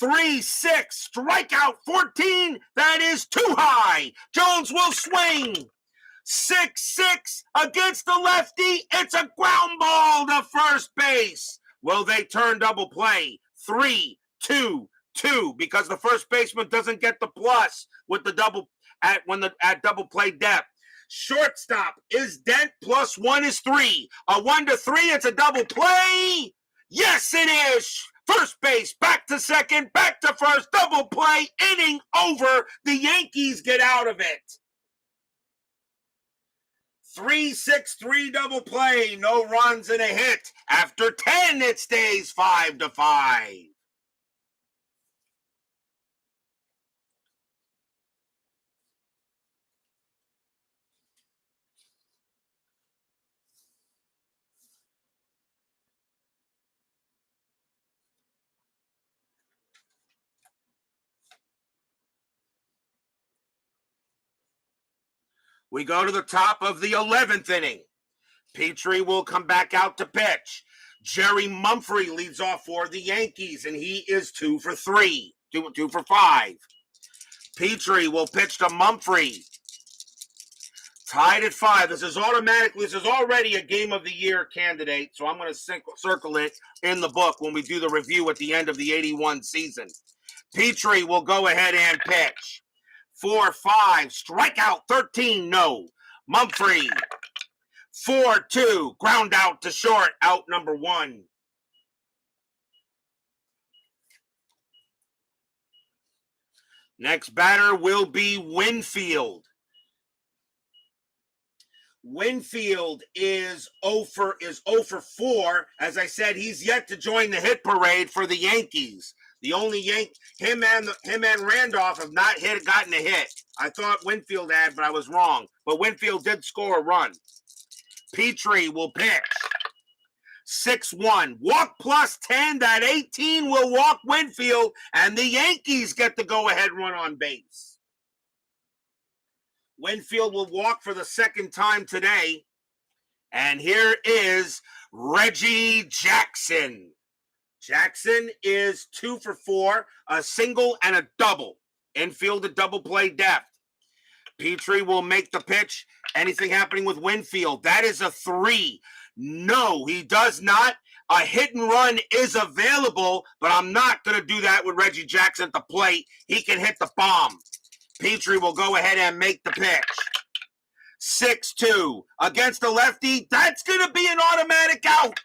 3-6, strikeout 14. That is too high. Jones will swing. 6-6 against the lefty. It's a ground ball to first base. Will they turn double play? 3-2-2, because the first baseman doesn't get the plus with the double at double play depth. Shortstop is Dent, plus 1 is 3. A 1 to 3, it's a double play. Yes, it is. First base, back to second, back to first, double play, inning over. The Yankees get out of it. 3-6-3 double play, no runs and a hit. After 10, it stays 5-5. We go to the top of the 11th inning. Petrie will come back out to pitch. Jerry Mumphrey leads off for the Yankees, and he is 2 for 3, 2 for 5. Petrie will pitch to Mumphrey. Tied at 5. This is already a game of the year candidate, so I'm going to circle it in the book when we do the review at the end of the 81 season. Petrie will go ahead and pitch. 4-5, strikeout 13, no. Mumphrey, 4-2, ground out to short, out number 1. Next batter will be Winfield. Winfield is 0 for 4. As I said, he's yet to join the hit parade for the Yankees. The only him and Randolph have not gotten a hit. I thought Winfield had, but I was wrong. But Winfield did score a run. Petrie will pitch. 6-1. Walk plus 10. That 18 will walk Winfield, and the Yankees get the go-ahead run on base. Winfield will walk for the second time today. And here is Reggie Jackson. Jackson is 2 for 4, a single and a double. Infield a double play depth. Petrie will make the pitch. Anything happening with Winfield? That is a 3. No, he does not. A hit and run is available, but I'm not going to do that with Reggie Jackson at the plate. He can hit the bomb. Petrie will go ahead and make the pitch. 6-2 against the lefty. That's going to be an automatic out.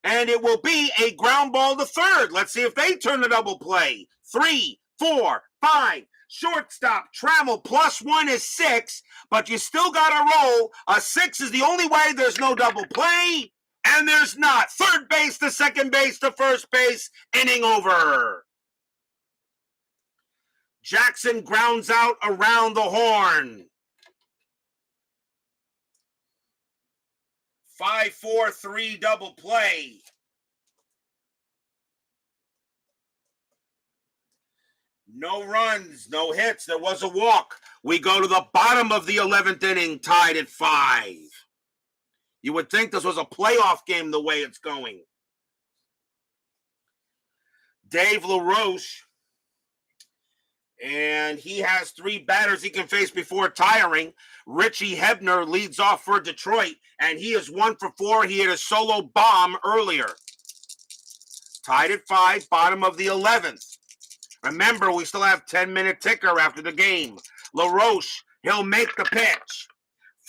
And it will be a ground ball to third. Let's see if they turn the double play. 3, 4, 5. Shortstop, Trammell, +1 is 6, but you still got to roll. A 6 is the only way. There's no double play, and there's not. Third base to second base to first base, inning over. Jackson grounds out around the horn. 5-4-3 double play. No runs, no hits. There was a walk. We go to the bottom of the 11th inning, tied at 5. You would think this was a playoff game the way it's going. Dave LaRoche, and he has 3 batters he can face before retiring. Richie Hebner leads off for Detroit, and he is 1 for 4. He hit a solo bomb earlier. Tied at 5, bottom of the 11th. Remember, we still have 10-minute ticker after the game. LaRoche, he'll make the pitch.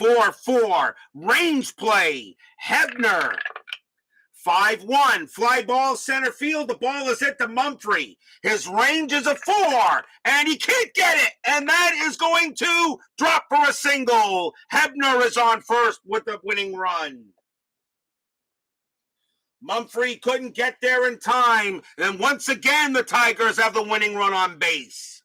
4-4, range play. Hebner. 5-1, fly ball center field. The ball is hit to Mumphrey. His range is a 4, and he can't get it. And that is going to drop for a single. Hebner is on first with the winning run. Mumphrey couldn't get there in time. And once again, the Tigers have the winning run on base.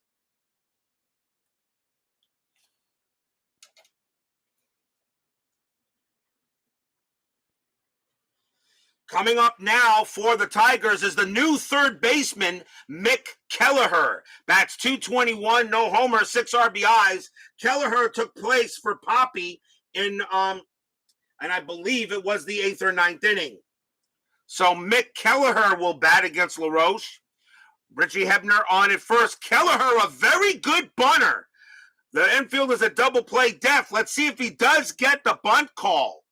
Coming up now for the Tigers is the new third baseman, Mick Kelleher. Bats .221, no homers, 6 RBIs. Kelleher took place for Poppy in, and I believe it was the 8th or 9th inning. So Mick Kelleher will bat against LaRoche. Richie Hebner on at first. Kelleher, a very good bunter. The infield is a double play depth. Let's see if he does get the bunt call.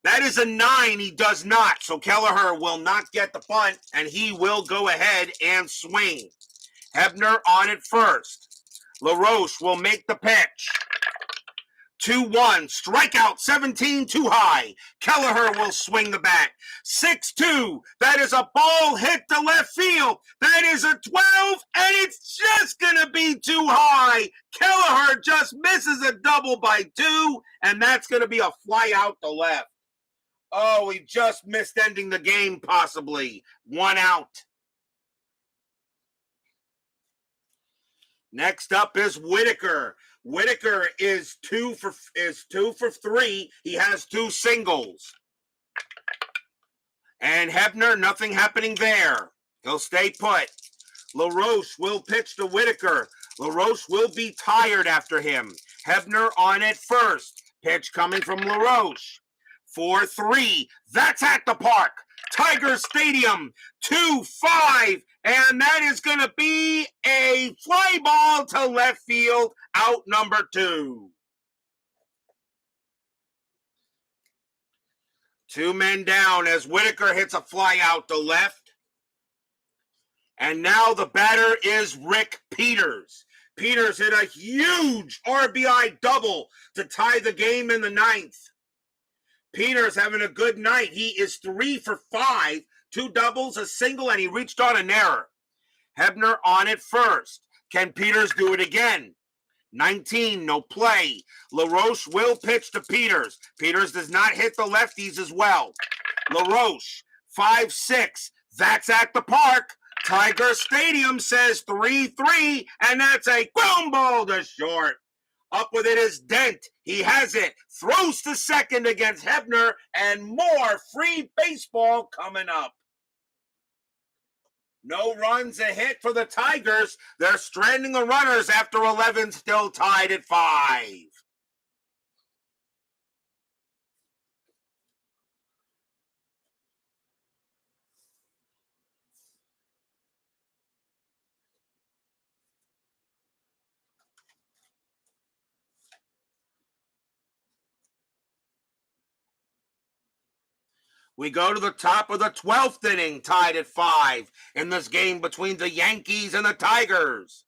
That is a 9. He does not. So Kelleher will not get the bunt, and he will go ahead and swing. Hebner on at first. LaRoche will make the pitch. 2-1, strikeout 17 too high. Kelleher will swing the bat. 6-2, that is a ball hit to left field. That is a 12, and it's just going to be too high. Kelleher just misses a double by 2, and that's going to be a fly out to left. Oh, he just missed ending the game possibly. 1 out. Next up is Whitaker. Whitaker is 2 for 3. He has 2 singles. And Hebner, nothing happening there. He'll stay put. LaRoche will pitch to Whitaker. LaRoche will be tired after him. Hebner on at first. Pitch coming from LaRoche. 4-3. That's at the park. Tiger Stadium. 2-5. And that is going to be a fly ball to left field. Out number 2. 2 men down as Whitaker hits a fly out to left. And now the batter is Rick Peters. Peters hit a huge RBI double to tie the game in the 9th. Peters having a good night. He is 3 for 5, 2 doubles, a single, and he reached on an error. Hebner on it first. Can Peters do it again? 19, no play. LaRoche will pitch to Peters. Peters does not hit the lefties as well. LaRoche, 5-6. That's at the park. Tiger Stadium says 3-3, and that's a ground ball to short. Up with it is Dent. He has it. Throws to second against Hebner, and more free baseball coming up. No runs, a hit for the Tigers. They're stranding the runners after 11, still tied at 5. We go to the top of the 12th inning, tied at 5 in this game between the Yankees and the Tigers.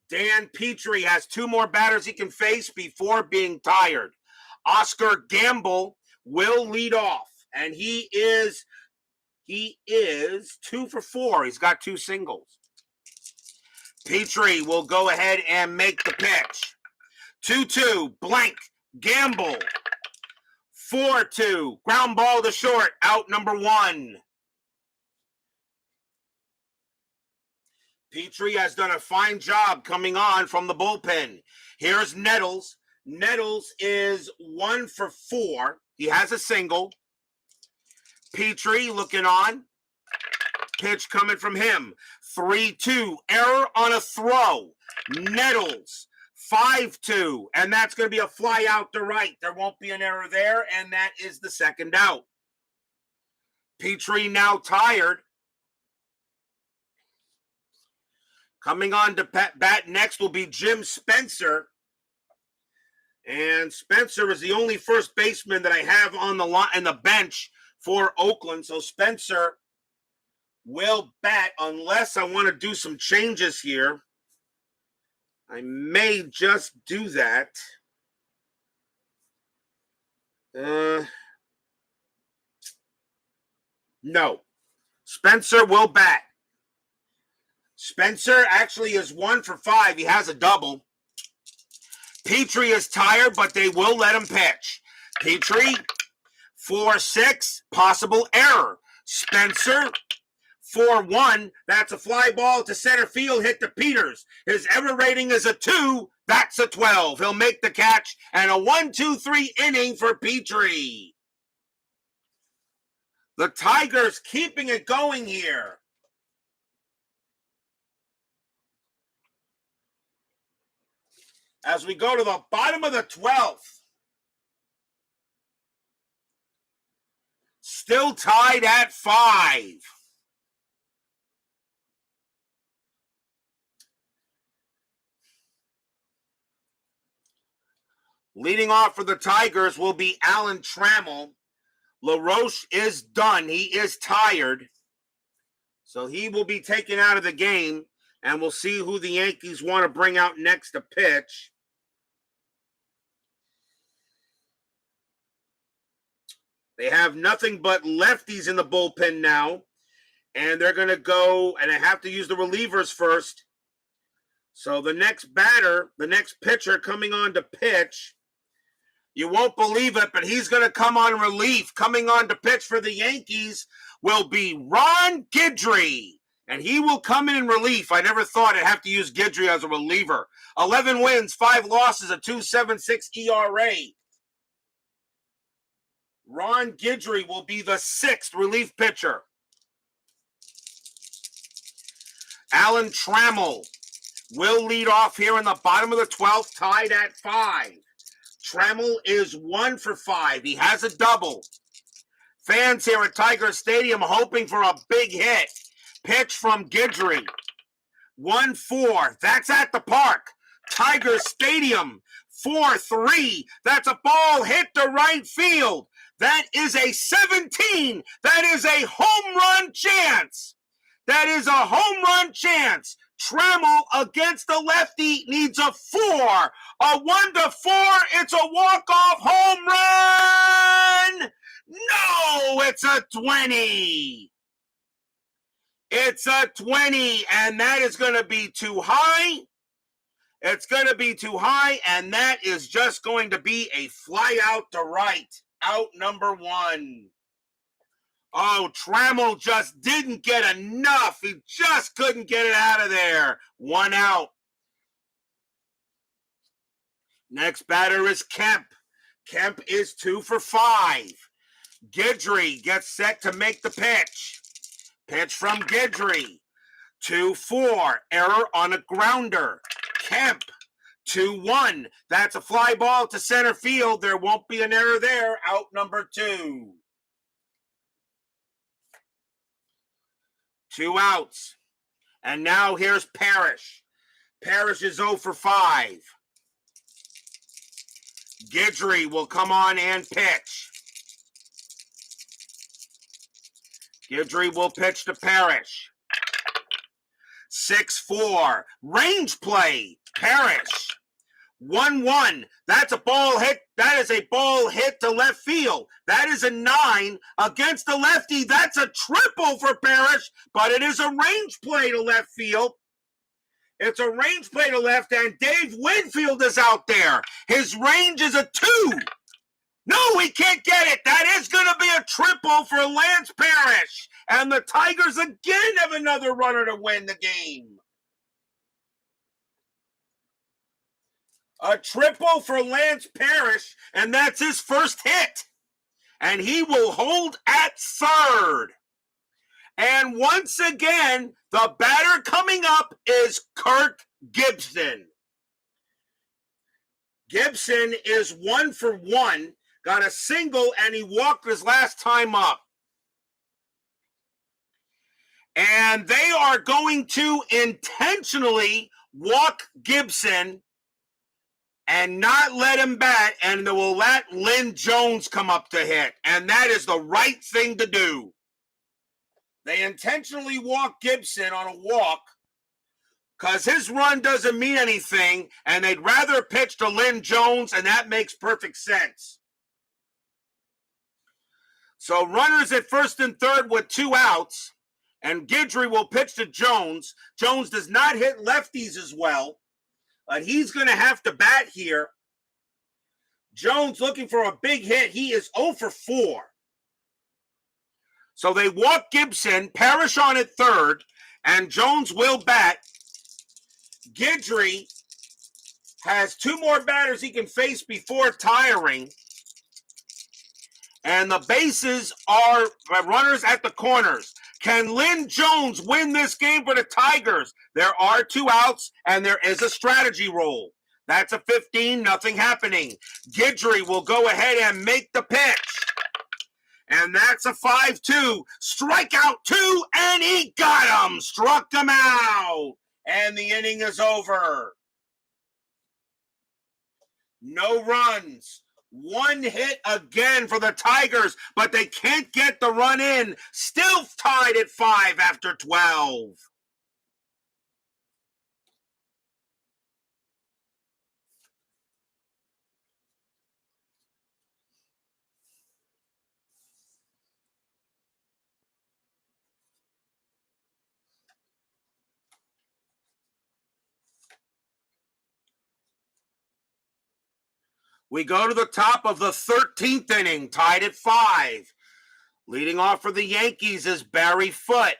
Dan Petrie has 2 more batters he can face before being tired. Oscar Gamble will lead off, and he is 2 for 4. He's got 2 singles. Petrie will go ahead and make the pitch. 2-2, blank, Gamble. 4-2, ground ball to short, out number 1. Petrie has done a fine job coming on from the bullpen. Here's Nettles. Nettles is 1 for 4. He has a single. Petrie looking on. Pitch coming from him. 3-2, error on a throw. Nettles. 5-2, and that's going to be a fly out to right. There won't be an error there, and that is the second out. Petrie now tired. Coming on to bat next will be Jim Spencer. And Spencer is the only first baseman that I have on the line and the bench for Oakland. So Spencer will bat unless I want to do some changes here. I may just do that. No. Spencer will bat. Spencer actually is 1 for 5. He has a double. Petrie is tired, but they will let him pitch. Petrie, 4-6, possible error. Spencer, 4-1, that's a fly ball to center field, hit to Peters. His error rating is a 2, that's a 12. He'll make the catch, and a 1-2-3 inning for Petrie. The Tigers keeping it going here. As we go to the bottom of the 12th. Still tied at 5. Leading off for the Tigers will be Alan Trammell. LaRoche is done. He is tired. So he will be taken out of the game, and we'll see who the Yankees want to bring out next to pitch. They have nothing but lefties in the bullpen now, and they're going to go, and I have to use the relievers first. So the next batter, the next pitcher coming on to pitch, you won't believe it, but he's going to come on relief. Coming on to pitch for the Yankees will be Ron Guidry, and he will come in relief. I never thought I'd have to use Guidry as a reliever. 11 wins, 5 losses, a 2.76 ERA. Ron Guidry will be the 6th relief pitcher. Alan Trammell will lead off here in the bottom of the 12th, tied at 5. Trammell is 1 for 5. He has a double. Fans here at Tiger Stadium hoping for a big hit. Pitch from Guidry. 1-4. That's at the park. Tiger Stadium. 4-3. That's a ball hit to right field. That is a 17. That is a home run chance. That is a home run chance. Trammell against the lefty needs a 4. A 1-4. It's a walk-off home run. No, it's a 20. It's a 20, and that is going to be too high. It's going to be too high, and that is just going to be a fly out to right. Out number 1. Oh, Trammell just didn't get enough. He just couldn't get it out of there. 1 out. Next batter is Kemp. Kemp is 2 for 5. Guidry gets set to make the pitch. Pitch from Guidry. 2-4. Error on a grounder. Kemp. 2-1. That's a fly ball to center field. There won't be an error there. Out number 2. 2 outs. And now here's Parish. Parish is 0 for 5. Guidry will come on and pitch. Guidry will pitch to Parish. 6-4. Range play. Parish. 1-1. That's a ball hit. That is a ball hit to left field. That is a 9 against the lefty. That's a triple for Parish, but it is a range play to left field. It's a range play to left, and Dave Winfield is out there. His range is a 2. No, he can't get it. That is going to be a triple for Lance Parish. And the Tigers again have another runner to win the game. A triple for Lance Parish, and that's his first hit. And he will hold at third. And once again, the batter coming up is Kirk Gibson. Gibson is 1 for 1, got a single, and he walked his last time up. And they are going to intentionally walk Gibson and not let him bat, and they will let Lynn Jones come up to hit. And that is the right thing to do. They intentionally walk Gibson on a walk because his run doesn't mean anything, and they'd rather pitch to Lynn Jones, and that makes perfect sense. So runners at first and third with 2 outs, and Guidry will pitch to Jones. Jones does not hit lefties as well, but he's going to have to bat here. Jones looking for a big hit. He is 0 for 4. So they walk Gibson, Parish on at third, and Jones will bat. Guidry has 2 more batters he can face before tiring. And the bases are runners at the corners. Can Lynn Jones win this game for the Tigers? There are 2 outs, and there is a strategy roll. That's a 15, nothing happening. Guidry will go ahead and make the pitch. And that's a 5-2. Strikeout 2, and he got him. Struck him out. And the inning is over. No runs. 1 hit again for the Tigers, but they can't get the run in. Still tied at 5 after 12. We go to the top of the 13th inning, tied at 5. Leading off for the Yankees is Barry Foote.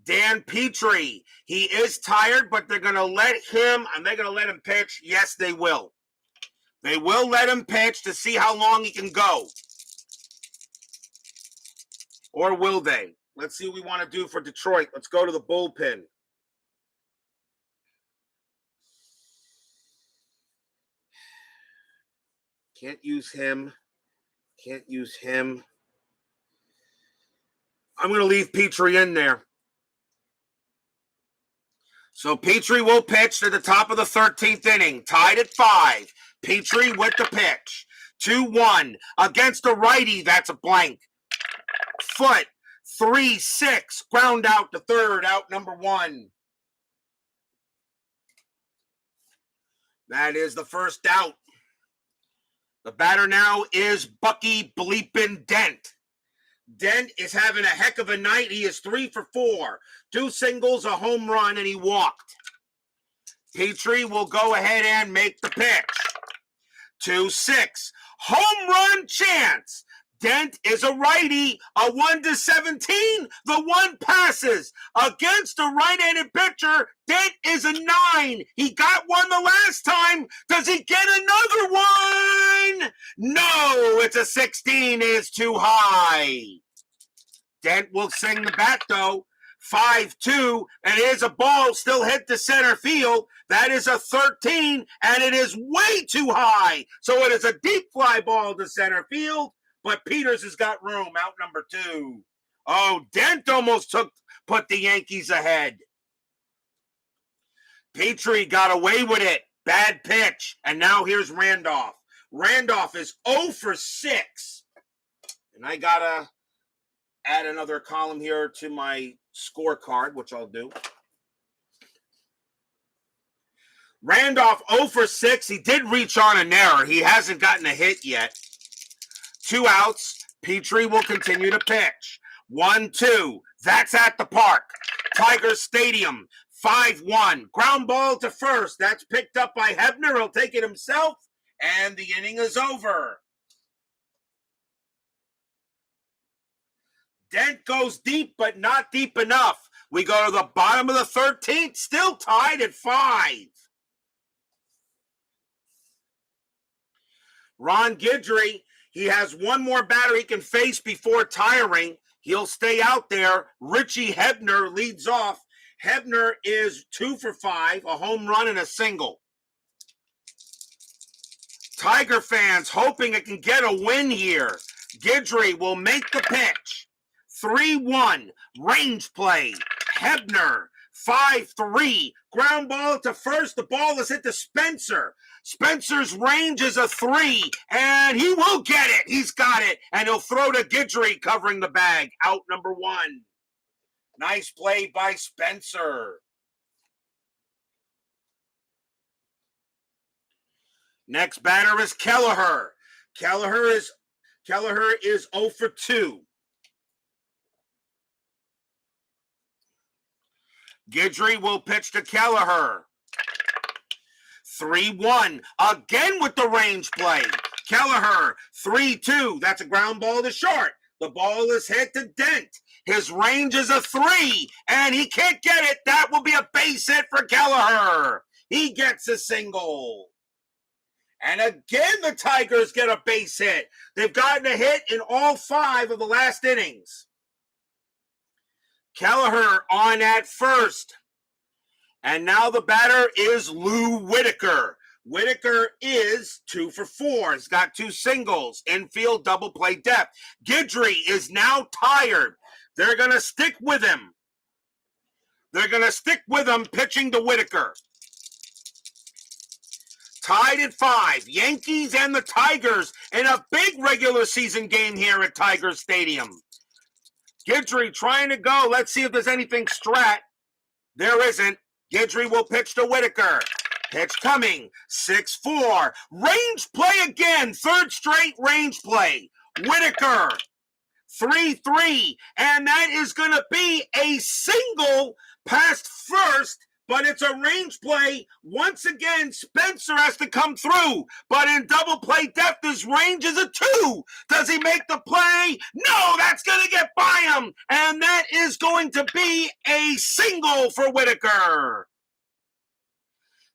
Dan Petrie, he is tired, but they're going to let him, and they're going to let him pitch. Yes, they will. They will let him pitch to see how long he can go. Or will they? Let's see what we want to do for Detroit. Let's go to the bullpen. Can't use him. Can't use him. I'm going to leave Petrie in there. So Petrie will pitch to the top of the 13th inning. Tied at 5. Petrie with the pitch. 2-1 against a righty. That's a blank. Foote. 3-6. Ground out to third. Out number 1. That is the first out. The batter now is Bucky Bleepin' Dent. Dent is having a heck of a night. He is 3 for 4. 2 singles, a home run, and he walked. Petrie will go ahead and make the pitch. 2-6. Home run chance. Dent is a righty, a 1-17. The 1 passes. Against a right-handed pitcher, Dent is a 9. He got 1 the last time. Does he get another one? No, it's a 16. It's too high. Dent will sing the bat, though. 5-2, and it is a ball still hit to center field. That is a 13, and it is way too high. So it is a deep fly ball to center field, but Peters has got room, out number 2. Oh, Dent almost put the Yankees ahead. Petrie got away with it. Bad pitch, and now here's Randolph. Randolph is 0 for 6. And I got to add another column here to my scorecard, which I'll do. Randolph 0 for 6. He did reach on an error. He hasn't gotten a hit yet. 2 outs. Petrie will continue to pitch. 1-2. That's at the park. Tiger Stadium. 5-1. Ground ball to first. That's picked up by Hebner. He'll take it himself. And the inning is over. Dent goes deep, but not deep enough. We go to the bottom of the 13th, still tied at 5. Ron Guidry, he has one more batter he can face before tiring. He'll stay out there. Richie Hebner leads off. Hebner is 2 for 5, a home run and a single. Tiger fans hoping it can get a win here. Guidry will make the pitch. 3-1, range play. Hebner, 5-3, ground ball to first. The ball is hit to Spencer. Spencer's range is a 3, and he will get it. He's got it, and he'll throw to Guidry covering the bag. Out number 1. Nice play by Spencer. Next batter is Kelleher. Kelleher is 0 for 2. Guidry will pitch to Kelleher. 3-1. Again with the range play. Kelleher, 3-2. That's a ground ball to short. The ball is hit to Dent. His range is a 3, and he can't get it. That will be a base hit for Kelleher. He gets a single. And again, the Tigers get a base hit. They've gotten a hit in all 5 of the last innings. Kelleher on at first. And now the batter is Lou Whitaker. Whitaker is 2 for 4. He's got 2 singles. Infield double play depth. Guidry is now tired. They're going to stick with him. Pitching to Whitaker. Tied at 5. Yankees and the Tigers in a big regular season game here at Tiger Stadium. Guidry trying to go. Let's see if there's anything strat. There isn't. Guidry will pitch to Whitaker. Pitch coming. 6-4. Range play again. 3rd straight range play. Whitaker. 3-3. And that is going to be a single past first. But it's a range play. Once again, Spencer has to come through. But in double play depth, his range is a 2. Does he make the play? No, that's going to get by him. And that is going to be a single for Whitaker.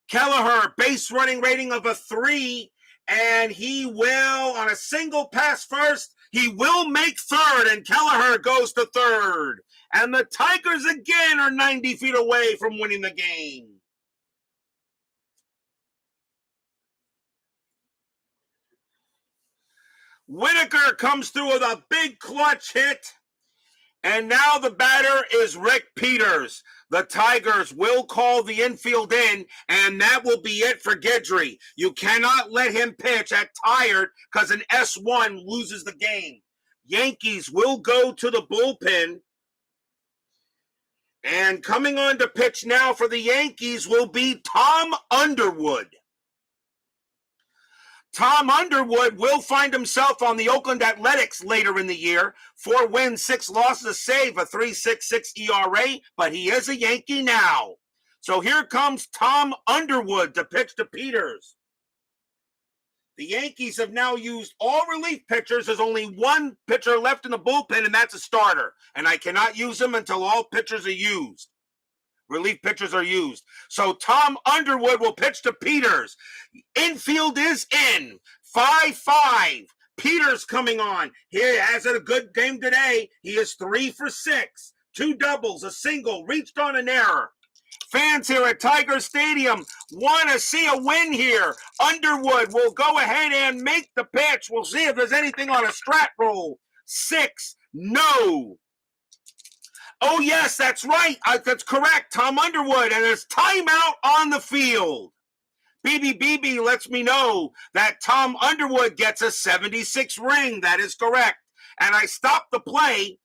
Kelleher, base running rating of a 3. And he will, on a single pass first, he will make 3rd. And Kelleher goes to 3rd. And the Tigers again are 90 feet away from winning the game. Whitaker comes through with a big clutch hit. And now the batter is Rick Peters. The Tigers will call the infield in, and that will be it for Guidry. You cannot let him pitch at tired because an S1 loses the game. Yankees will go to the bullpen. And coming on to pitch now for the Yankees will be Tom Underwood. Tom Underwood will find himself on the Oakland Athletics later in the year. 4 wins, 6 losses, a save, a 3.66 ERA, but he is a Yankee now. So here comes Tom Underwood to pitch to Peters. The Yankees have now used all relief pitchers. There's only one pitcher left in the bullpen, and that's a starter. And I cannot use him until all pitchers are used. Relief pitchers are used. So Tom Underwood will pitch to Peters. Infield is in. 5-5. Peters coming on. He has a good game today. He is 3 for 6. 2 doubles, a single, reached on an error. Fans here at Tiger Stadium want to see a win here. Underwood will go ahead and make the pitch. We'll see if there's anything on a strat roll. 6, no. Oh, yes, that's right. That's correct. Tom Underwood, and there's timeout on the field. BB lets me know that Tom Underwood gets a 76 ring. That is correct. And I stop the play,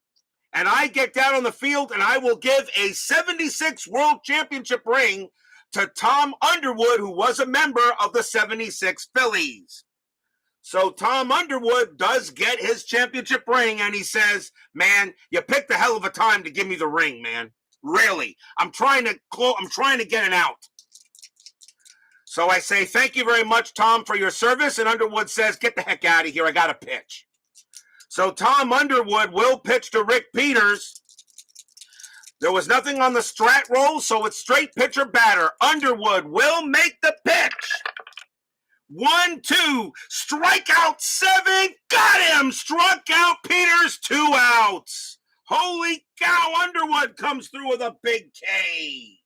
and I get down on the field, and I will give a 76 World Championship ring to Tom Underwood, who was a member of the 76 Phillies. So Tom Underwood does get his championship ring, and he says, man, you picked a hell of a time to give me the ring, man. Really. I'm trying to get it out. So I say, thank you very much, Tom, for your service. And Underwood says, get the heck out of here. I got to pitch. So Tom Underwood will pitch to Rick Peters. There was nothing on the strat roll, so it's straight pitcher batter. Underwood will make the pitch. 1-2, strikeout 7, got him, struck out Peters, 2 outs. Holy cow, Underwood comes through with a big K.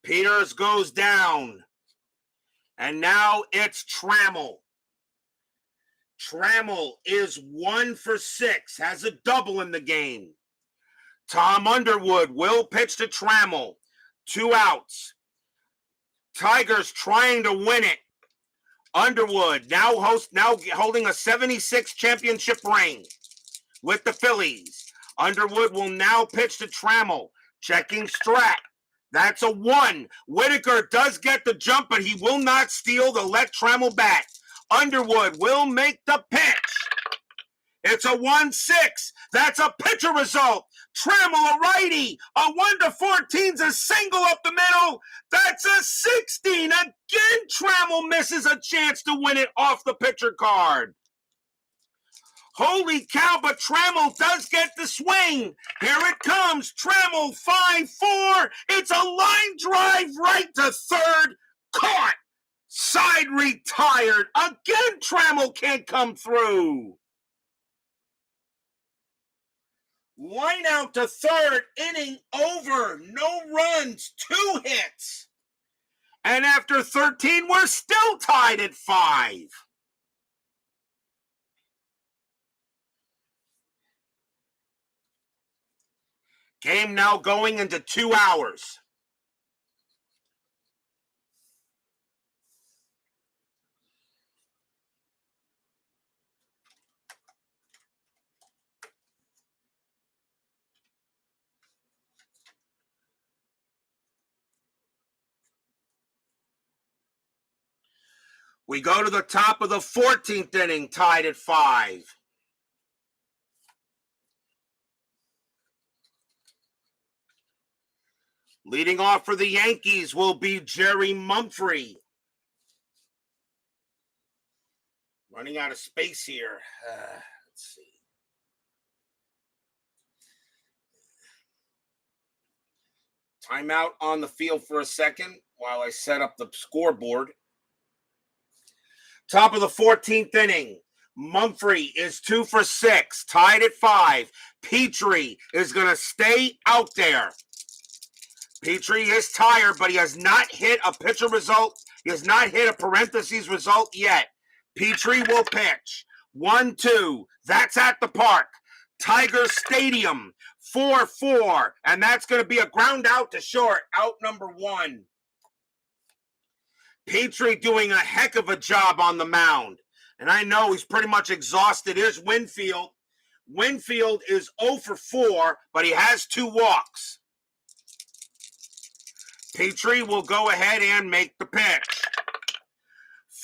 Peters goes down, and now it's Trammell. Trammell is 1 for 6, has a double in the game. Tom Underwood will pitch to Trammell, 2 outs. Tigers trying to win it. Underwood now holding a 76 championship ring with the Phillies. Underwood will now pitch to Trammell, checking strat. That's a 1. Whitaker does get the jump, but he will not steal the let Trammell bat. Underwood will make the pitch. It's a 1-6. That's a pitcher result. Trammell, a righty. A 1-14's a single up the middle. That's a 16. Again, Trammell misses a chance to win it off the pitcher card. Holy cow, but Trammell does get the swing. Here it comes. Trammell, 5-4. It's a line drive right to third. Caught. Side retired. Again, Trammell can't come through. Line out to third, inning over, no runs, 2 hits. And after 13, we're still tied at 5. Game now going into 2 hours. We go to the top of the 14th inning, tied at 5. Leading off for the Yankees will be Jerry Mumphrey. Running out of space here. Let's see. Timeout on the field for a second while I set up the scoreboard. Top of the 14th inning. Mumphrey is 2 for 6, tied at 5. Petrie is going to stay out there. Petrie is tired, but he has not hit a pitcher result. He has not hit a parentheses result yet. Petrie will pitch. 1-2. That's at the park. Tiger Stadium. 4-4. And that's going to be a ground out to short. Out number 1. Petrie doing a heck of a job on the mound. And I know he's pretty much exhausted. Here's Winfield. Winfield is 0 for 4, but he has 2 walks. Petrie will go ahead and make the pitch.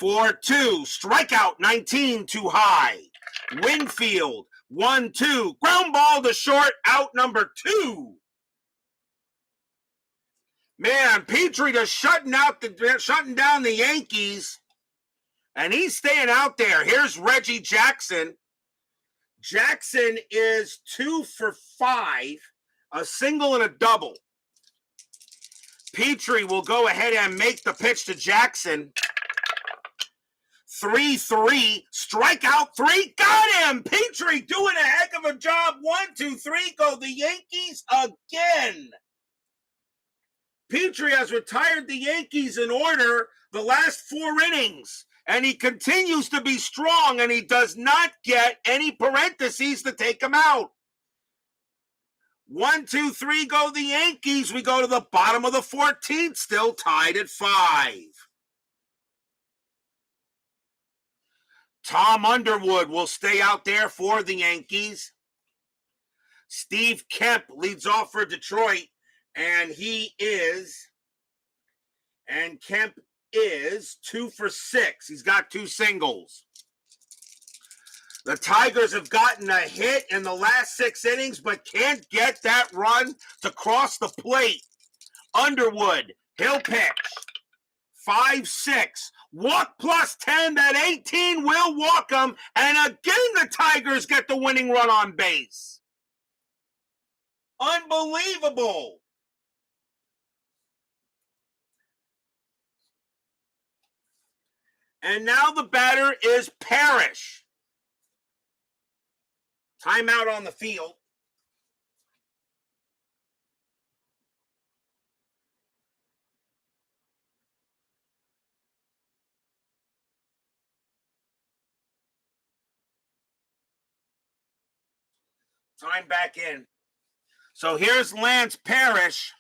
4-2. Strikeout 19 too high. Winfield. 1-2. Ground ball to short. Out number 2. Man, Petrie just shutting down the Yankees. And he's staying out there. Here's Reggie Jackson. Jackson is 2 for 5, a single and a double. Petrie will go ahead and make the pitch to Jackson. 3-3, strikeout 3, got him! Petrie doing a heck of a job. 1, 2, 3, go the Yankees again. Petrie has retired the Yankees in order the last 4 innings, and he continues to be strong, and he does not get any parentheses to take him out. 1, 2, 3, go the Yankees. We go to the bottom of the 14th, still tied at 5. Tom Underwood will stay out there for the Yankees. Steve Kemp leads off for Detroit, and Kemp is 2 for 6. He's got 2 singles. The Tigers have gotten a hit in the last 6 innings, but can't get that run to cross the plate. Underwood, he'll pitch. 5-6. Walk plus 10, that 18 will walk them, and again the Tigers get the winning run on base. Unbelievable. And now the batter is Parish. Timeout on the field. Time back in. So here's Lance Parish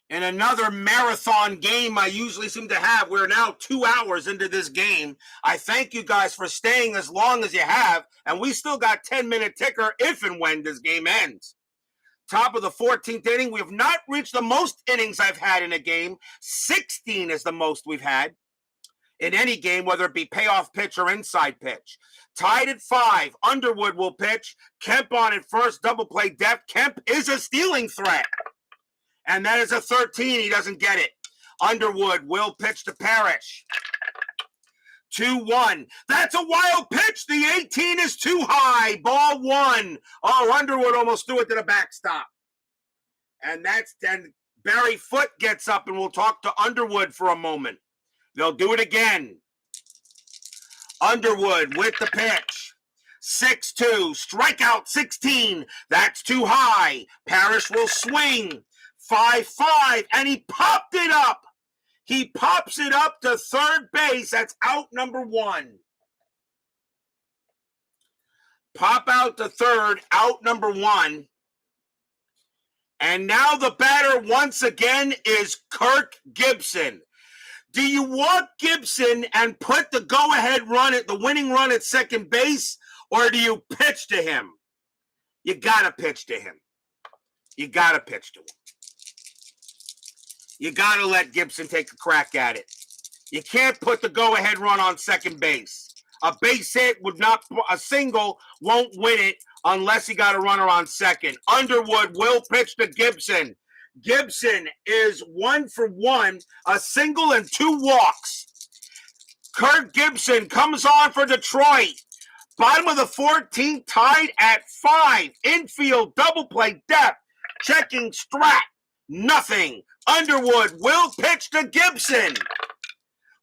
in another marathon game I usually seem to have. We're now 2 hours into this game. I thank you guys for staying as long as you have, and we still got 10-minute ticker if and when this game ends. Top of the 14th inning. We have not reached the most innings I've had in a game. 16 is the most we've had in any game, whether it be payoff pitch or inside pitch. Tied at 5. Underwood will pitch. Kemp on at first. Double play depth. Kemp is a stealing threat. And that is a 13. He doesn't get it. Underwood will pitch to Parish. 2-1. That's a wild pitch. The 18 is too high. Ball 1. Oh, Underwood almost threw it to the backstop. And then Barry Foote gets up, and we'll talk to Underwood for a moment. They'll do it again. Underwood with the pitch. 6-2. Strikeout 16. That's too high. Parish will swing. 5-5. And he popped it up. He pops it up to third base. That's out number 1. Pop out to third. Out number 1. And now the batter once again is Kirk Gibson. Do you walk Gibson and put the go-ahead run at the winning run at second base, or do you pitch to him? You got to pitch to him. You got to pitch to him. You got to let Gibson take a crack at it. You can't put the go-ahead run on second base. A base hit a single won't win it unless you got a runner on second. Underwood will pitch to Gibson. Gibson is 1 for 1, a single and 2 walks. Kirk Gibson comes on for Detroit. Bottom of the 14th, tied at 5. Infield, double play depth. Checking Strat. Nothing. Underwood will pitch to Gibson.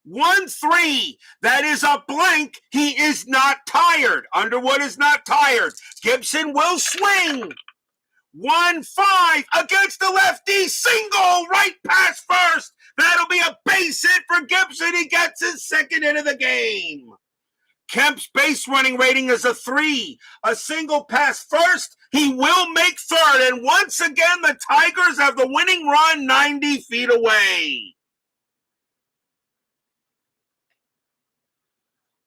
1-3. That is a blank. He is not tired. Underwood is not tired. Gibson will swing. 1-5 against the lefty. Single right past first. That'll be a base hit for Gibson. He gets his second hit of the game. Kemp's base running rating is a 3. A single past first. He will make third. And once again, the Tigers have the winning run 90 feet away.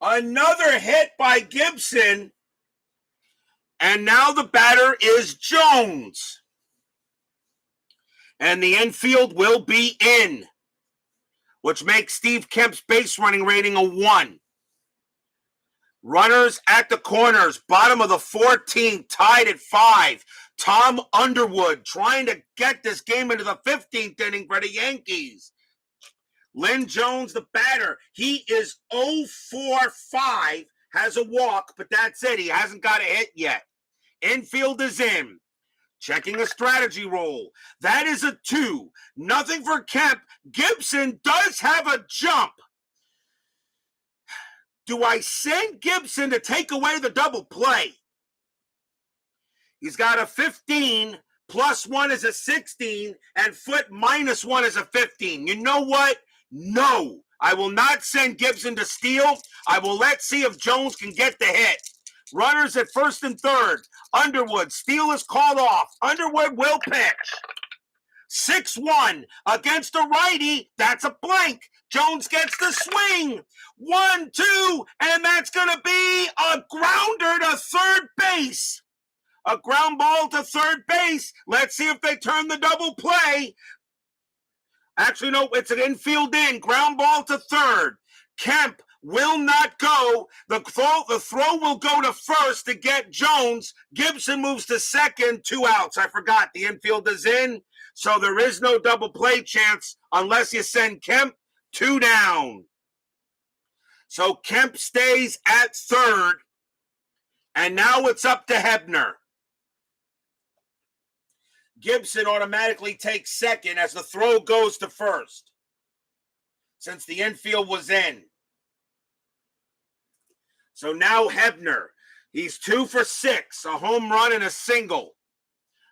Another hit by Gibson. And now the batter is Jones. And the infield will be in, which makes Steve Kemp's base running rating a 1. Runners at the corners, bottom of the 14th, tied at 5. Tom Underwood trying to get this game into the 15th inning for the Yankees. Lynn Jones, the batter, he is 0-for-5, has a walk, but that's it. He hasn't got a hit yet. Infield is in. Checking a strategy roll. That is a 2. Nothing for Kemp. Gibson does have a jump. Do I send Gibson to take away the double play? He's got a 15, plus 1 is a 16, and Foote minus 1 is a 15. You know what? No. I will not send Gibson to steal. I will see if Jones can get the hit. Runners at first and third. Underwood, steal is called off. Underwood will pitch. 6-1 against a righty. That's a blank. Jones gets the swing. 1-2, and that's going to be a grounder to third base. A ground ball to third base. Let's see if they turn the double play. Actually, no, it's an infield in. Ground ball to third. Kemp will not go. The throw will go to first to get Jones. Gibson moves to second. 2 outs. I forgot. The infield is in. So there is no double play chance unless you send Kemp. 2 down. So Kemp stays at third. And now it's up to Hebner. Gibson automatically takes second as the throw goes to first, since the infield was in. So now Hebner, he's 2 for 6, a home run and a single.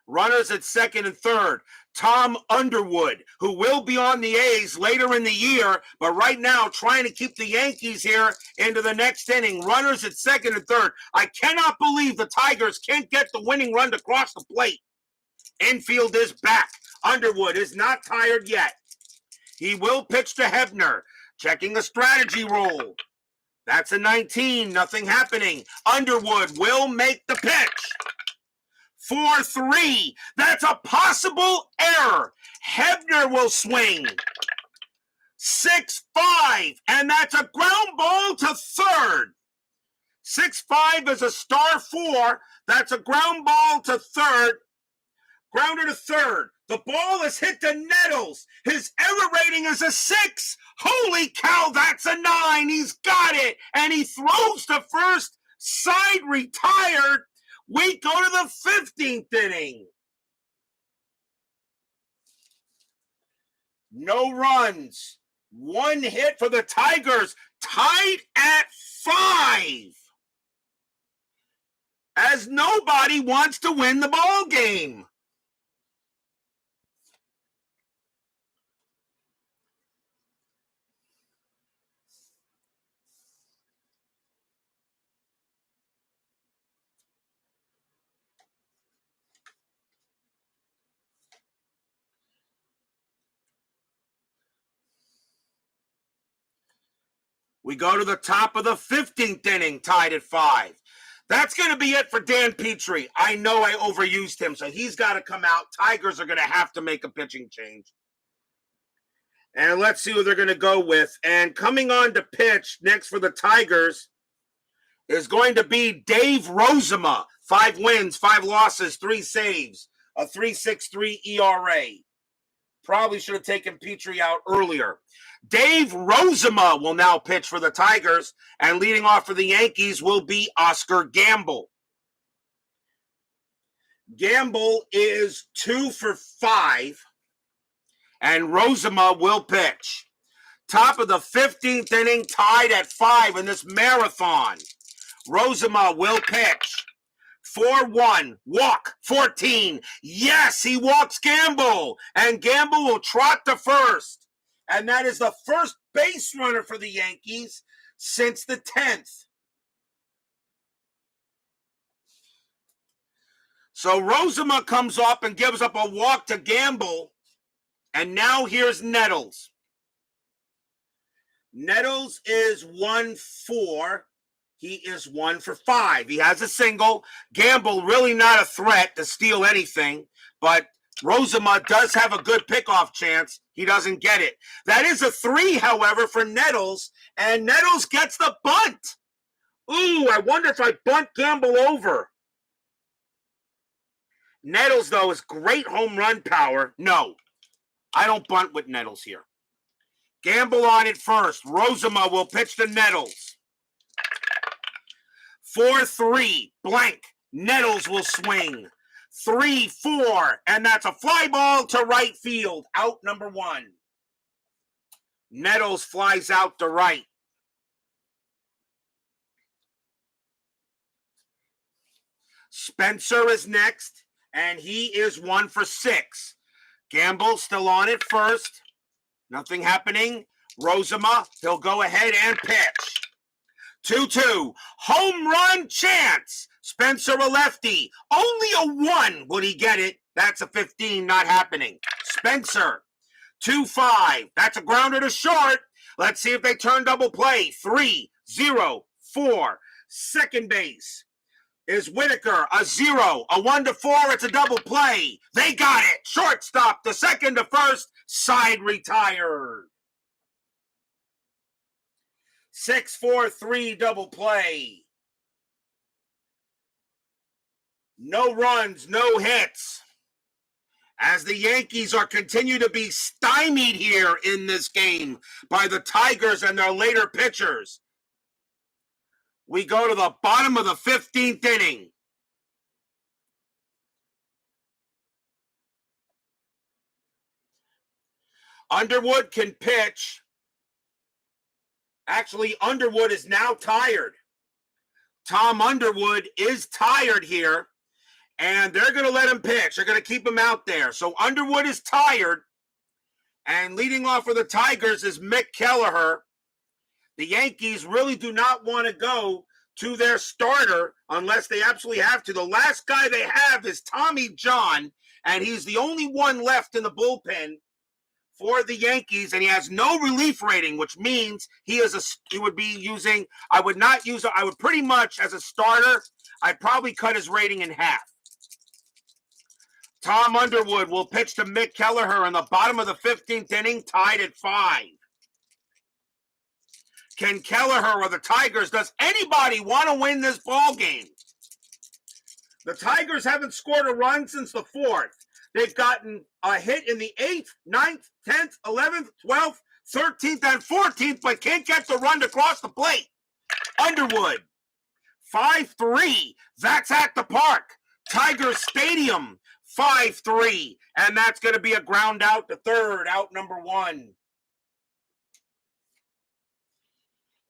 Runners at second and third. Tom Underwood, who will be on the A's later in the year, but right now trying to keep the Yankees here into the next inning. Runners at second and third. I cannot believe the Tigers can't get the winning run to cross the plate. Infield is back. Underwood is not tired yet. He will pitch to Hebner. Checking a strategy roll. That's a 19. Nothing happening. Underwood will make the pitch. 4-3. That's a possible error. Hebner will swing. 6-5. And that's a ground ball to third. 6-5 is a star 4. That's a ground ball to third. Grounder to third. The ball is hit to Nettles. His error rating is a 6. Holy cow, that's a 9. He's got it. And he throws to first. Side retired. We go to the 15th inning. No runs. 1 hit for the Tigers. Tied at 5. As nobody wants to win the ball game. We go to the top of the 15th inning, tied at 5. That's going to be it for Dan Petrie. I know I overused him, so he's got to come out. Tigers are going to have to make a pitching change. And let's see who they're going to go with. And coming on to pitch next for the Tigers is going to be Dave Rozema. 5 wins, 5 losses, 3 saves, a 3.63 ERA. Probably should have taken Petrie out earlier. Dave Rozema will now pitch for the Tigers, and leading off for the Yankees will be Oscar Gamble. Gamble is 2 for 5, and Rozema will pitch. Top of the 15th inning, tied at 5 in this marathon. Rozema will pitch. 4-1, walk, 14. Yes, he walks Gamble, and Gamble will trot to first. And that is the first base runner for the Yankees since the 10th. So Rozema comes up and gives up a walk to Gamble. And now here's Nettles. Nettles is 1-4. He is 1 for 5. He has a single. Gamble really not a threat to steal anything, but Rozema does have a good pickoff chance. He doesn't get it. That is a 3, however, for Nettles, and Nettles gets the bunt. Ooh, I wonder if I bunt Gamble over. Nettles, though, is great home run power. No, I don't bunt with Nettles here. Gamble on it first. Rozema will pitch to Nettles. 4-3, blank. Nettles will swing. 3-4, and that's a fly ball to right field. Out number 1. Nettles flies out to right. Spencer is next, and he is 1 for 6. Gamble still on it first. Nothing happening. Rozema, he'll go ahead and pitch. 2-2. Home run chance. Spencer a lefty. Only a 1. Would he get it? That's a 15. Not happening. Spencer. 2-5. That's a grounder to short. Let's see if they turn double play. 3-0-4. Second base is Whitaker. A 0. A 1-4. It's a double play. They got it. Shortstop to second to first. Side retired. 6-4-3 double play. No runs, no hits. As the Yankees are continue to be stymied here in this game by the Tigers and their later pitchers. We go to the bottom of the 15th inning. Underwood can pitch. Actually, Underwood is now tired. Tom Underwood is tired here, and they're going to let him pitch. They're going to keep him out there. So Underwood is tired, and leading off for the Tigers is Mick Kelleher. The Yankees really do not want to go to their starter unless they absolutely have to. The last guy they have is Tommy John, and he's the only one left in the bullpen for the Yankees, and he has no relief rating, which means he would be using, I would pretty much, as a starter, I'd probably cut his rating in half. Tom Underwood will pitch to Mick Kelleher in the bottom of the 15th inning, tied at 5. Can Kelleher or the Tigers, does anybody want to win this ball game? The Tigers haven't scored a run since the 4th. They've gotten a hit in the 8th, 9th, 10th, 11th, 12th, 13th, and 14th, but can't get the run to cross the plate. Underwood, 5-3. That's at the park. Tiger Stadium, 5-3. And that's going to be a ground out to third, out number 1.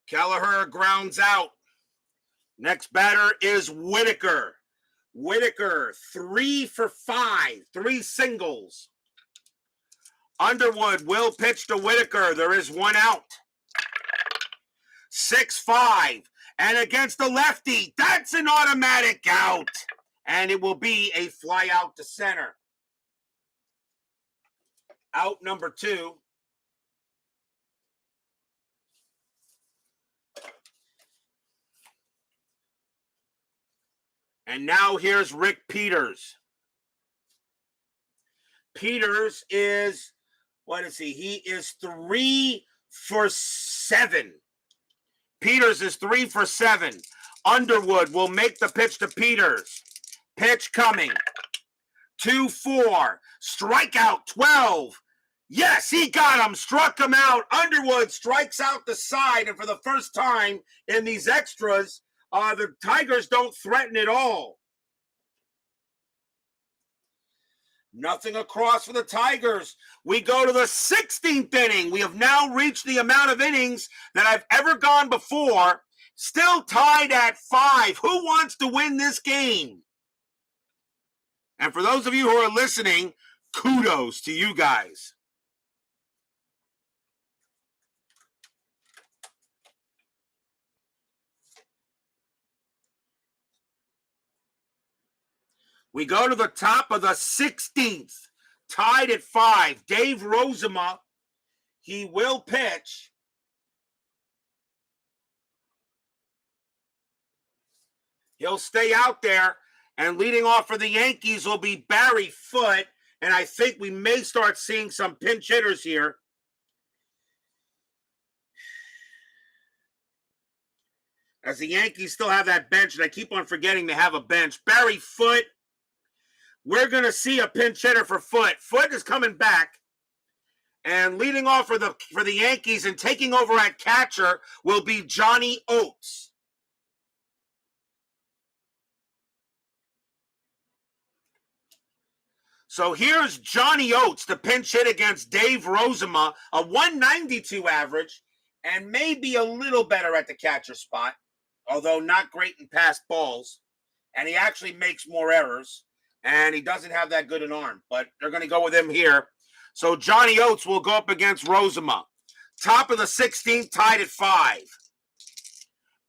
Kelleher grounds out. Next batter is Whitaker. Whitaker, 3 for 5, 3 singles. Underwood will pitch to Whitaker. There is 1 out. 6-5. And against the lefty, that's an automatic out. And it will be a fly out to center. Out number 2. And now here's Rick Peters. Peters is, what is he? He is 3 for 7. Peters is 3 for 7. Underwood will make the pitch to Peters. Pitch coming. 2-4. Strikeout 12. Yes, he got him. Struck him out. Underwood strikes out the side. And for the first time in these extras, the Tigers don't threaten at all. Nothing across for the Tigers. We go to the 16th inning. We have now reached the amount of innings that I've ever gone before. Still tied at 5. Who wants to win this game? And for those of you who are listening, kudos to you guys. We go to the top of the 16th, tied at 5. Dave Rozema, he will pitch. He'll stay out there, and leading off for the Yankees will be Barry Foote, and I think we may start seeing some pinch hitters here. As the Yankees still have that bench, and I keep on forgetting they have a bench. Barry Foote. We're going to see a pinch hitter for Foote. Foote is coming back. And leading off for the Yankees and taking over at catcher will be Johnny Oates. So here's Johnny Oates, the pinch hit against Dave Rozema, a 192 average, and maybe a little better at the catcher spot, although not great in pass balls. And he actually makes more errors, and he doesn't have that good an arm, but they're going to go with him here. So Johnny Oates will go up against Rozema. Top of the 16th, tied at 5.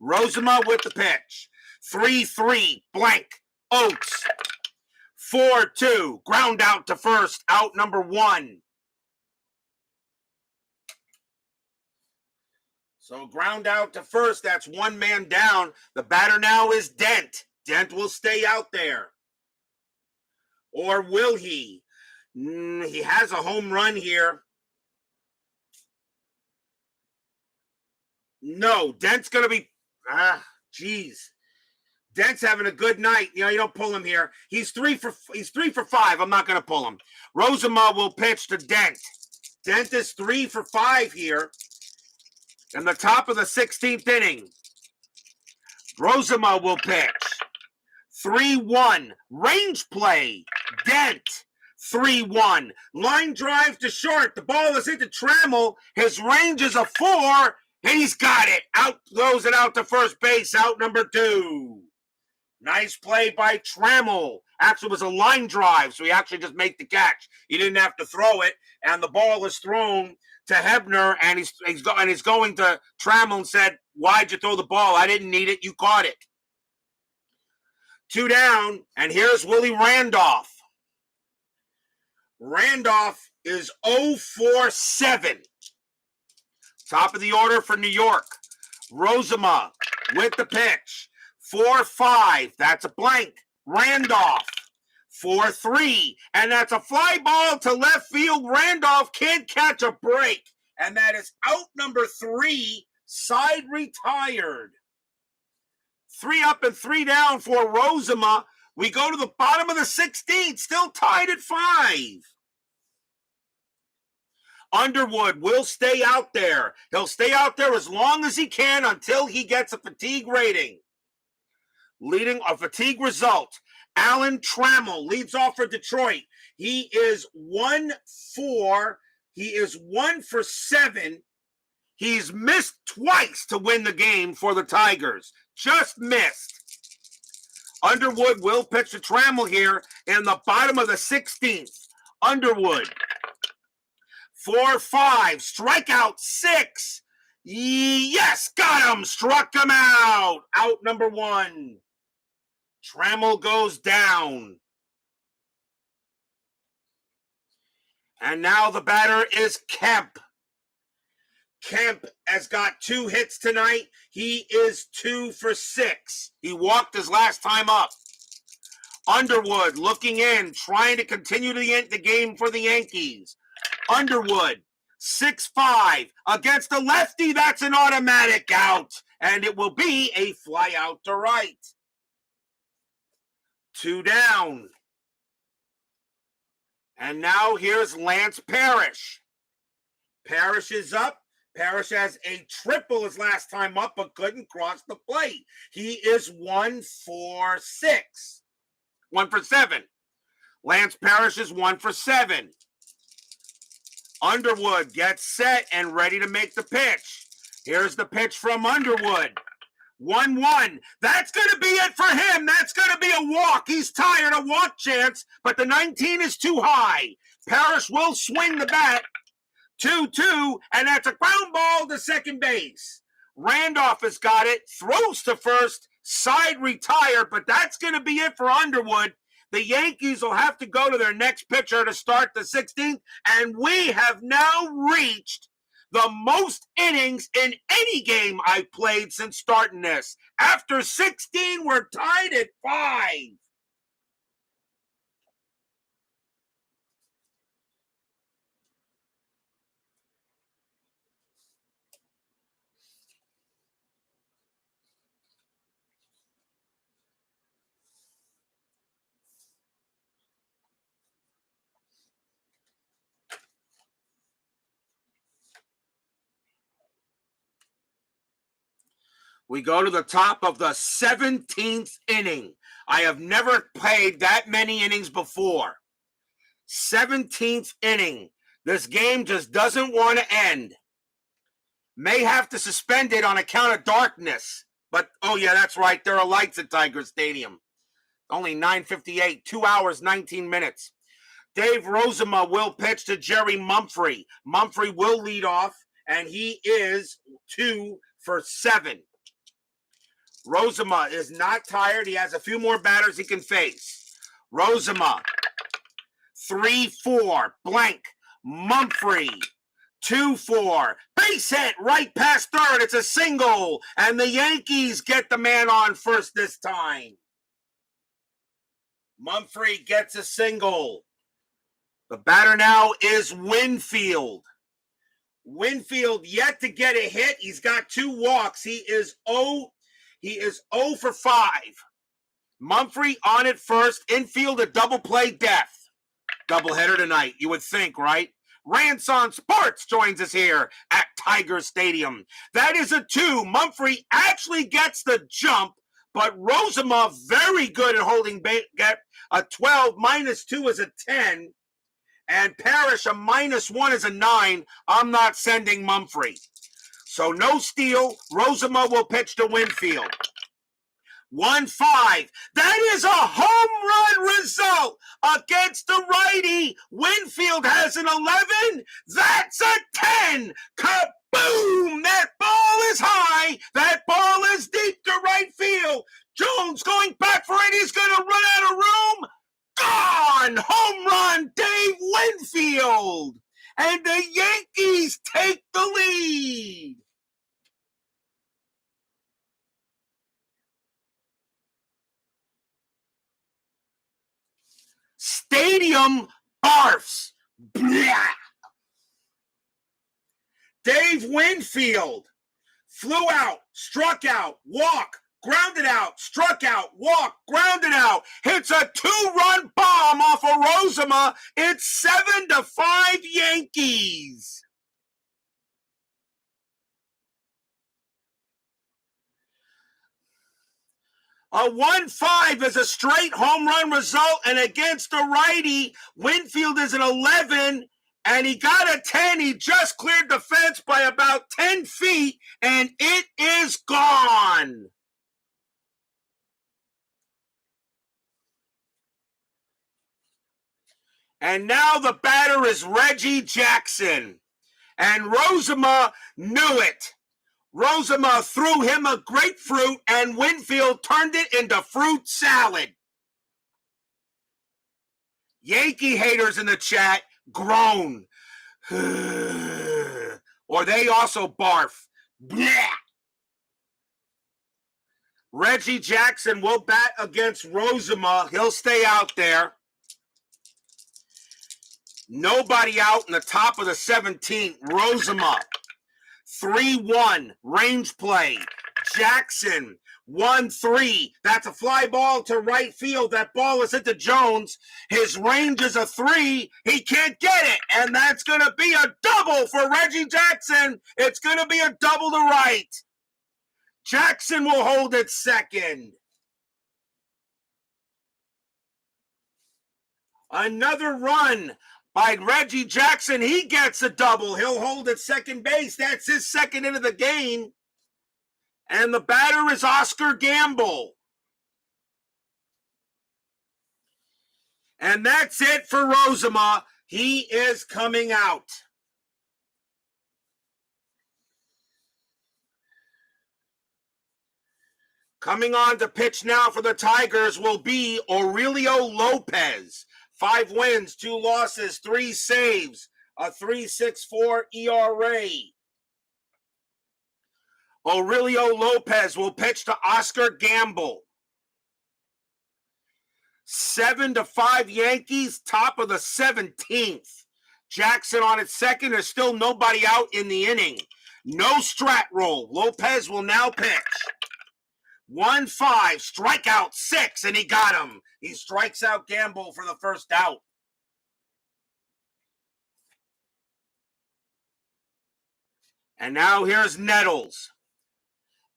Rozema with the pitch. 3-3, blank, Oates. 4-2, ground out to first, out number 1. So ground out to first, that's one man down. The batter now is Dent. Dent will stay out there. Or will he? He has a home run here. No, Dent's going to be, Dent's having a good night. You know, you don't pull him here. He's 3 for 5. I'm not going to pull him. Rozema will pitch to Dent. Dent is 3 for 5 here. In the top of the 16th inning. Rozema will pitch. 3-1. Range play. Dent. 3-1. Line drive to short. The ball is into Trammell. His range is a 4. And he's got it. Out, throws it out to first base. Out number 2. Nice play by Trammell. Actually, it was a line drive, so he actually just made the catch. He didn't have to throw it, and the ball is thrown to Hebner, and he's going to Trammell and said, "Why'd you throw the ball? I didn't need it. You caught it." 2 down, and here's Willie Randolph. Randolph is 0-for-7. Top of the order for New York. Rozema with the pitch. 4-5. That's a blank. Randolph. 4-3. And that's a fly ball to left field. Randolph can't catch a break. And that is out number 3. Side retired. 3 up and 3 down for Rozema. We go to the bottom of the 16th. Still tied at 5. Underwood will stay out there. He'll stay out there as long as he can until he gets a fatigue rating. Leading a fatigue result. Alan Trammell leads off for Detroit. He is 1-for-7. He's missed twice to win the game for the Tigers. Just missed. Underwood will pitch to Trammell here in the bottom of the 16th. Underwood. 4-5. Strikeout 6. Yes, got him. Struck him out. Out number 1. Trammell goes down. And now the batter is Kemp. Kemp has got 2 hits tonight. He is 2-for-6. He walked his last time up. Underwood looking in, trying to continue the game for the Yankees. Underwood, 6-5 against the lefty. That's an automatic out. And it will be a fly out to right. 2 down. And now here's Lance Parish. Parish is up. Parish has a triple his last time up, but couldn't cross the plate. He is 1-for-6. 1-for-7. Lance Parish is 1-for-7. Underwood gets set and ready to make the pitch. Here's the pitch from Underwood. 1-1. That's going to be it for him. That's going to be a walk. He's tired, a walk chance, but the 19 is too high. Parish will swing the bat. 2-2, and that's a ground ball to second base. Randolph has got it, throws to first, side retired, but that's going to be it for Underwood. The Yankees will have to go to their next pitcher to start the 16th, and we have now reached the most innings in any game I've played since starting this. After 16, we're tied at 5. We go to the top of the 17th inning. I have never played that many innings before. 17th inning. This game just doesn't want to end. May have to suspend it on account of darkness. But, oh yeah, that's right. There are lights at Tiger Stadium. Only 9:58, 2 hours, 19 minutes. Dave Rozema will pitch to Jerry Mumphrey. Mumphrey will lead off, and he is 2 for 7. Rozema is not tired. He has a few more batters he can face. Rozema, 3-4, blank. Mumphrey, 2-4. Base hit right past third. It's a single, and the Yankees get the man on first this time. Mumphrey gets a single. The batter now is Winfield. Winfield yet to get a hit. He's got 2 walks. He is 0 for 5. Mumphrey on it first. Infield a double play death. Doubleheader tonight, you would think, right? Ranson Sports joins us here at Tiger Stadium. That is a 2. Mumphrey actually gets the jump, but Rozema very good at holding get a 12. -2 is a 10. And Parish, a -1 is a 9. I'm not sending Mumphrey. So no steal. Rozema will pitch to Winfield. 1-5. That is a home run result against the righty. Winfield has an 11. That's a 10. Kaboom! That ball is high. That ball is deep to right field. Jones going back for it. He's going to run out of room. Gone! Home run, Dave Winfield. And the Yankees take the lead. Stadium barfs. Blah. Dave Winfield flew out, struck out, walk, grounded out, struck out, walk, grounded out, hits a 2-run bomb off of Rozema. It's 7-5 Yankees. A 1-5 is a straight home run result, and against the righty, Winfield is an 11, and he got a 10. He just cleared the fence by about 10 feet, and it is gone. And now the batter is Reggie Jackson, and Rozema knew it. Rozema threw him a grapefruit, and Winfield turned it into fruit salad. Yankee haters in the chat groan. Or they also barf. Blech. Reggie Jackson will bat against Rozema. He'll stay out there. Nobody out in the top of the 17th. Rozema. 3-1, range play. Jackson, 1-3. That's a fly ball to right field. That ball is hit to Jones. His range is a 3. He can't get it. And that's going to be a double for Reggie Jackson. It's going to be a double to right. Jackson will hold it second. Another run by Reggie Jackson. He gets a double. He'll hold at second base. That's his second into the game. And the batter is Oscar Gamble. And that's it for Rozema. He is coming out. Coming on to pitch now for the Tigers will be Aurelio Lopez. 5 wins, 2 losses, 3 saves, a 3.64 ERA. Aurelio Lopez will pitch to Oscar Gamble. 7-5 Yankees, top of the 17th. Jackson on its second. There's still nobody out in the inning. No strat roll. Lopez will now pitch. 1-5, strikeout 6, and he got him. He strikes out Gamble for the first out. And now here's Nettles.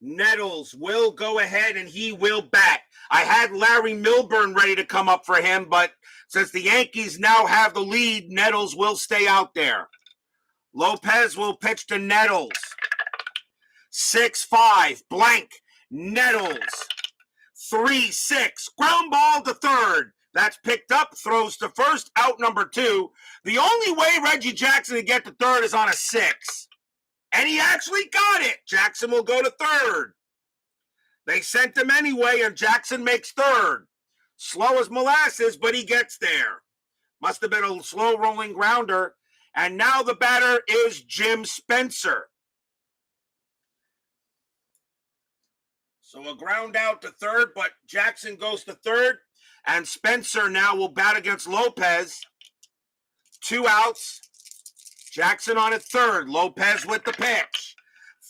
Nettles will go ahead and he will bat. I had Larry Milburn ready to come up for him, but since the Yankees now have the lead, Nettles will stay out there. Lopez will pitch to Nettles. 6-5, blank. Nettles. 3-6, ground ball to third. That's picked up, throws to first, out number 2. The only way Reggie Jackson can get to third is on a 6. And he actually got it. Jackson will go to third. They sent him anyway, and Jackson makes third. Slow as molasses, but he gets there. Must have been a slow rolling grounder. And now the batter is Jim Spencer. So a ground out to third, but Jackson goes to third. And Spencer now will bat against Lopez. 2 outs. Jackson on at third. Lopez with the pitch.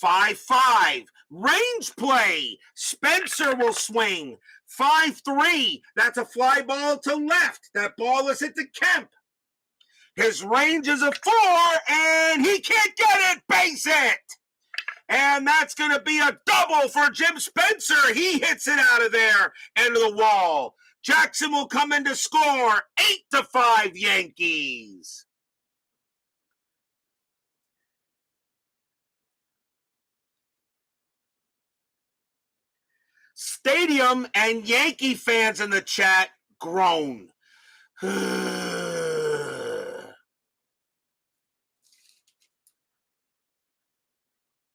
5-5. Range play. Spencer will swing. 5-3. That's a fly ball to left. That ball is hit to Kemp. His range is a 4, and he can't get it. Base hit. And that's going to be a double for Jim Spencer. He hits it out of there into the wall. Jackson will come in to score. 8-5 Yankees. Stadium and Yankee fans in the chat groan.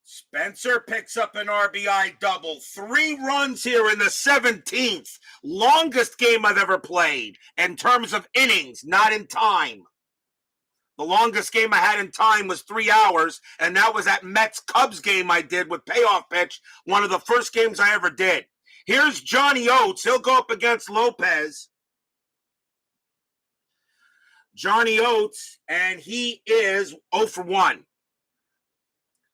Spencer picks up an RBI double. 3 runs here in the 17th. Longest game I've ever played in terms of innings, not in time. The longest game I had in time was 3 hours, and that was that Mets-Cubs game I did with Payoff Pitch, one of the first games I ever did. Here's Johnny Oates. He'll go up against Lopez. Johnny Oates, and he is 0 for 1.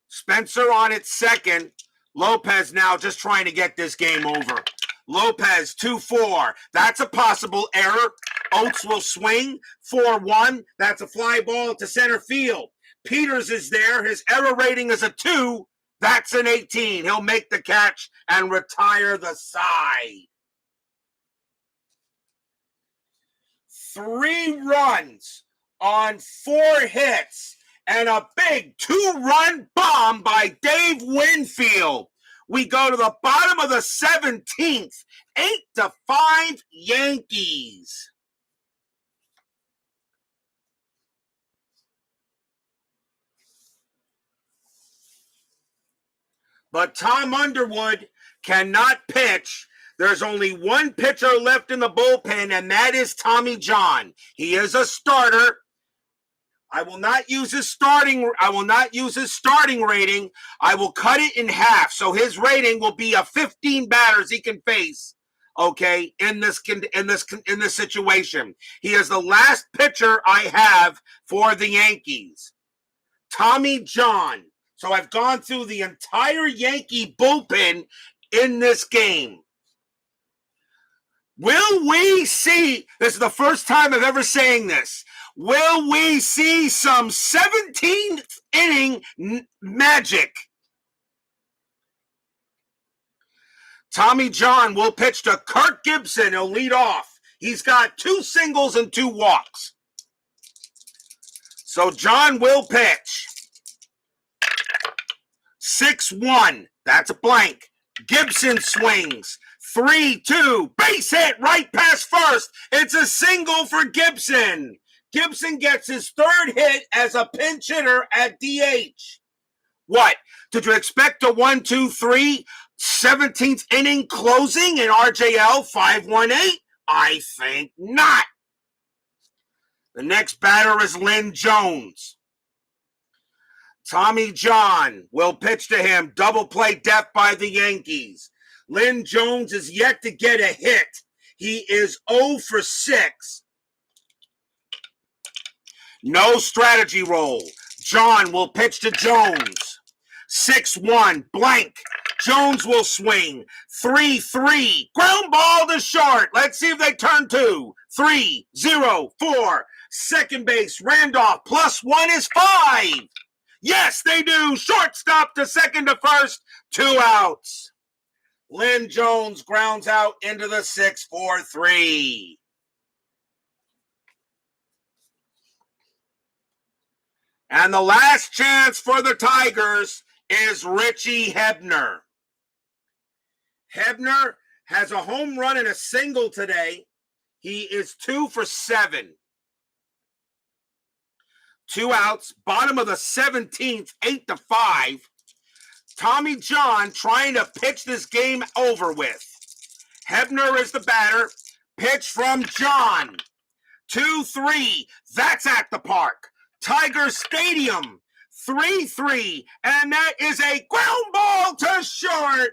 Spencer on at second. Lopez now just trying to get this game over. Lopez 2-4. That's a possible error. Oates will swing. 4-1. That's a fly ball to center field. Peters is there. His error rating is a 2. That's an 18. He'll make the catch and retire the side. 3 runs on 4 hits and a big 2-run bomb by Dave Winfield. We go to the bottom of the 17th. 8-5 Yankees. But Tom Underwood cannot pitch. There's only one pitcher left in the bullpen, and that is Tommy John. He is a starter. I will not use his starting rating. I will cut it in half. So his rating will be a 15 batters he can face, okay, in this situation. He is the last pitcher I have for the Yankees. Tommy John. So I've gone through the entire Yankee bullpen in this game. Will we see, this is the first time I've ever saying this, will we see some 17th inning magic? Tommy John will pitch to Kirk Gibson. He'll lead off. He's got 2 singles and 2 walks. So John will pitch. 6-1. That's a blank. Gibson swings. 3-2. Base hit right past first. It's a single for Gibson. Gibson gets his 3rd hit as a pinch hitter at DH. What? Did you expect a 1-2-3 17th inning closing in RJL 5-1-8? I think not. The next batter is Lynn Jones. Tommy John will pitch to him. Double play death by the Yankees. Lynn Jones is yet to get a hit. He is 0 for 6. No strategy roll. John will pitch to Jones. 6-1, blank. Jones will swing. 3-3, ground ball to short. Let's see if they turn 2. 3-0-4. Second base, Randolph, +1 is 5. Yes, they do. Shortstop to second to first. 2 outs. Lynn Jones grounds out into the 6-4-3. And the last chance for the Tigers is Richie Hebner. Hebner has a home run and a single today. He is 2 for 7. 2 outs, bottom of the 17th, 8-5. Tommy John trying to pitch this game over with. Hebner is the batter. Pitch from John. 2-3. That's at the park. Tiger Stadium. 3-3. And that is a ground ball to short.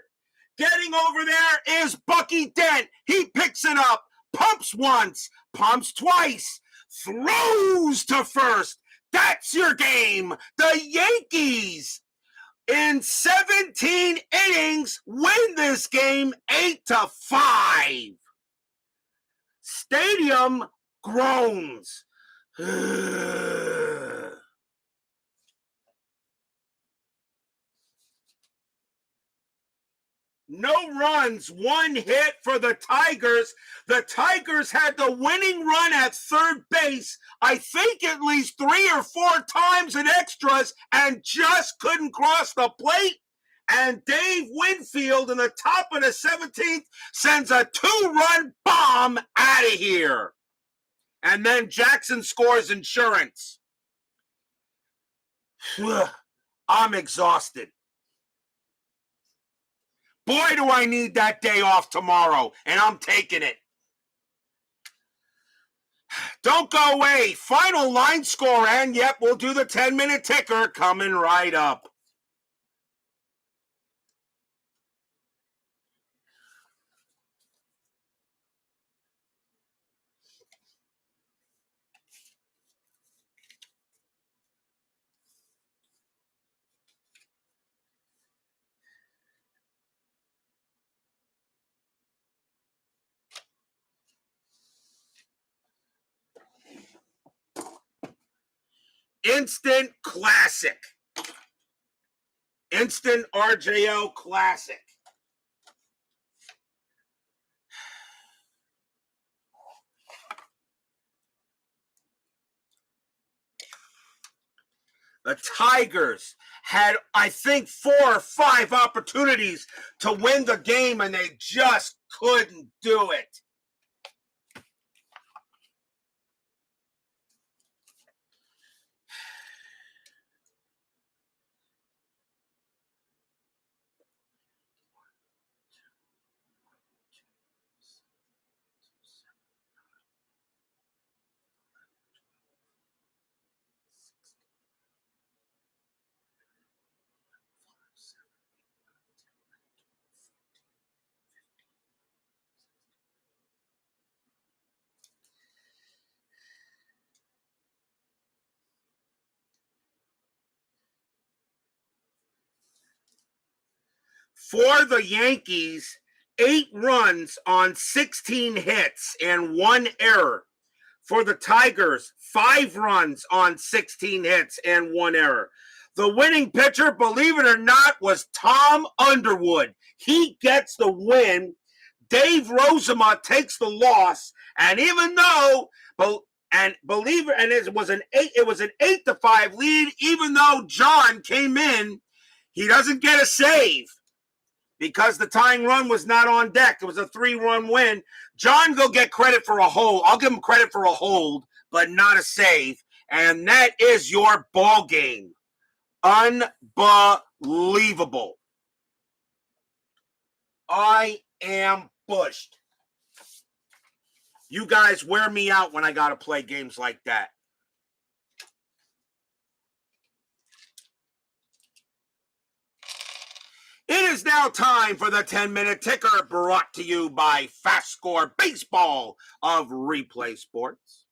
Getting over there is Bucky Dent. He picks it up. Pumps once. Pumps twice. Throws to first. That's your game. The Yankees, in 17 innings, win this game 8-5. Stadium groans. No runs, 1 hit for the Tigers. The Tigers had the winning run at third base, I think at least 3 or 4 times in extras, and just couldn't cross the plate. And Dave Winfield in the top of the 17th sends a 2-run bomb out of here. And then Jackson scores insurance. I'm exhausted. Boy, do I need that day off tomorrow, and I'm taking it. Don't go away. Final line score, and yep, we'll do the 10-minute ticker coming right up. Instant classic. Instant RJO classic. The Tigers had, I think, 4 or 5 opportunities to win the game, and they just couldn't do it. For the Yankees, 8 runs on 16 hits and 1 error. For the Tigers, 5 runs on 16 hits and 1 error. The winning pitcher, believe it or not, was Tom Underwood. He gets the win. Dave Rozema takes the loss. And even though, it was an 8-5 lead, even though John came in, he doesn't get a save because the tying run was not on deck. It was a 3-run win. John will get credit for a hold. I'll give him credit for a hold, but not a save. And that is your ball game. Unbelievable. I am bushed. You guys wear me out when I got to play games like that. It is now time for the 10-minute ticker, brought to you by FastScore Baseball of Replay Sports.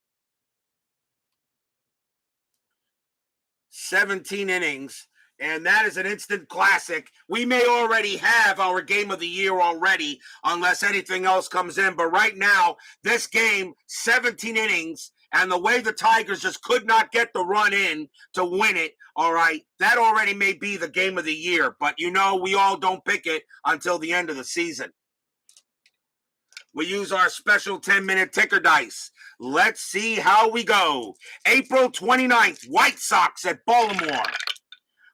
17 innings, and that is an instant classic. We may already have our game of the year already, unless anything else comes in. But right now, this game, 17 innings, And the way the Tigers just could not get the run in to win it, all right, that already may be the game of the year. But, we all don't pick it until the end of the season. We use our special 10-minute ticker dice. Let's see how we go. April 29th, White Sox at Baltimore.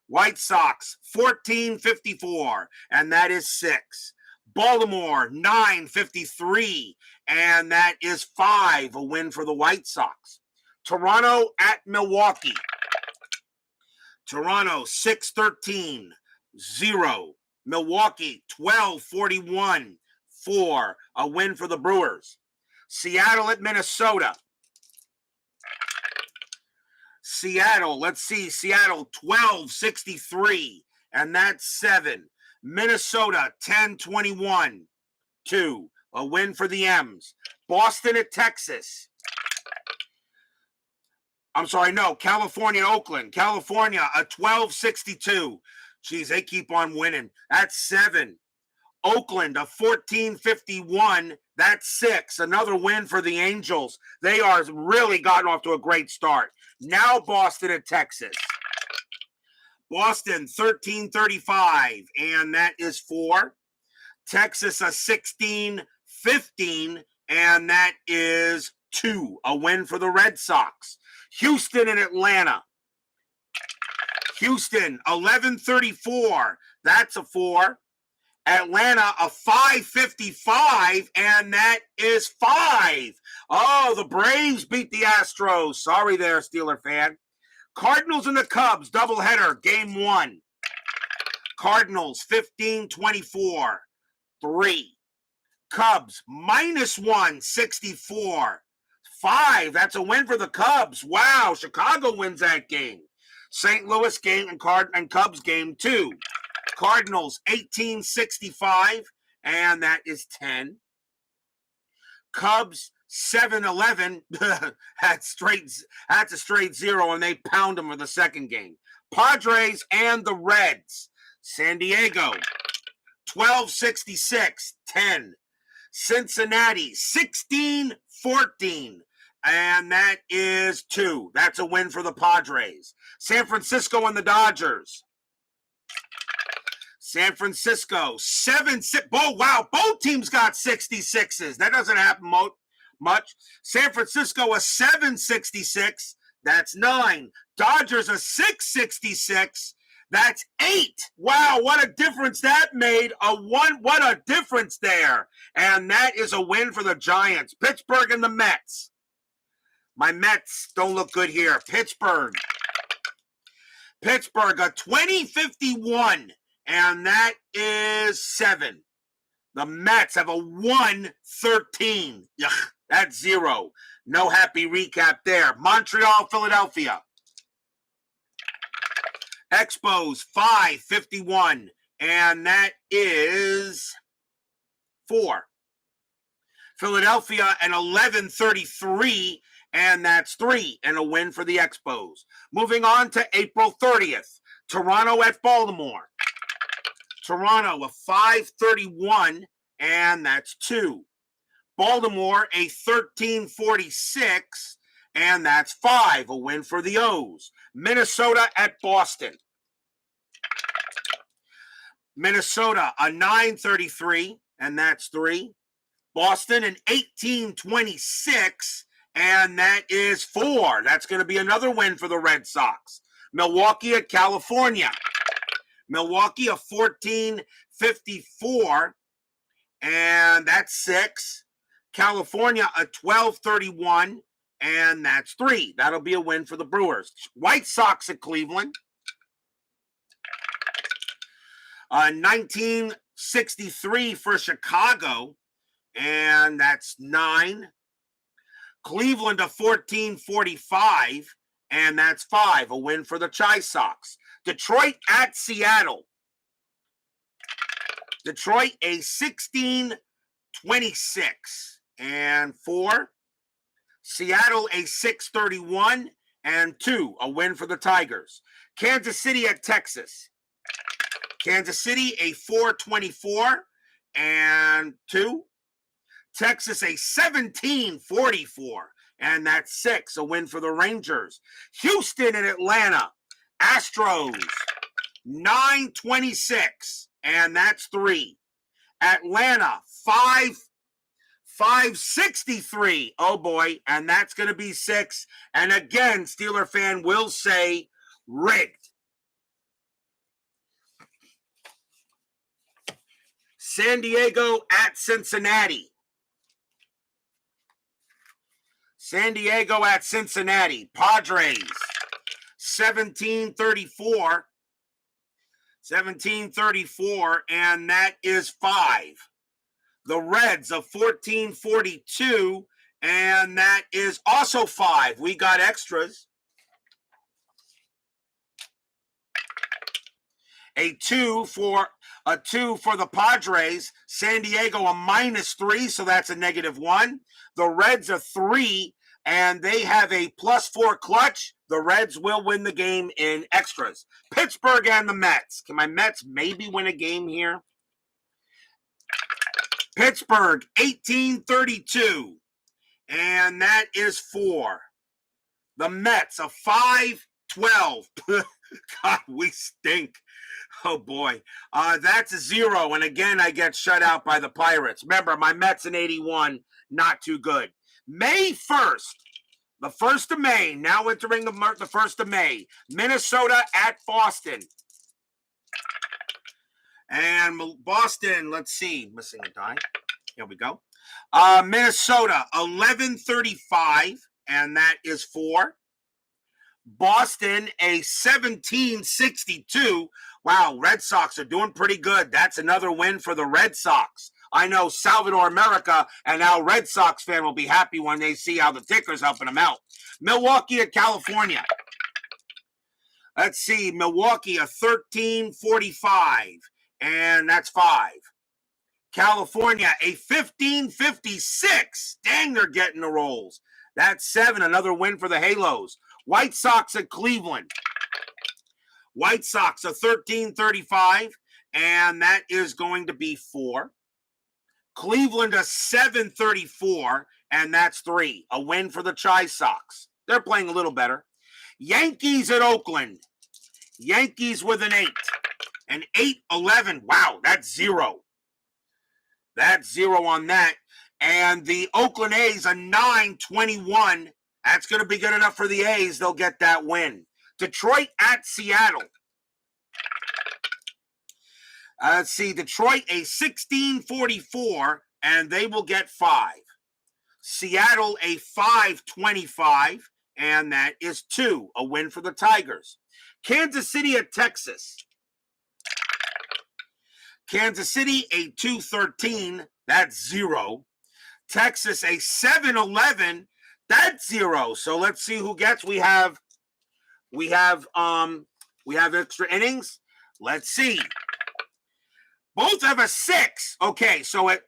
White Sox, 1454, and that is 6. Baltimore, 953, and that is 5, a win for the White Sox. Toronto at Milwaukee. Toronto, 613, 0. Milwaukee, 1241, 4, a win for the Brewers. Seattle at Minnesota. Seattle, let's see, Seattle 1263, and that's 7. Minnesota 1021, 2, a win for the M's. Boston at Texas. California and Oakland. California a 1262. Geez, they keep on winning. That's 7. Oakland a 1451. That's 6. Another win for the Angels. They are really gotten off to a great start. Now Boston at Texas. Boston 1335, and that is 4. Texas a 1615, and that is 2. A win for the Red Sox. Houston and Atlanta. Houston 1134. That's a 4. Atlanta a 555, and that is 5. Oh, the Braves beat the Astros. Sorry there, Steeler fan. Cardinals and the Cubs, doubleheader, game 1. Cardinals 1524, 3. Cubs -1, 64, 5. That's a win for the Cubs. Wow, Chicago wins that game. St. Louis game and Cubs game 2. Cardinals 1865, and that is 10. Cubs 7-11. That's a straight 0, and they pound them for the second game. Padres and the Reds. San Diego 1266, 10. Cincinnati 1614, and that is 2. That's a win for the Padres. San Francisco and the Dodgers. San Francisco 7-6. Oh, wow, both teams got 66s. That doesn't happen much. San Francisco a 766. That's 9. Dodgers a 666. That's 8. Wow, what a difference that made. What a difference there. And that is a win for the Giants. Pittsburgh and the Mets. My Mets don't look good here. Pittsburgh a 2051, and that is 7. The Mets have a 113. Yuck, that's 0. No happy recap there. Montreal, Philadelphia. Expos 551, and that is 4. Philadelphia an 1133, and that's 3, and a win for the Expos. Moving on to April 30th, Toronto at Baltimore. Toronto a 531, and that's 2. Baltimore a 1346, and that's 5, a win for the O's. Minnesota at Boston. Minnesota a 933, and that's 3. Boston an 1826, and that is 4. That's going to be another win for the Red Sox. Milwaukee at California. Milwaukee a 1454, and that's 6. California a 1231, and that's 3. That'll be a win for the Brewers. White Sox at Cleveland. 1963 for Chicago, and that's 9. Cleveland a 1445, and that's 5. A win for the Chi Sox. Detroit at Seattle. Detroit a 1626, and 4. Seattle a 631, and 2. A win for the Tigers. Kansas City at Texas. Kansas City a 424, and 2. Texas a 1744, and that's 6, a win for the Rangers. Houston and Atlanta, Astros, 926, and that's 3. Atlanta, 563. Oh boy, and that's going to be 6. And again, Steeler fan will say rigged. San Diego at Cincinnati. San Diego at Cincinnati. Padres, 1734. 1734, and that is 5. The Reds of 1442, and that is also 5. We got extras. A 2 for the Padres. San Diego a -3, so that's a -1. The Reds a 3, and they have a +4 clutch. The Reds will win the game in extras. Pittsburgh and the Mets. Can my Mets maybe win a game here? Pittsburgh, 1832, and that is 4. The Mets, a 512. God, we stink. Oh, boy. That's a 0, and again, I get shut out by the Pirates. Remember, my Mets in 81, not too good. May 1st. The 1st of May, now entering the 1st of May, Minnesota at Boston. And Boston, let's see, missing a die. Here we go. Minnesota, 1135, and that is 4. Boston, a 1762. Wow, Red Sox are doing pretty good. That's another win for the Red Sox. I know Salvador America and now Red Sox fan will be happy when they see how the ticker's helping them out. Milwaukee at California. Let's see, Milwaukee a 1345, and that's 5. California a 1556. Dang, they're getting the rolls. That's 7, another win for the Halos. White Sox at Cleveland. White Sox a 1335, and that is going to be 4. Cleveland a 734, and that's 3. A win for the Chi Sox. They're playing a little better. Yankees at Oakland. Yankees with an 8. An 811. Wow, that's 0. That's 0 on that. And the Oakland A's a 921. That's going to be good enough for the A's. They'll get that win. Detroit at Seattle. Let's see, Detroit a 1644, and they will get 5. Seattle a 525, and that is 2, a win for the Tigers. Kansas City at Texas. Kansas City a 213, that's 0. Texas a 711, that's 0. So let's see who gets. We have extra innings. Let's see. Both have a 6. Okay, so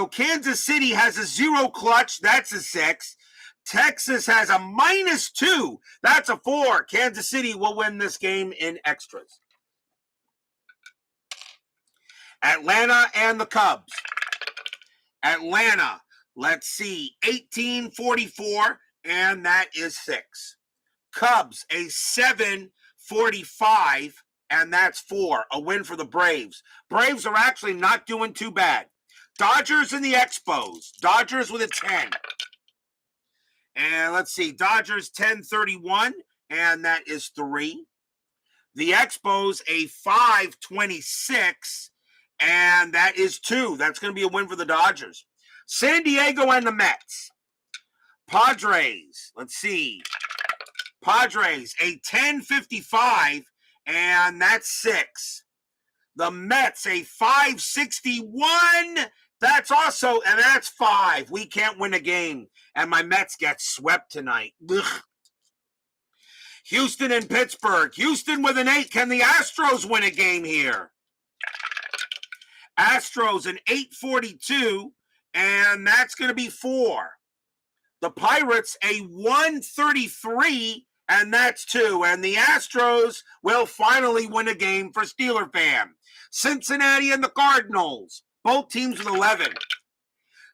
Kansas City has a 0 clutch. That's a 6. Texas has a -2. That's a 4. Kansas City will win this game in extras. Atlanta and the Cubs. Atlanta, let's see, 1844, and that is 6. Cubs, a 745, and that's 4. A win for the Braves. Braves are actually not doing too bad. Dodgers and the Expos. Dodgers with a 10. And let's see, Dodgers 1031, and that is 3. The Expos a 526, and that is 2. That's going to be a win for the Dodgers. San Diego and the Mets. Padres, let's see. Padres a 1055, and that's 6. The Mets a 561. That's also, and that's 5. We can't win a game. And my Mets get swept tonight. Ugh. Houston and Pittsburgh. Houston with an 8. Can the Astros win a game here? Astros an 842, and that's going to be 4. The Pirates a 133, and that's 2. And the Astros will finally win a game for Steeler fan. Cincinnati and the Cardinals. Both teams with 11.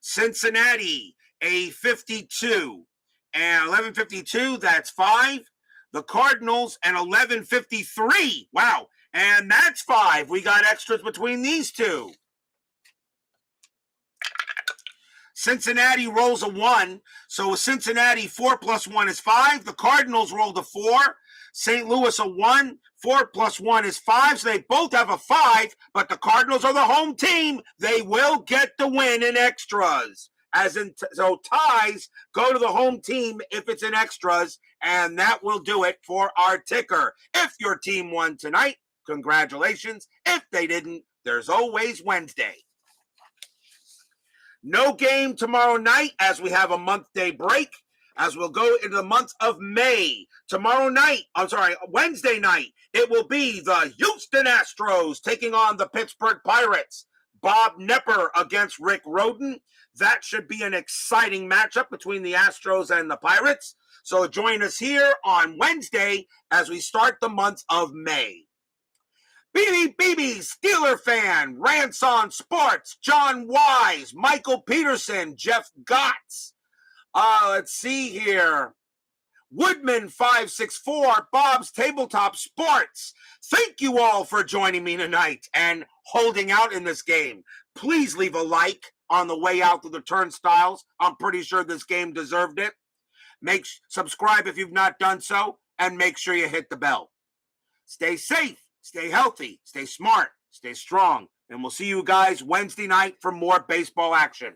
Cincinnati, a 52, and 11:52, that's 5. The Cardinals and 11:53. Wow. And that's 5. We got extras between these two. Cincinnati rolls a 1. So Cincinnati 4 plus 1 is 5. The Cardinals rolled a 4. St. Louis a 1. 4 plus 1 is 5. So they both have a 5, but the Cardinals are the home team. They will get the win in extras. So ties go to the home team if it's in extras, and that will do it for our ticker. If your team won tonight, congratulations. If they didn't, there's always Wednesday. No game tomorrow night as we have a month-day break, as we'll go into the month of May. Wednesday night, it will be the Houston Astros taking on the Pittsburgh Pirates. Bob Nepper against Rick Rhoden. That should be an exciting matchup between the Astros and the Pirates. So join us here on Wednesday as we start the month of May. BB, Steeler fan, Rants on Sports, John Wise, Michael Peterson, Jeff Gotts. Let's see here. Woodman 564, Bob's Tabletop Sports. Thank you all for joining me tonight and holding out in this game. Please leave a like on the way out to the turnstiles. I'm pretty sure this game deserved it. Subscribe if you've not done so, and make sure you hit the bell. Stay safe, stay healthy, stay smart, stay strong, and we'll see you guys Wednesday night for more baseball action.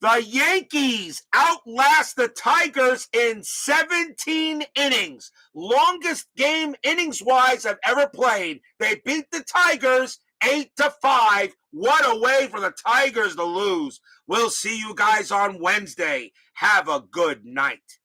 The Yankees outlast the Tigers in 17 innings. Longest game innings-wise I've ever played. They beat the Tigers 8-5. What a way for the Tigers to lose. We'll see you guys on Wednesday. Have a good night.